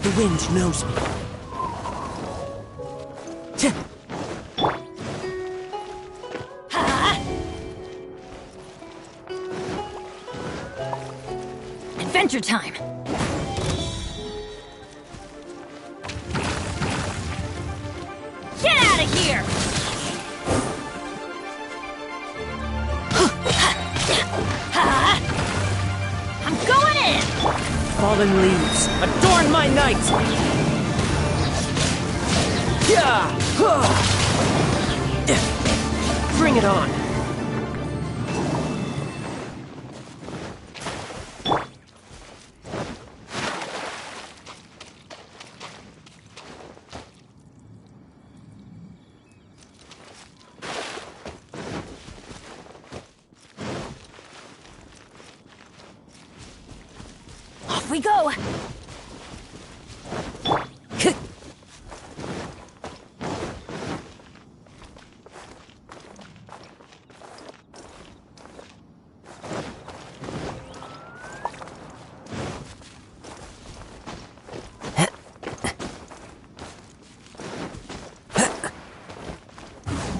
The wind knows me. Adventure time! Get out of here! I'm going in! Fallen leaves, adorn my night! Bring it on! Off we go!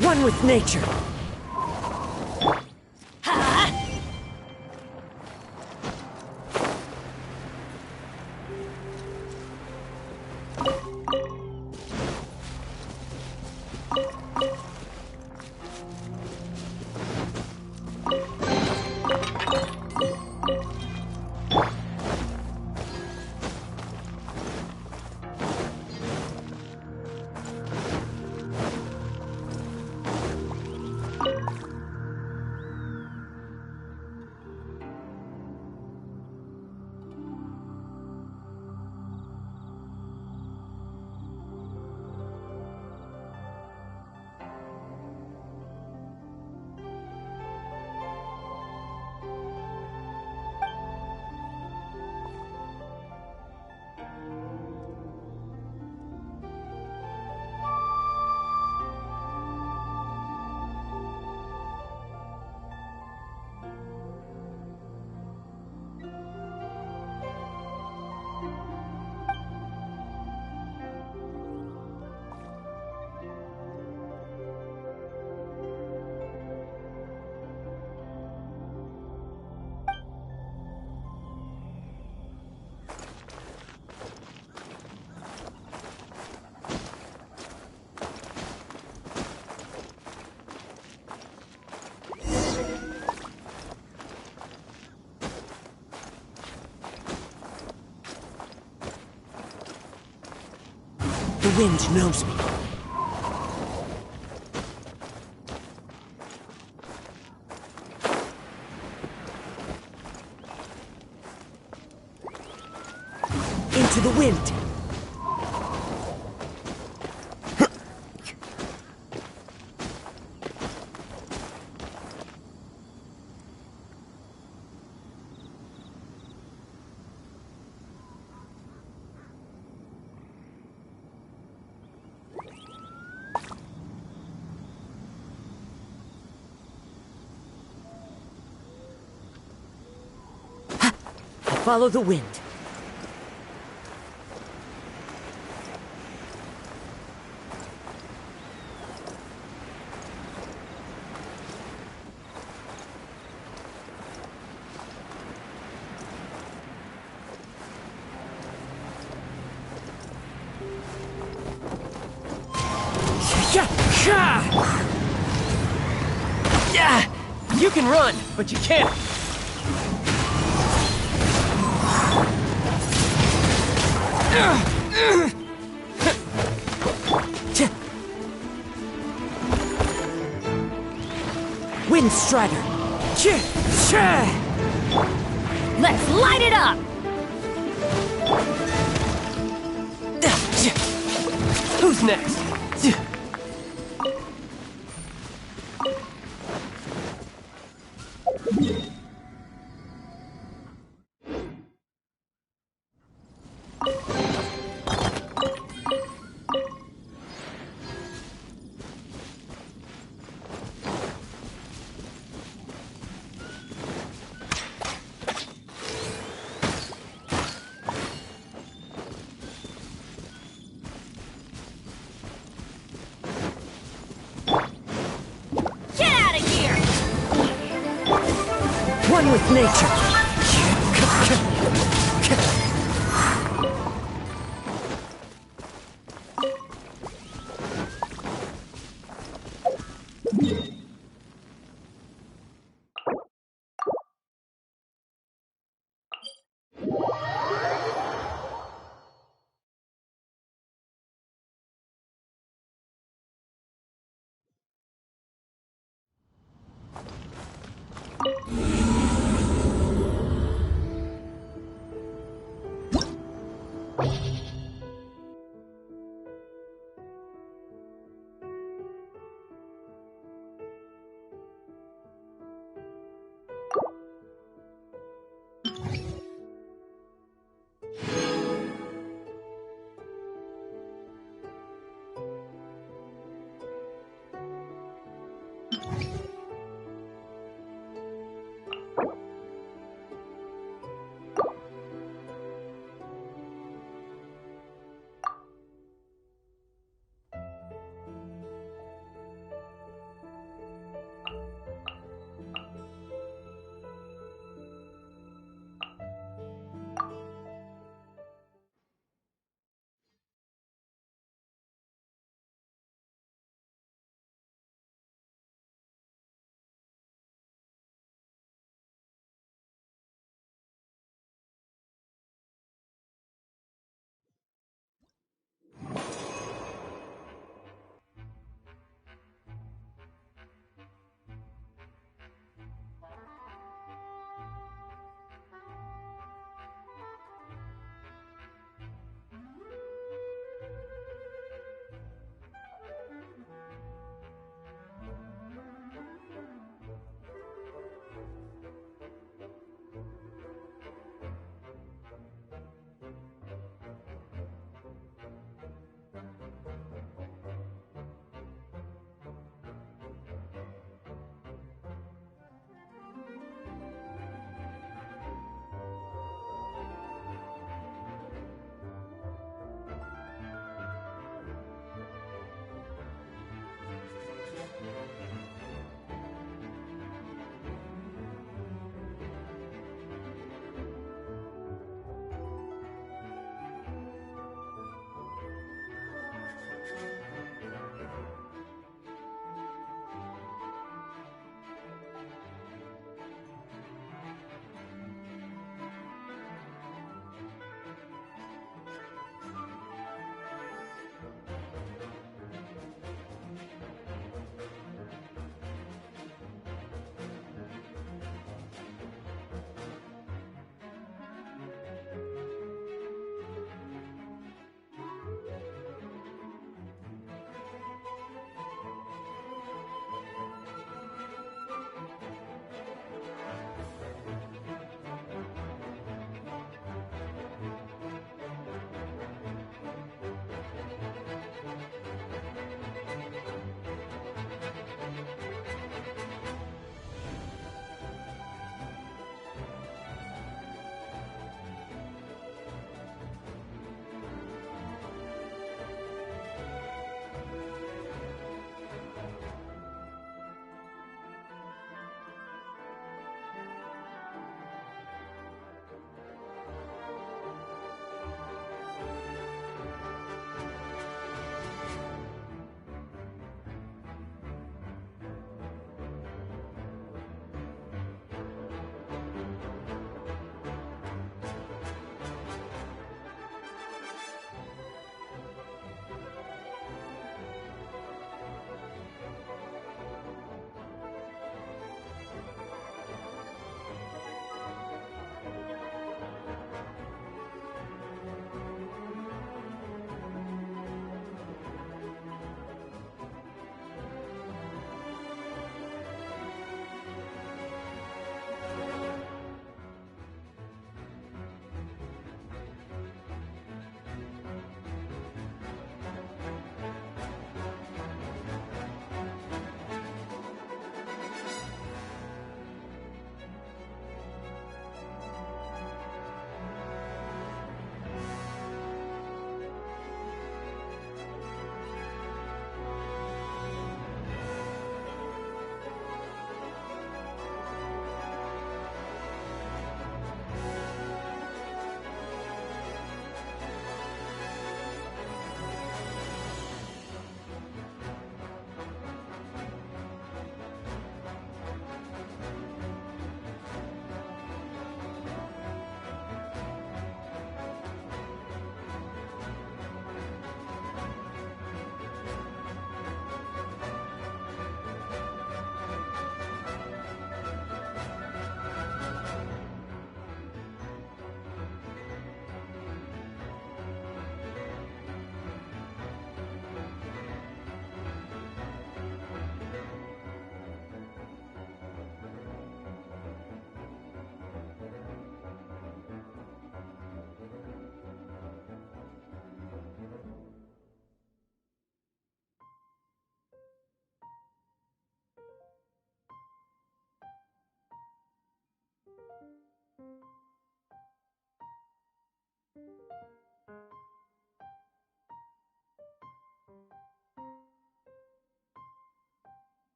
One with nature. wind knows me. Into the wind. Follow the wind. Yeah! You can run, but you can't. Wind Strider. Let's light it up! Who's next? One with nature.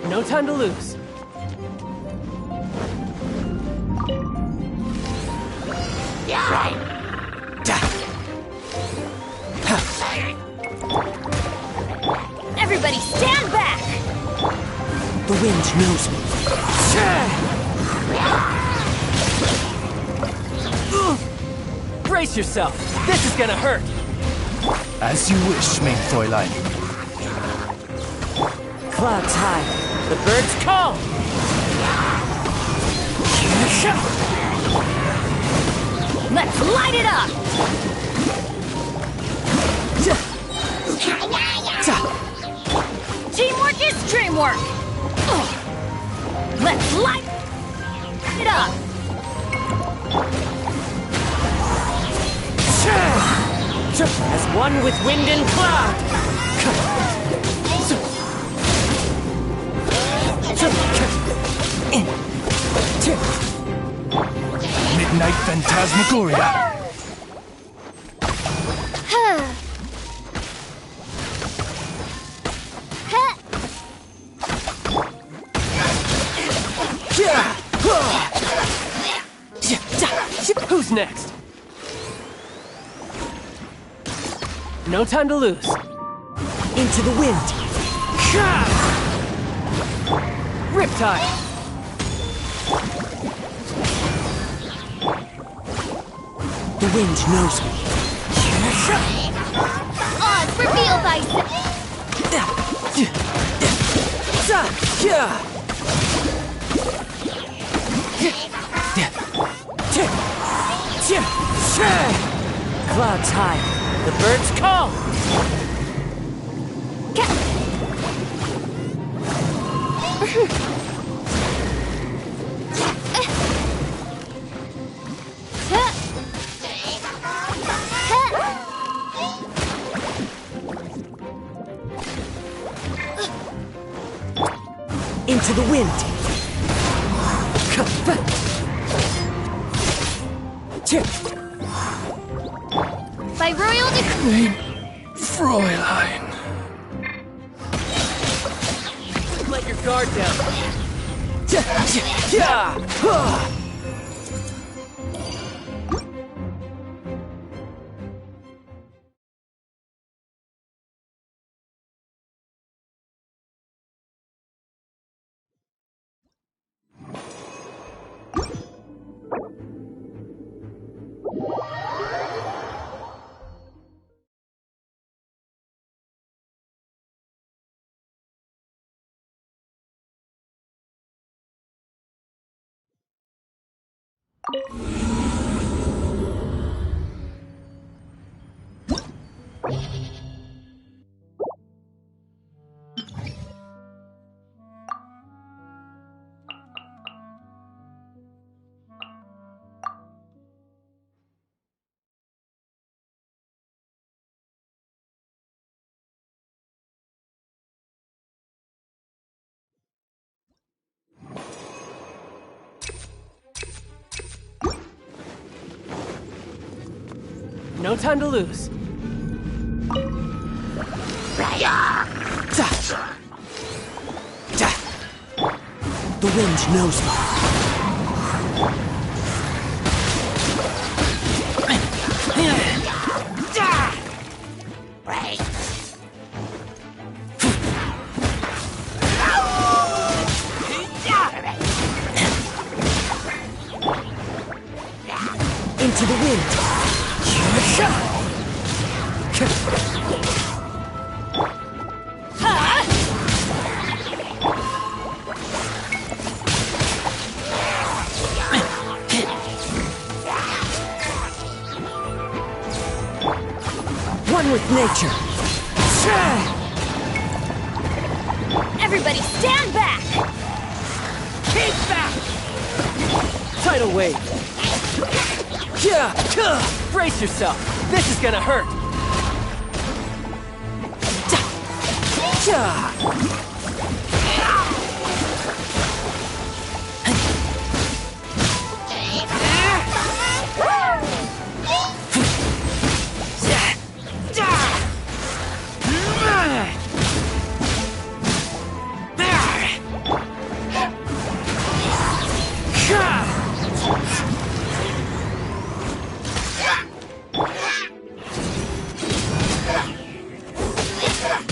No time to lose. Everybody stand back! The wind knows me. Brace yourself. This is gonna hurt. As you wish, main Fräulein. Clouds high. The birds call. Let's light it up! Teamwork is dreamwork! Let's light it up! As one with wind and cloud. Midnight Phantasmagoria. Who's next? No time to lose. Into the wind. Riptide. The wind knows me. Odds revealed, I Clouds high. The birds call. Into the wind. By royal decree. Fräulein. Let your guard down. No time to lose. The wind knows me. Into the wind. One with nature. Everybody stand back! Keep back! Tidal wave. Brace yourself. This is gonna hurt.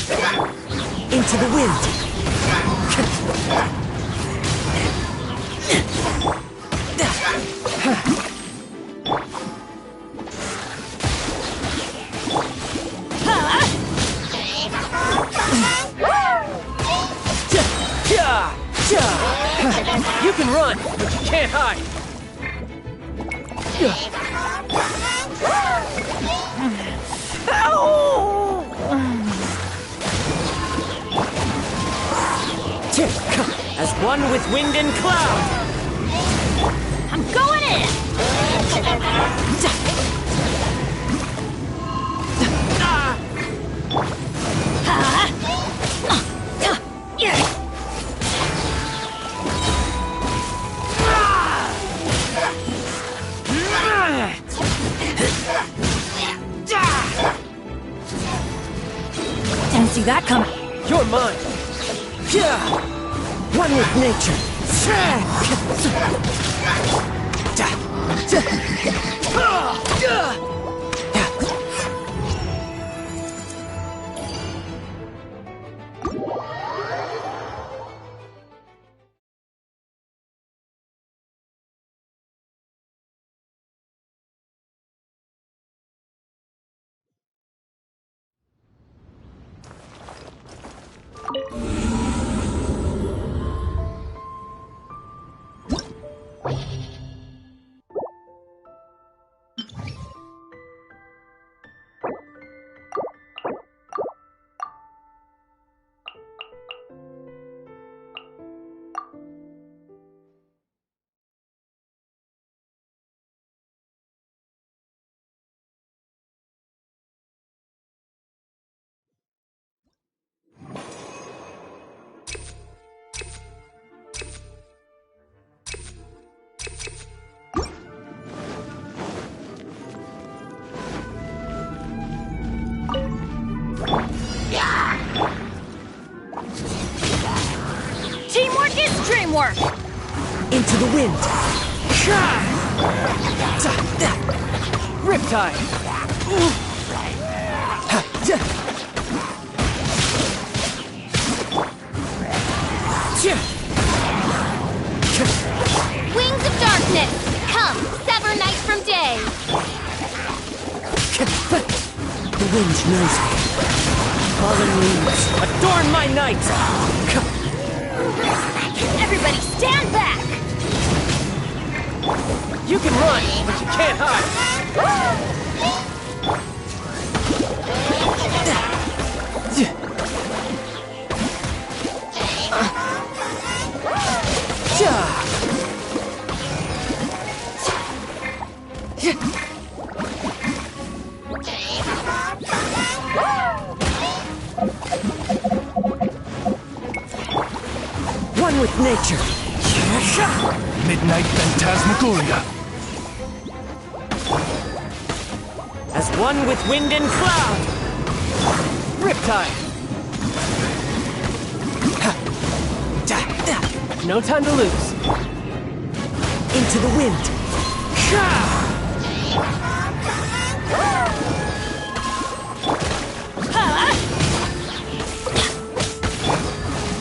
Into the wind. You can run, but you can't hide. As one with wind and cloud. I'm going in! Didn't see that coming. You're mine. One with nature. Teamwork is dreamwork! Into the wind. Riptide. Wings of darkness! Come, sever night from day! The wind knows me. Fallen leaves, adorn my night! Everybody stand back! You can run, but you can't hide. One with nature. Midnight Phantasmagoria. As one with wind and cloud. Riptide. No time to lose. Into the wind.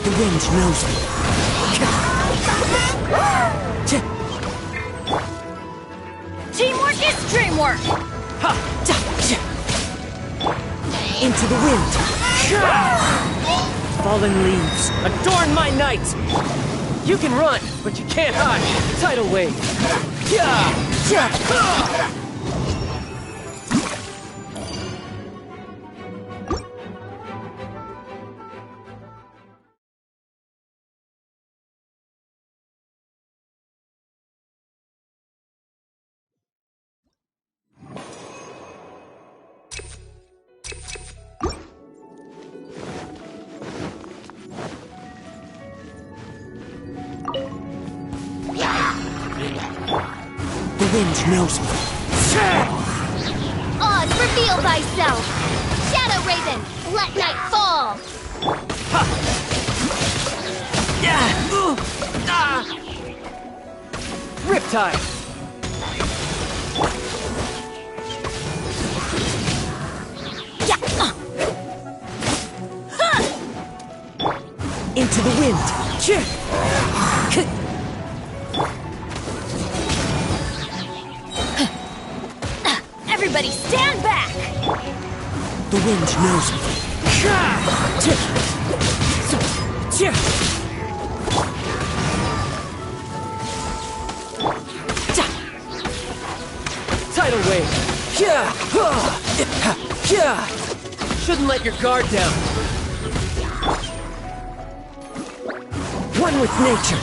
The wind knows me. Teamwork is dreamwork! Into the wind. Fallen leaves, adorn my night! You can run, but you can't hide. Tidal wave. The wind knows me. Oz, reveal thyself! Shadow Raven, let night fall! Riptide. Into the wind! Everybody stand back! The wind knows me. Tidal wave! Shouldn't let your guard down. One with nature.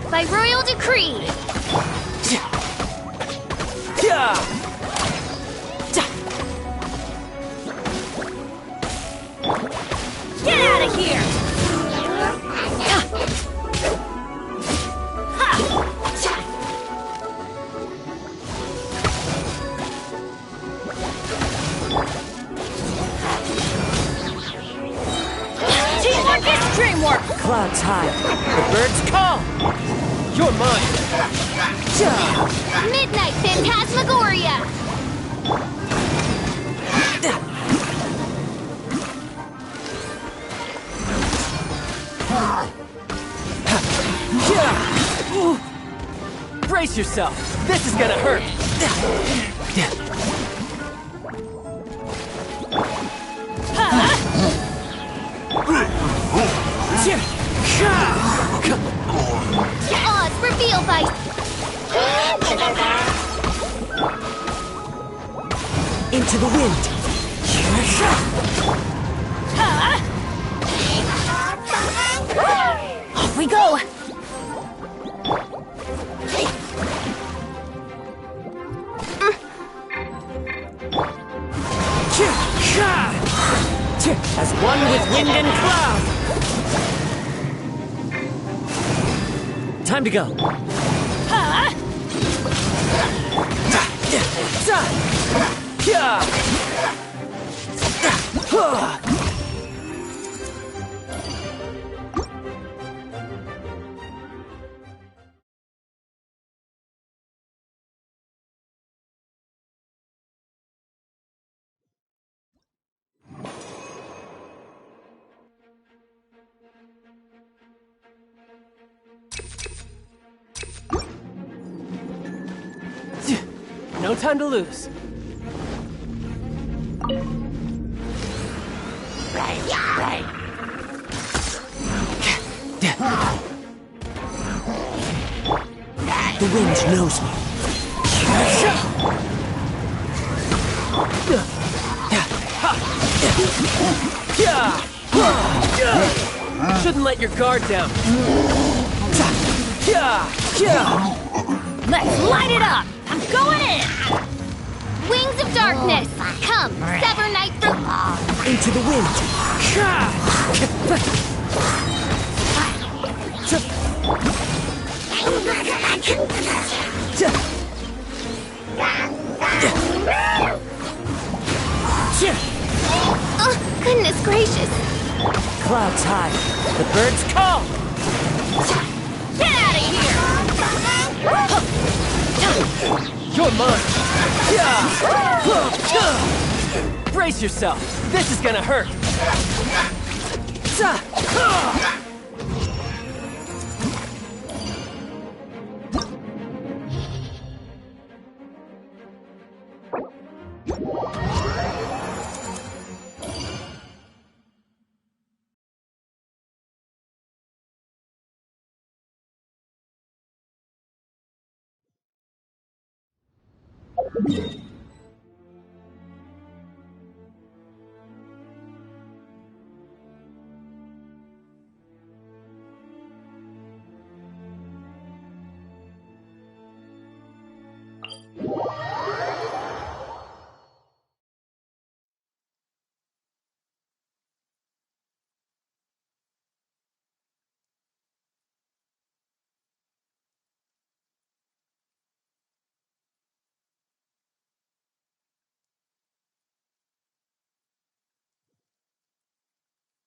By royal decree! Get out of here! Teamwork is dreamwork! Clouds high. The birds call. You're mine! Midnight Phantasmagoria! Brace yourself! This is gonna hurt! Oz, reveal by... Into the wind. Off we go! As one with wind and cloud. Time to go. No time to lose. The wind knows me. Shouldn't let your guard down. Let's light it up! I'm going in! Wings of darkness! Come, sever night from... Into the wind. Oh, goodness gracious! Clouds high. The birds call. Get out of here! You're mine! Brace yourself! This is gonna hurt!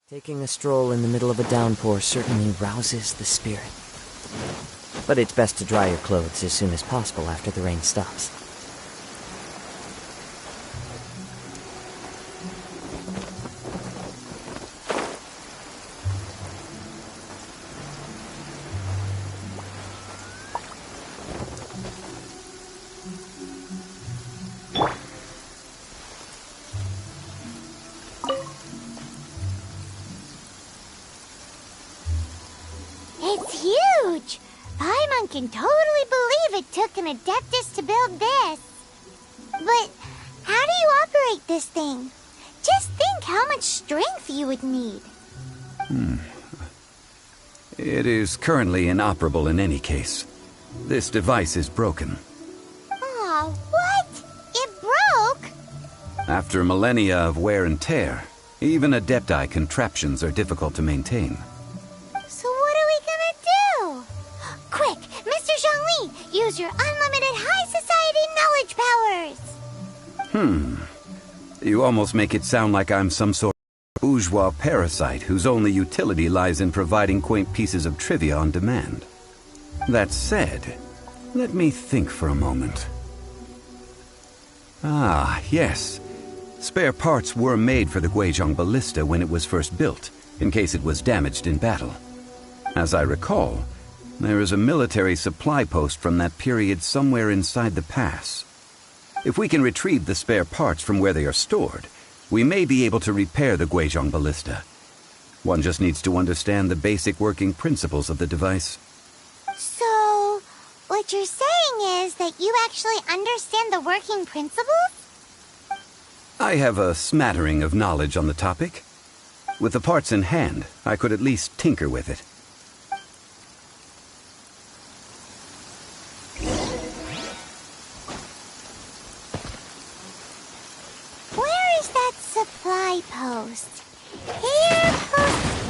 Taking a stroll in the middle of a downpour certainly rouses the spirit. But it's best to dry your clothes as soon as possible after the rain stops. huge! Paimon can totally believe it took an Adeptus to build this. But how do you operate this thing? Just think how much strength you would need. It is currently inoperable in any case. This device is broken. Aw, what? It broke? After millennia of wear and tear, even Adepti contraptions are difficult to maintain. So what are we gonna do? Quick, Mr. Zhongli, use your unlimited high society knowledge powers! You almost make it sound like I'm some sort of bourgeois parasite whose only utility lies in providing quaint pieces of trivia on demand. That said, let me think for a moment. Ah, yes. Spare parts were made for the Guizhong Ballista when it was first built, in case it was damaged in battle. As I recall, there is a military supply post from that period somewhere inside the pass. If we can retrieve the spare parts from where they are stored, we may be able to repair the Guizhong Ballista. One just needs to understand the basic working principles of the device. So, what you're saying is that you actually understand the working principles? I have a smattering of knowledge on the topic. With the parts in hand, I could at least tinker with it. Where is that supply post? Here, post...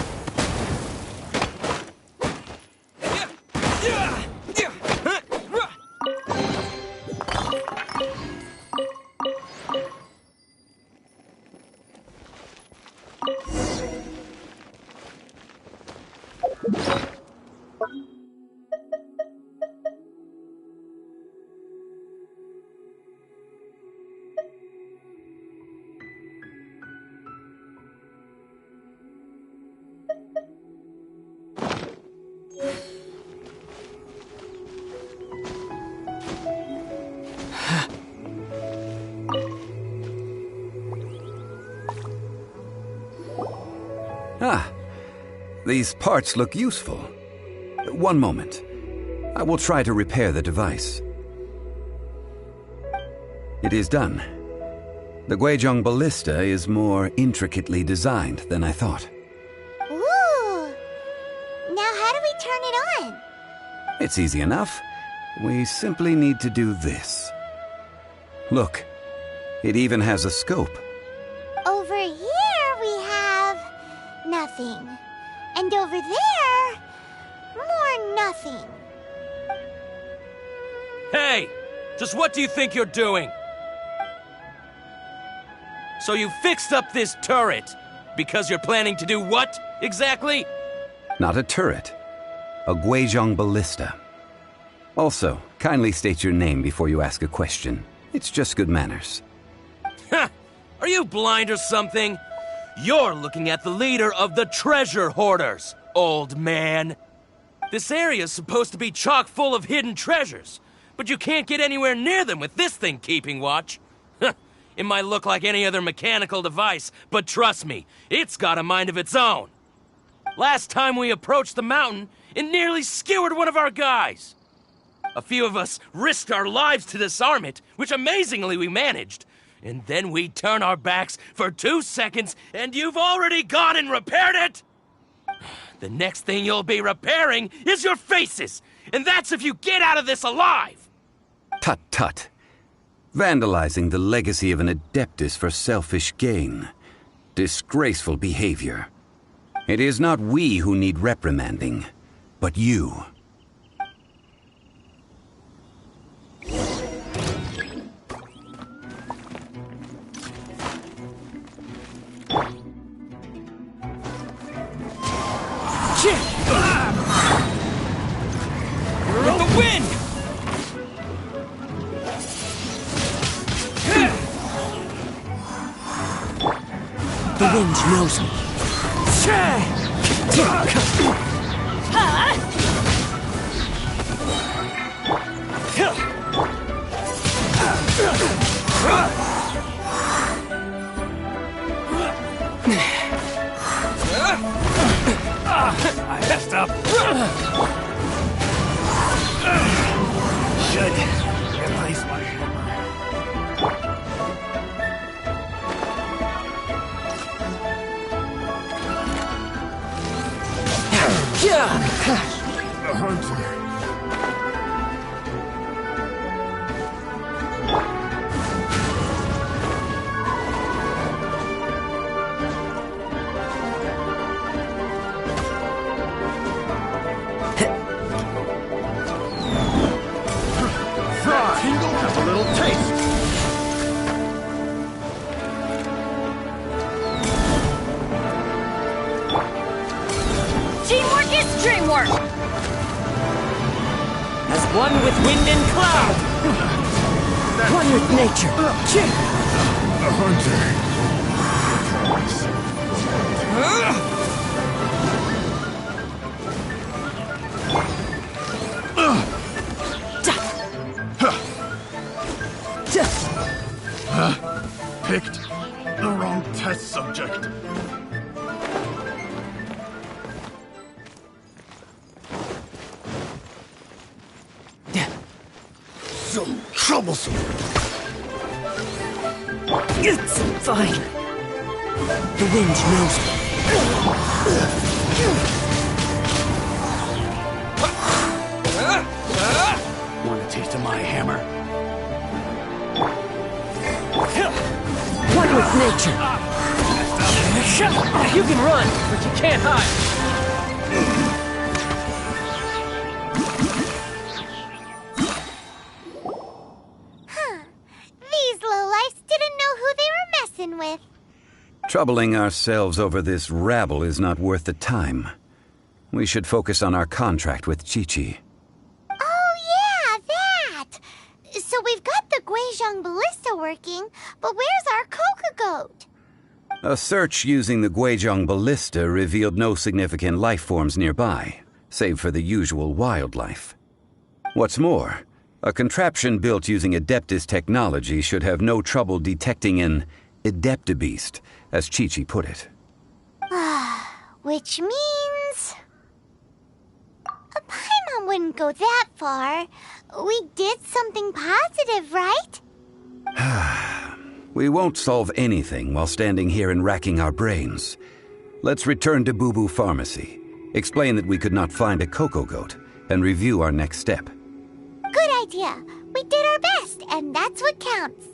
Ah, these parts look useful. One moment. I will try to repair the device. It is done. The Guizhong Ballista is more intricately designed than I thought. Ooh! Now how do we turn it on? It's easy enough. We simply need to do this. Look, it even has a scope. Over here we have... nothing. And over there... more nothing. Hey! Just what do you think you're doing? So you fixed up this turret because you're planning to do what, exactly? Not a turret. A Guizhong Ballista. Also, kindly state your name before you ask a question. It's just good manners. Ha! Are you blind or something? You're looking at the leader of the treasure hoarders, old man. This area's supposed to be chock full of hidden treasures, but you can't get anywhere near them with this thing keeping watch. It might look like any other mechanical device, but trust me, it's got a mind of its own. Last time we approached the mountain, it nearly skewered one of our guys. A few of us risked our lives to disarm it, which amazingly we managed. And then we turn our backs for 2 seconds, and you've already gone and repaired it? The next thing you'll be repairing is your faces, and that's if you get out of this alive! Tut tut. Vandalizing the legacy of an Adeptus for selfish gain. Disgraceful behavior. It is not we who need reprimanding, but you. With the wind! The wind knows me. I messed up. Should replace my hammer. The hunter. Tingle has a little taste. Teamwork is dreamwork! As one with wind and cloud! One with nature! The hunter. Picked the wrong test subject. So troublesome. It's fine. The wind knows me. Want a taste of my hammer? One with nature. You can run, but you can't hide. These lowlifes didn't know who they were messing with. Troubling ourselves over this rabble is not worth the time. We should focus on our contract with Chi-Chi. Oh, yeah, that! So we've got the Guizhong ballista working, but where's our Coca goat? A search using the Guizhong ballista revealed no significant life forms nearby, save for the usual wildlife. What's more, a contraption built using Adeptus technology should have no trouble detecting an Adeptabeast, as Chi-Chi put it. Which means... A Paimon wouldn't go that far. We did something positive, right? We won't solve anything while standing here and racking our brains. Let's return to Boo Boo Pharmacy, explain that we could not find a Coco Goat, and review our next step. Good idea. We did our best, and that's what counts.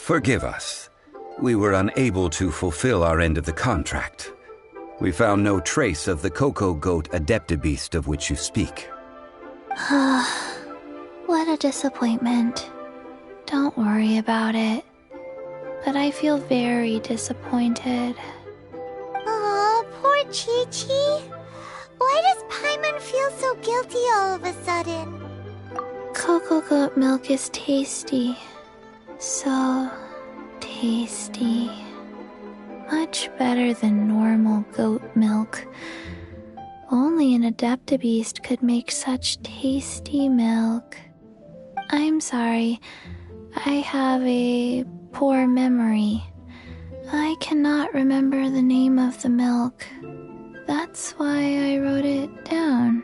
Forgive us. We were unable to fulfill our end of the contract. We found no trace of the Cocoa Goat Adeptabeast of which you speak. What a disappointment. Don't worry about it. But I feel very disappointed. Aw, poor Chi-Chi. Why does Paimon feel so guilty all of a sudden? Cocoa goat milk is tasty. So tasty. Much better than normal goat milk. Only an Adeptabeast could make such tasty milk. I'm sorry. I have a poor memory. I cannot remember the name of the milk. That's why I wrote it down.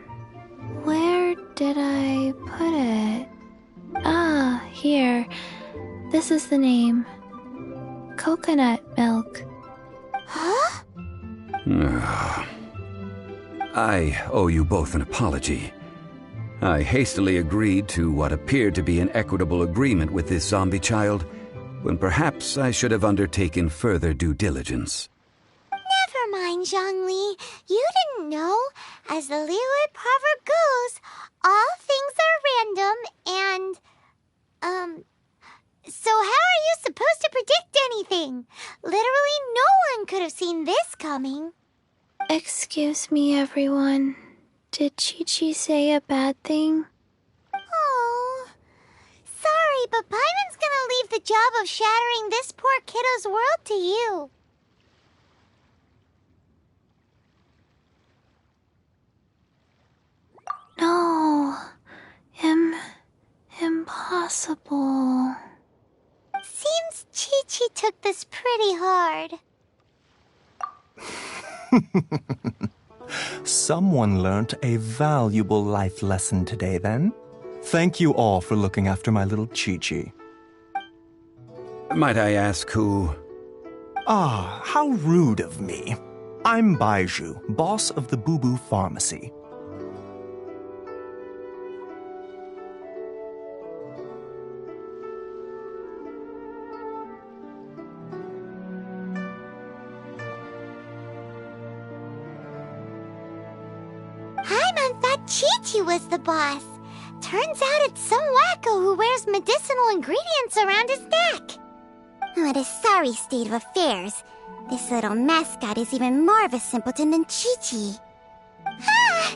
Where did I put it? Ah, here. This is the name. Coconut milk. Huh? I owe you both an apology. I hastily agreed to what appeared to be an equitable agreement with this zombie child, when perhaps I should have undertaken further due diligence. Never mind, Zhongli. You didn't know. As the Liyue proverb goes, all things are random and, so how are you supposed to predict anything? Literally no one could have seen this coming. Excuse me, everyone. Did Chi-Chi say a bad thing? Oh, sorry, but Paimon's gonna leave the job of shattering this poor kiddo's world to you. No. Impossible. Seems Chi-Chi took this pretty hard. Someone learnt a valuable life lesson today, then. Thank you all for looking after my little Chi-Chi. Might I ask who? Ah, how rude of me. I'm Baiju, boss of the Boo Boo Pharmacy. Paimon thought Chi-Chi was the boss. Turns out it's some wacko who wears medicinal ingredients around his neck. What a sorry state of affairs. This little mascot is even more of a simpleton than Chi-Chi. Ah!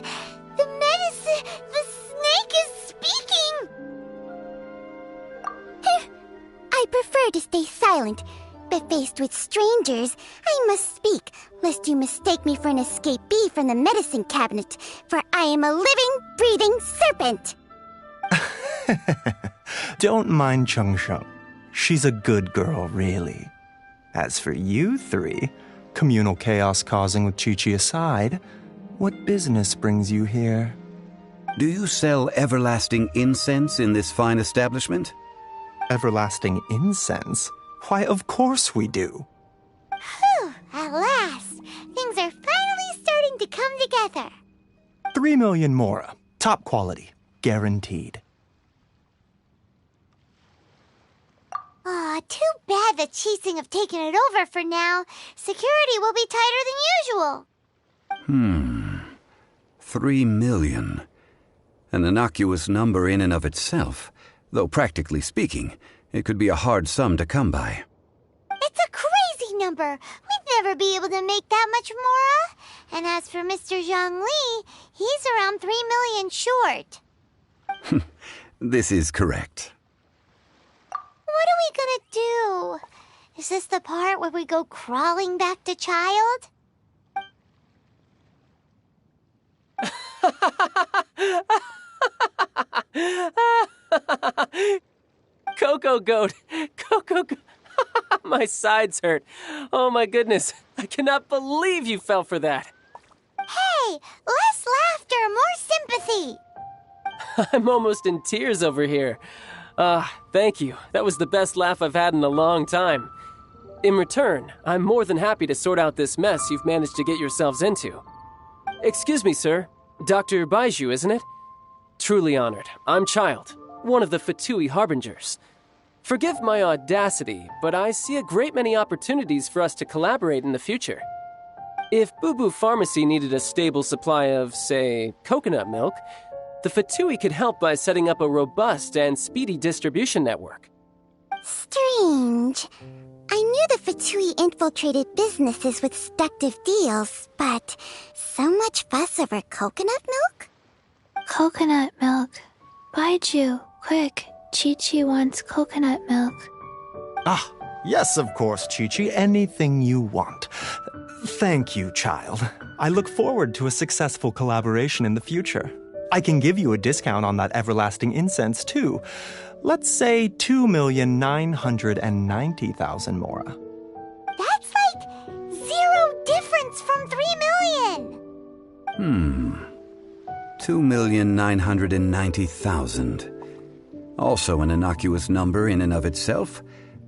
The snake is speaking! I prefer to stay silent, but faced with strangers, I must speak, lest you mistake me for an escapee from the medicine cabinet, for I am a living, breathing serpent! Don't mind Chung Sheng. She's a good girl, really. As for you three, communal chaos causing with Chi-Chi aside, what business brings you here? Do you sell everlasting incense in this fine establishment? Everlasting incense? Why, of course we do. Whew, at last, things are finally starting to come together. 3 million mora. Top quality. Guaranteed. Aw, too bad the Chising have taken it over for now. Security will be tighter than usual. 3 million. An innocuous number in and of itself, though practically speaking, it could be a hard sum to come by. It's a crazy number. We'd never be able to make that much mora. And as for Mr. Zhongli, he's around 3 million short. This is correct. What are we gonna do? Is this the part where we go crawling back to child? Cocoa Goat! Cocoa Goat! My sides hurt. Oh my goodness. I cannot believe you fell for that. Hey, less laughter, more sympathy. I'm almost in tears over here. Thank you. That was the best laugh I've had in a long time. In return, I'm more than happy to sort out this mess you've managed to get yourselves into. Excuse me, sir. Dr. Baiju, isn't it? Truly honored. I'm Child, one of the Fatui Harbingers. Forgive my audacity, but I see a great many opportunities for us to collaborate in the future. If Boo Boo Pharmacy needed a stable supply of, say, coconut milk, the Fatui could help by setting up a robust and speedy distribution network. Strange. I knew the Fatui infiltrated businesses with seductive deals, but so much fuss over coconut milk? Coconut milk. Baiju, quick. Chi-Chi wants coconut milk. Ah, yes, of course, Chi-Chi. Anything you want. Thank you, child. I look forward to a successful collaboration in the future. I can give you a discount on that everlasting incense, too. Let's say 2,990,000 Mora. That's like 0 difference from 3 million! 2,990,000. Also an innocuous number in and of itself,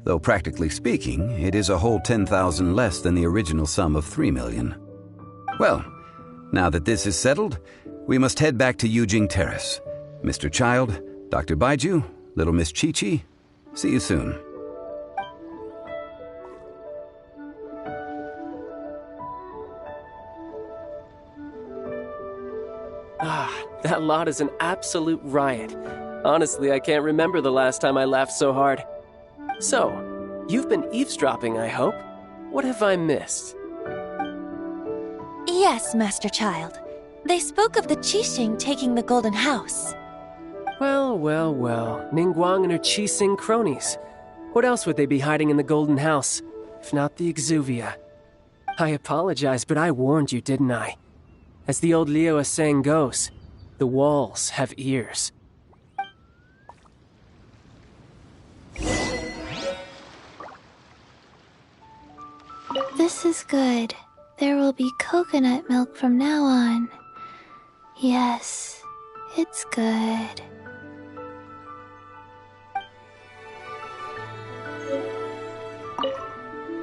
though practically speaking, it is a whole 10,000 less than the original sum of 3 million. Well, now that this is settled, we must head back to Yujing Terrace. Mr. Child, Dr. Baiju, Little Miss Chi-Chi, see you soon. That lot is an absolute riot. Honestly, I can't remember the last time I laughed so hard. So, you've been eavesdropping, I hope? What have I missed? Yes, Master Child. They spoke of the Qixing taking the Golden House. Well, Ningguang and her Qixing cronies. What else would they be hiding in the Golden House, if not the Exuvia? I apologize, but I warned you, didn't I? As the old Liyue saying goes, the walls have ears. This is good. There will be coconut milk from now on. Yes, it's good.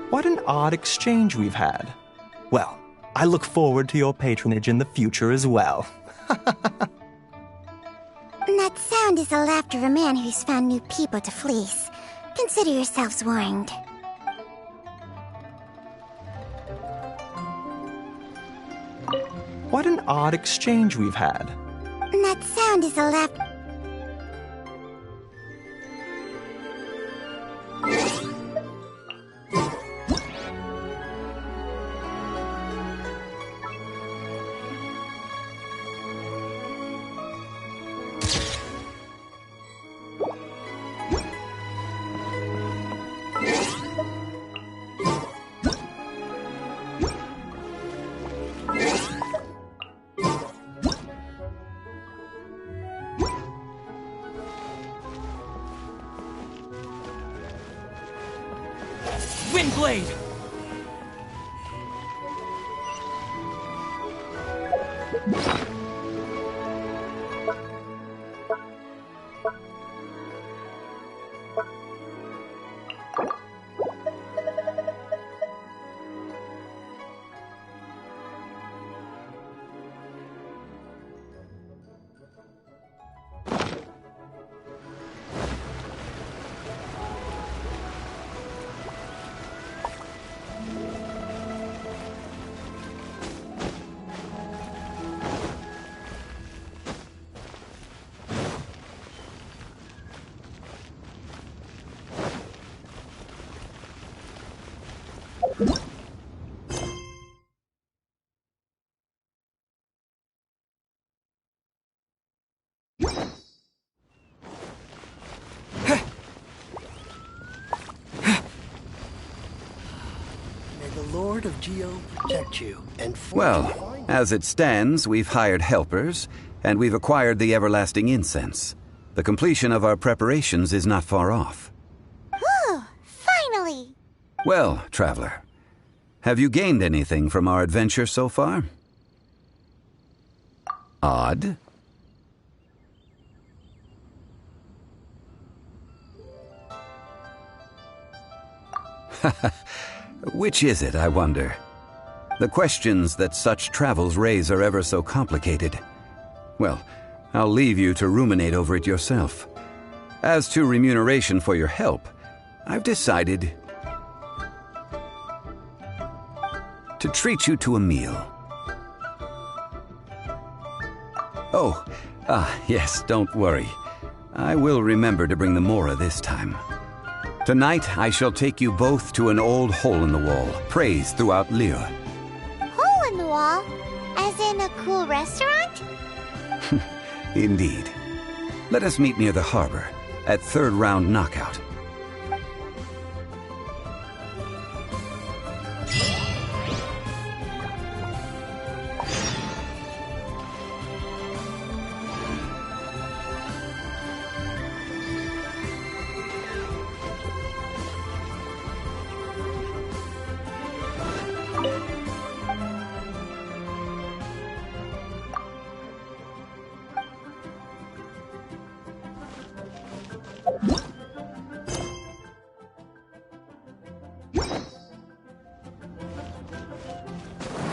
What an odd exchange we've had. Well, I look forward to your patronage in the future as well. That sound is the laughter of a man who's found new people to fleece. Consider yourselves warned. What an odd exchange we've had. That sound is the laughter... Windblade! Lord of Geo protect you and Well, as it stands, we've hired helpers, and we've acquired the everlasting incense. The completion of our preparations is not far off. Whew, finally! Well, traveler, have you gained anything from our adventure so far? Odd. Which is it, I wonder? The questions that such travels raise are ever so complicated. Well, I'll leave you to ruminate over it yourself. As to remuneration for your help, I've decided to treat you to a meal. Oh, yes, don't worry. I will remember to bring the Mora this time. Tonight, I shall take you both to an old hole in the wall, praised throughout Liyue. Hole in the wall? As in a cool restaurant? Indeed. Let us meet near the harbor, at third round knockout.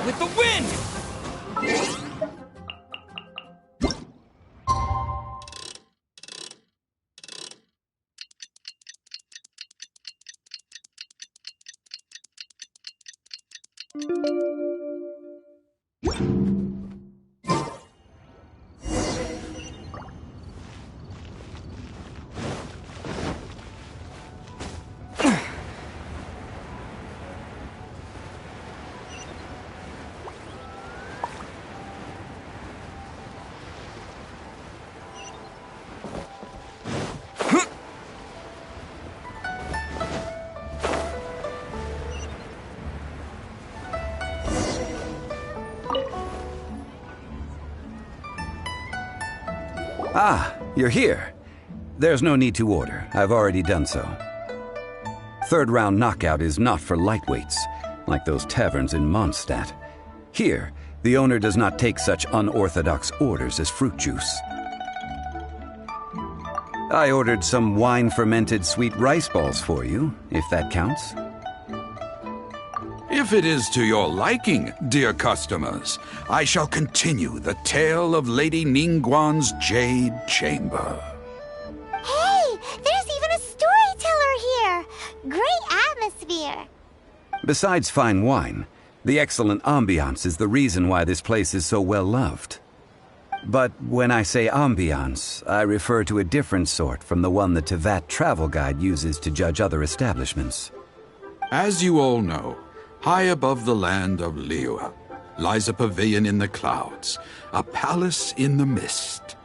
With the wind! Ah, you're here. There's no need to order. I've already done so. Third round knockout is not for lightweights, like those taverns in Mondstadt. Here, the owner does not take such unorthodox orders as fruit juice. I ordered some wine-fermented sweet rice balls for you, if that counts. If it is to your liking, dear customers, I shall continue the tale of Lady Ningguang's Jade Chamber. Hey, there's even a storyteller here! Great atmosphere! Besides fine wine, the excellent ambiance is the reason why this place is so well loved. But when I say ambiance, I refer to a different sort from the one the Tevat travel guide uses to judge other establishments. As you all know, high above the land of Liyue lies a pavilion in the clouds, a palace in the mist.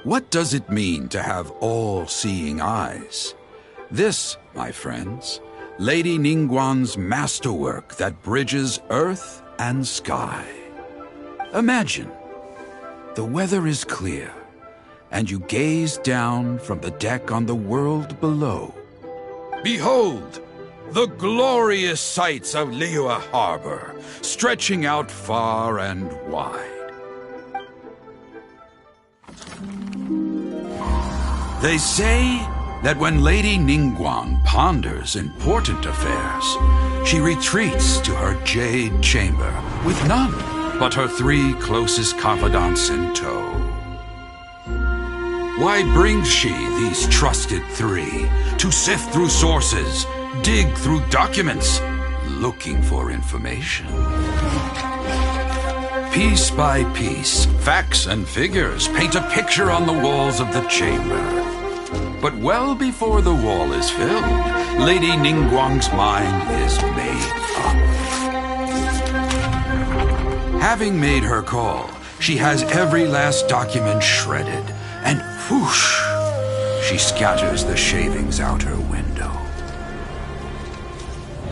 What does it mean to have all-seeing eyes? This, my friends, Lady Ningguang's masterwork that bridges earth and sky. Imagine, the weather is clear, and you gaze down from the deck on the world below. Behold! The glorious sights of Liyue Harbor, stretching out far and wide. They say that when Lady Ningguang ponders important affairs, she retreats to her jade chamber with none but her 3 closest confidants in tow. Why brings she these trusted 3 to sift through sources, dig through documents, looking for information? Piece by piece, facts and figures paint a picture on the walls of the chamber. But well before the wall is filled, Lady Ningguang's mind is made up. Having made her call, she has every last document shredded, and whoosh, she scatters the shavings out her window.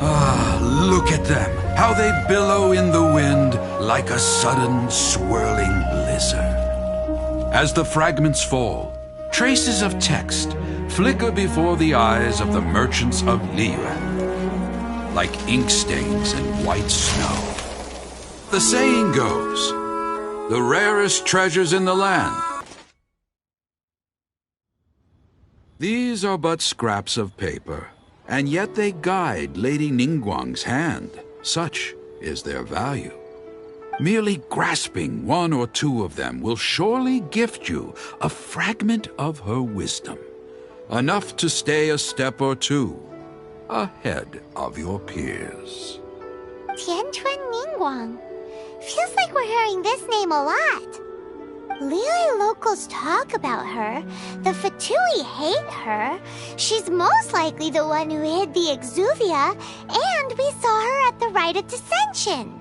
Ah, look at them, how they billow in the wind like a sudden swirling blizzard. As the fragments fall, traces of text flicker before the eyes of the merchants of Liyue, like ink stains in white snow. The saying goes, the rarest treasures in the land. These are but scraps of paper, and yet they guide Lady Ningguang's hand. Such is their value. Merely grasping 1 or 2 of them will surely gift you a fragment of her wisdom. enough to stay a step or two ahead of your peers. Tianchuan Ningguang. Feels like we're hearing this name a lot. Liyue locals talk about her. The Fatui hate her. She's most likely the one who hid the Exuvia, and we saw her at the Rite of Descension.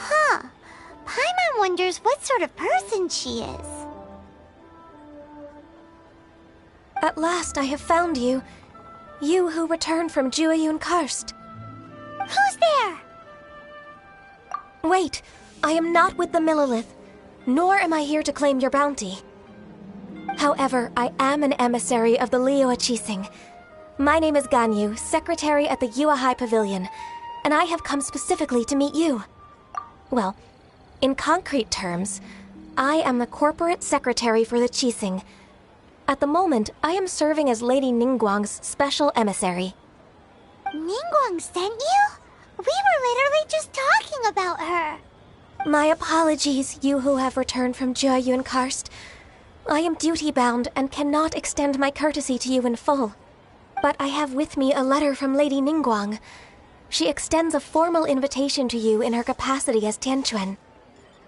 Huh. Paimon wonders what sort of person she is. At last I have found you. You who returned from Jueyun Karst. Who's there? Wait, I am not with the Millelith, nor am I here to claim your bounty. However, I am an emissary of the Liyue Chising. My name is Ganyu, secretary at the Yue High Pavilion, and I have come specifically to meet you. Well, in concrete terms, I am the corporate secretary for the Chising. At the moment, I am serving as Lady Ningguang's special emissary. Ningguang sent you? We were literally just talking about her. My apologies, you who have returned from Jueyun Karst. I am duty-bound and cannot extend my courtesy to you in full. But I have with me a letter from Lady Ningguang. She extends a formal invitation to you in her capacity as Tianchuan.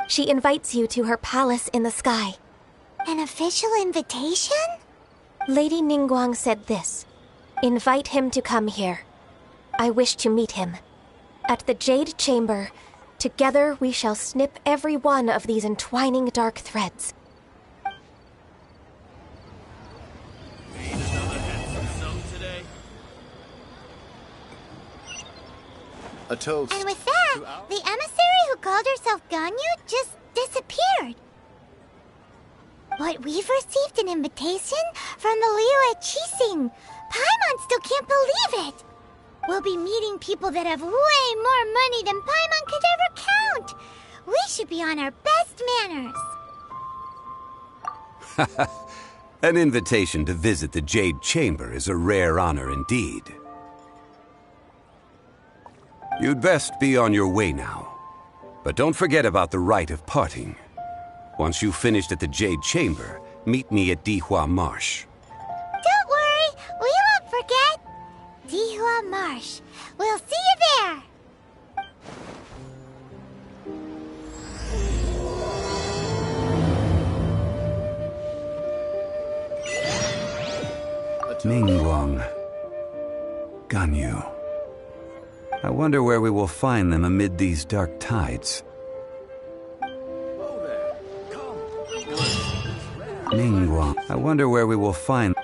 She invites you to her palace in the sky. An official invitation? Lady Ningguang said this. Invite him to come here. I wish to meet him. At the Jade Chamber, together we shall snip every one of these entwining dark threads. A toast. And with that, the emissary who called herself Ganyu just disappeared. But we've received an invitation from the Liyue Chising. Paimon still can't believe it. We'll be meeting people that have way more money than Paimon could ever count. We should be on our best manners. An invitation to visit the Jade Chamber is a rare honor indeed. You'd best be on your way now. But don't forget about the rite of parting. Once you've finished at the Jade Chamber, meet me at Dihua Marsh. Don't worry, we won't forget. Dihua Marsh. We'll see you there. Ningguang. Ganyu. I wonder where we will find them amid these dark tides. Ningguang. I wonder where we will find...